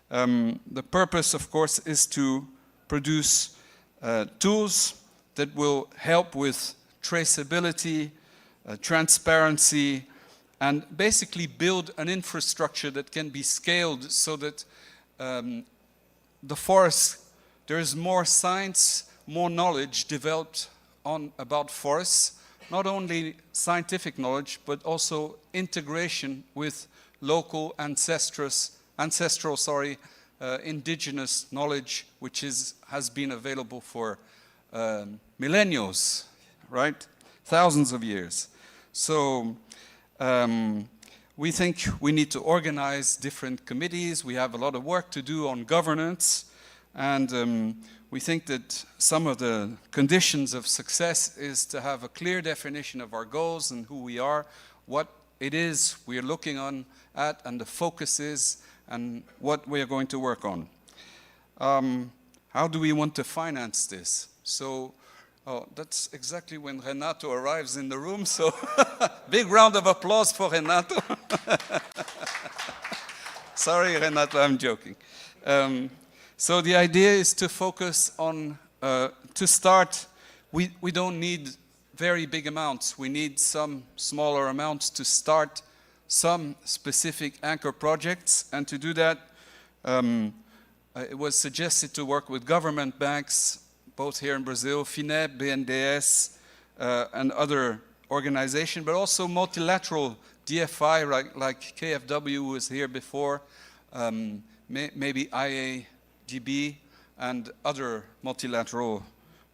the purpose, of course, is to produce tools that will help with traceability, transparency, and basically build an infrastructure that can be scaled so that the forests, there is more science, more knowledge developed about forests, not only scientific knowledge, but also integration with local ancestral indigenous knowledge, which has been available for millennia, right? Thousands of years. So we think we need to organize different committees. We have a lot of work to do on governance, and we think that some of the conditions of success is to have a clear definition of our goals and who we are, what it is we are looking at, and the focus is, and what we are going to work on. How do we want to finance this? So, that's exactly when Renato arrives in the room, so big round of applause for Renato. Sorry, Renato, I'm joking. So the idea is to focus on, to start, we don't need very big amounts. We need some smaller amounts to start some specific anchor projects. And to do that, it was suggested to work with government banks, both here in Brazil, FINEP, BNDES, and other organizations, but also multilateral DFI, like KfW was here before, maybe IAGB, and other multilateral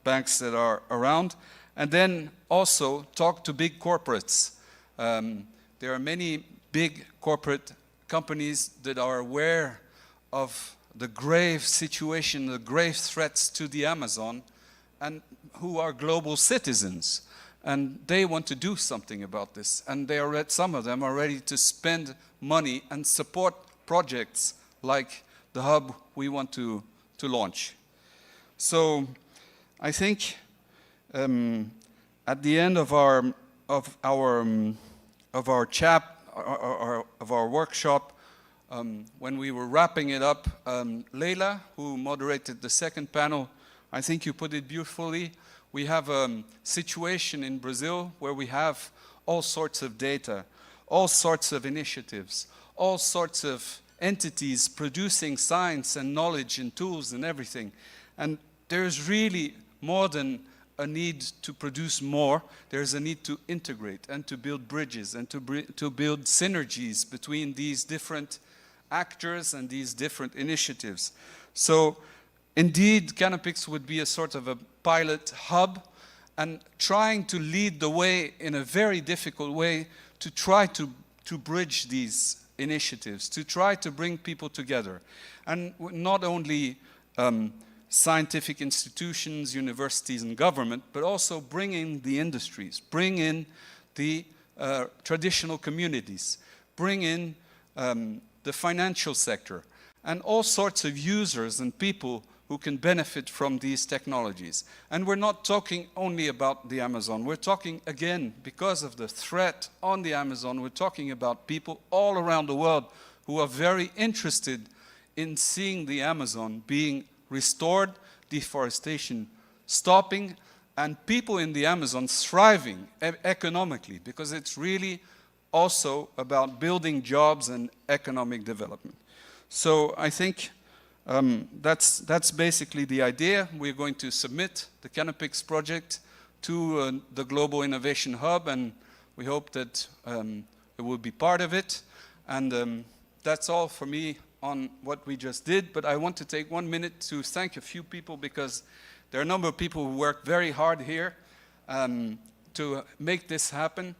banks that are around. And then also talk to big corporates. There are many big corporate companies that are aware of the grave situation, the grave threats to the Amazon, and who are global citizens. And they want to do something about this. And they are, some of them are ready to spend money and support projects like the hub we want to launch. So I think at the end of our workshop, when we were wrapping it up, Leila, who moderated the second panel, I think you put it beautifully. We have a situation in Brazil where we have all sorts of data, all sorts of initiatives, all sorts of entities producing science and knowledge and tools and everything. And there's really more than a need to produce more. There's a need to integrate and to build bridges and to build synergies between these different actors and these different initiatives. So indeed, Canopix would be a sort of a pilot hub, and trying to lead the way in a very difficult way to try to bridge these initiatives, to try to bring people together. And not only scientific institutions, universities, and government, but also bring in the industries, bring in the traditional communities, bring in the financial sector, and all sorts of users and people who can benefit from these technologies. And we're not talking only about the Amazon. We're talking, again, because of the threat on the Amazon, we're talking about people all around the world who are very interested in seeing the Amazon being restored, deforestation stopping, and people in the Amazon thriving economically, because it's really also about building jobs and economic development. So I think that's basically the idea. We're going to submit the Canopix project to the Global Innovation Hub, and we hope that it will be part of it. And that's all for me on what we just did, but I want to take 1 minute to thank a few people, because there are a number of people who work very hard here to make this happen.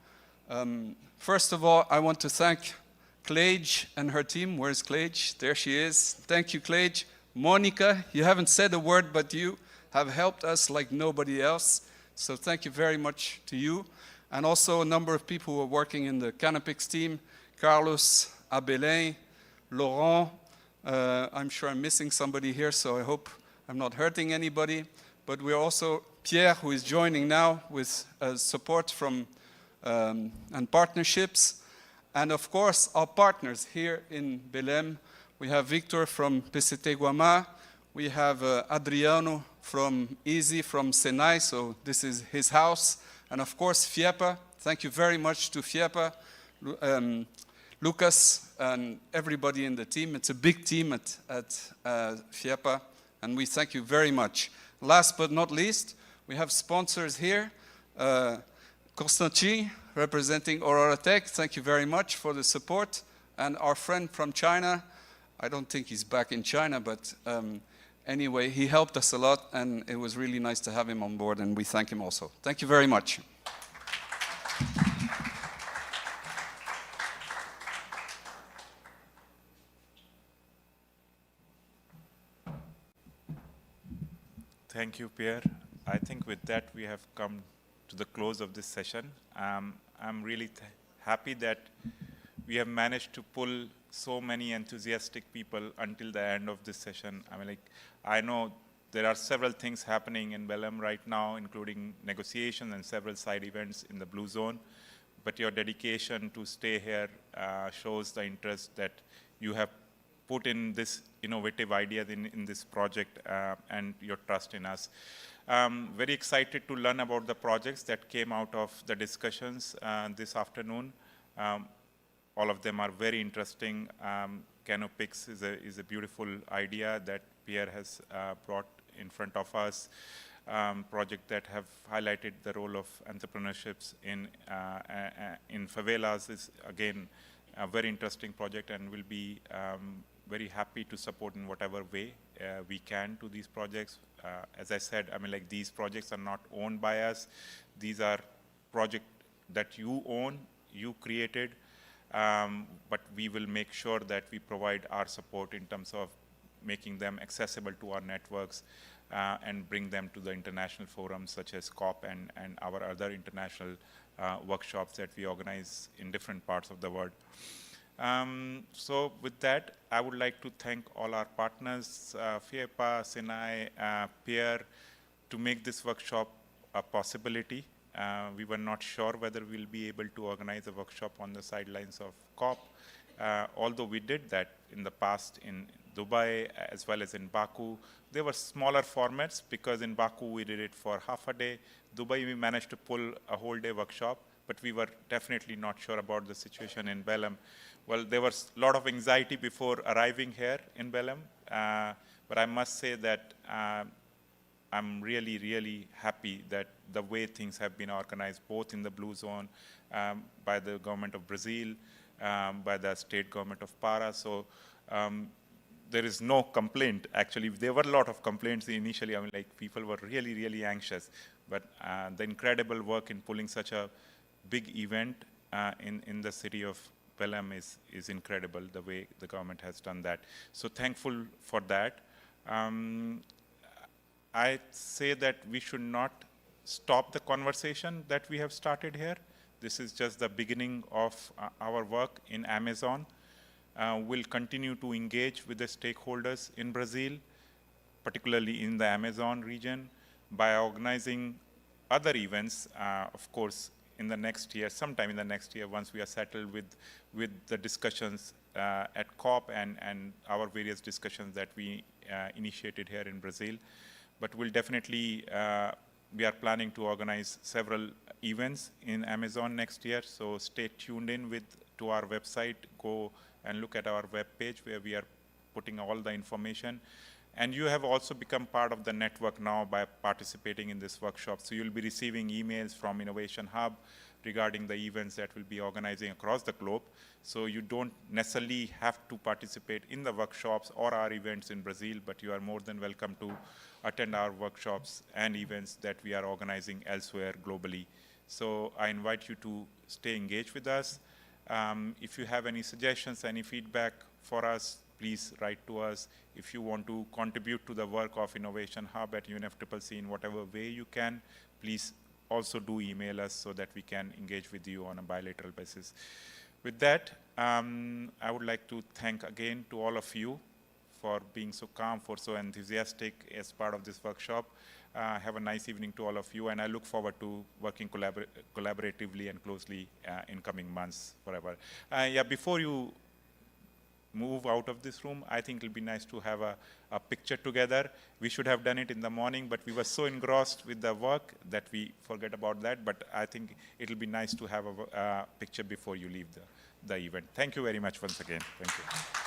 First of all, I want to thank Clage and her team. Where's Clage? There she is. Thank you, Clage. Monica, you haven't said a word, but you have helped us like nobody else. So thank you very much to you. And also a number of people who are working in the Canopix team. Carlos, Abelin, Laurent. I'm sure I'm missing somebody here, so I hope I'm not hurting anybody. But we're also Pierre, who is joining now with support from and partnerships. And of course, our partners here in Belém. We have Victor from PCT Guamá. We have Adriano from Easy, from Senai, so this is his house. And of course, FIEPA. Thank you very much to FIEPA, Lucas, and everybody in the team. It's a big team at FIEPA, and we thank you very much. Last but not least, we have sponsors here. Konstantin, representing Aurora Tech, thank you very much for the support. And our friend from China, I don't think he's back in China, but anyway, he helped us a lot, and it was really nice to have him on board, and we thank him also. Thank you very much. Thank you, Pierre. I think with that, we have come to the close of this session. I'm really happy that we have managed to pull so many enthusiastic people until the end of this session. I know there are several things happening in Belém right now, including negotiations and several side events in the Blue Zone. But your dedication to stay here shows the interest that you have put in this innovative idea in this project and your trust in us. Very excited to learn about the projects that came out of the discussions this afternoon. All of them are very interesting. Canopix is a beautiful idea that Pierre has brought in front of us. Project that have highlighted the role of entrepreneurships in favelas is again a very interesting project, and will be very happy to support in whatever way we can to these projects. As I said, these projects are not owned by us. These are projects that you own, you created, but we will make sure that we provide our support in terms of making them accessible to our networks and bring them to the international forums such as COP and our other international workshops that we organize in different parts of the world. So with that, I would like to thank all our partners, FIEPA, Sinai, Pierre, to make this workshop a possibility. We were not sure whether we'll be able to organize a workshop on the sidelines of COP, although we did that in the past in Dubai as well as in Baku. They were smaller formats because in Baku we did it for half a day. Dubai we managed to pull a whole day workshop, but we were definitely not sure about the situation in Belém. Well, there was a lot of anxiety before arriving here in Belém, but I must say that I'm really, really happy that the way things have been organized, both in the Blue Zone, by the government of Brazil, by the state government of Para. So there is no complaint. Actually, there were a lot of complaints initially. People were really, really anxious. But the incredible work in pulling such a big event in the city of Belém is incredible, the way the government has done that. So thankful for that. I say that we should not stop the conversation that we have started here. This is just the beginning of our work in Amazon. We'll continue to engage with the stakeholders in Brazil, particularly in the Amazon region, by organizing other events, of course, in the next year, sometime in the next year, once we are settled with the discussions at COP and our various discussions that we initiated here in Brazil. But we'll definitely, we are planning to organize several events in Amazon next year, so stay tuned in to our website. Go and look at our webpage where we are putting all the information. And you have also become part of the network now by participating in this workshop. So you'll be receiving emails from Innovation Hub regarding the events that we'll be organizing across the globe. So you don't necessarily have to participate in the workshops or our events in Brazil, but you are more than welcome to attend our workshops and events that we are organizing elsewhere globally. So I invite you to stay engaged with us. If you have any suggestions, any feedback for us, please write to us. If you want to contribute to the work of Innovation Hub at UNFCCC in whatever way you can, please also do email us so that we can engage with you on a bilateral basis. With that, I would like to thank again to all of you for being so calm, for so enthusiastic as part of this workshop. Have a nice evening to all of you, and I look forward to working collaboratively and closely in coming months forever. Yeah, before you move out of this room, I think it'll be nice to have a picture together. We should have done it in the morning, but we were so engrossed with the work that we forget about that. But I think it'll be nice to have a picture before you leave the event. Thank you very much once again. Thank you.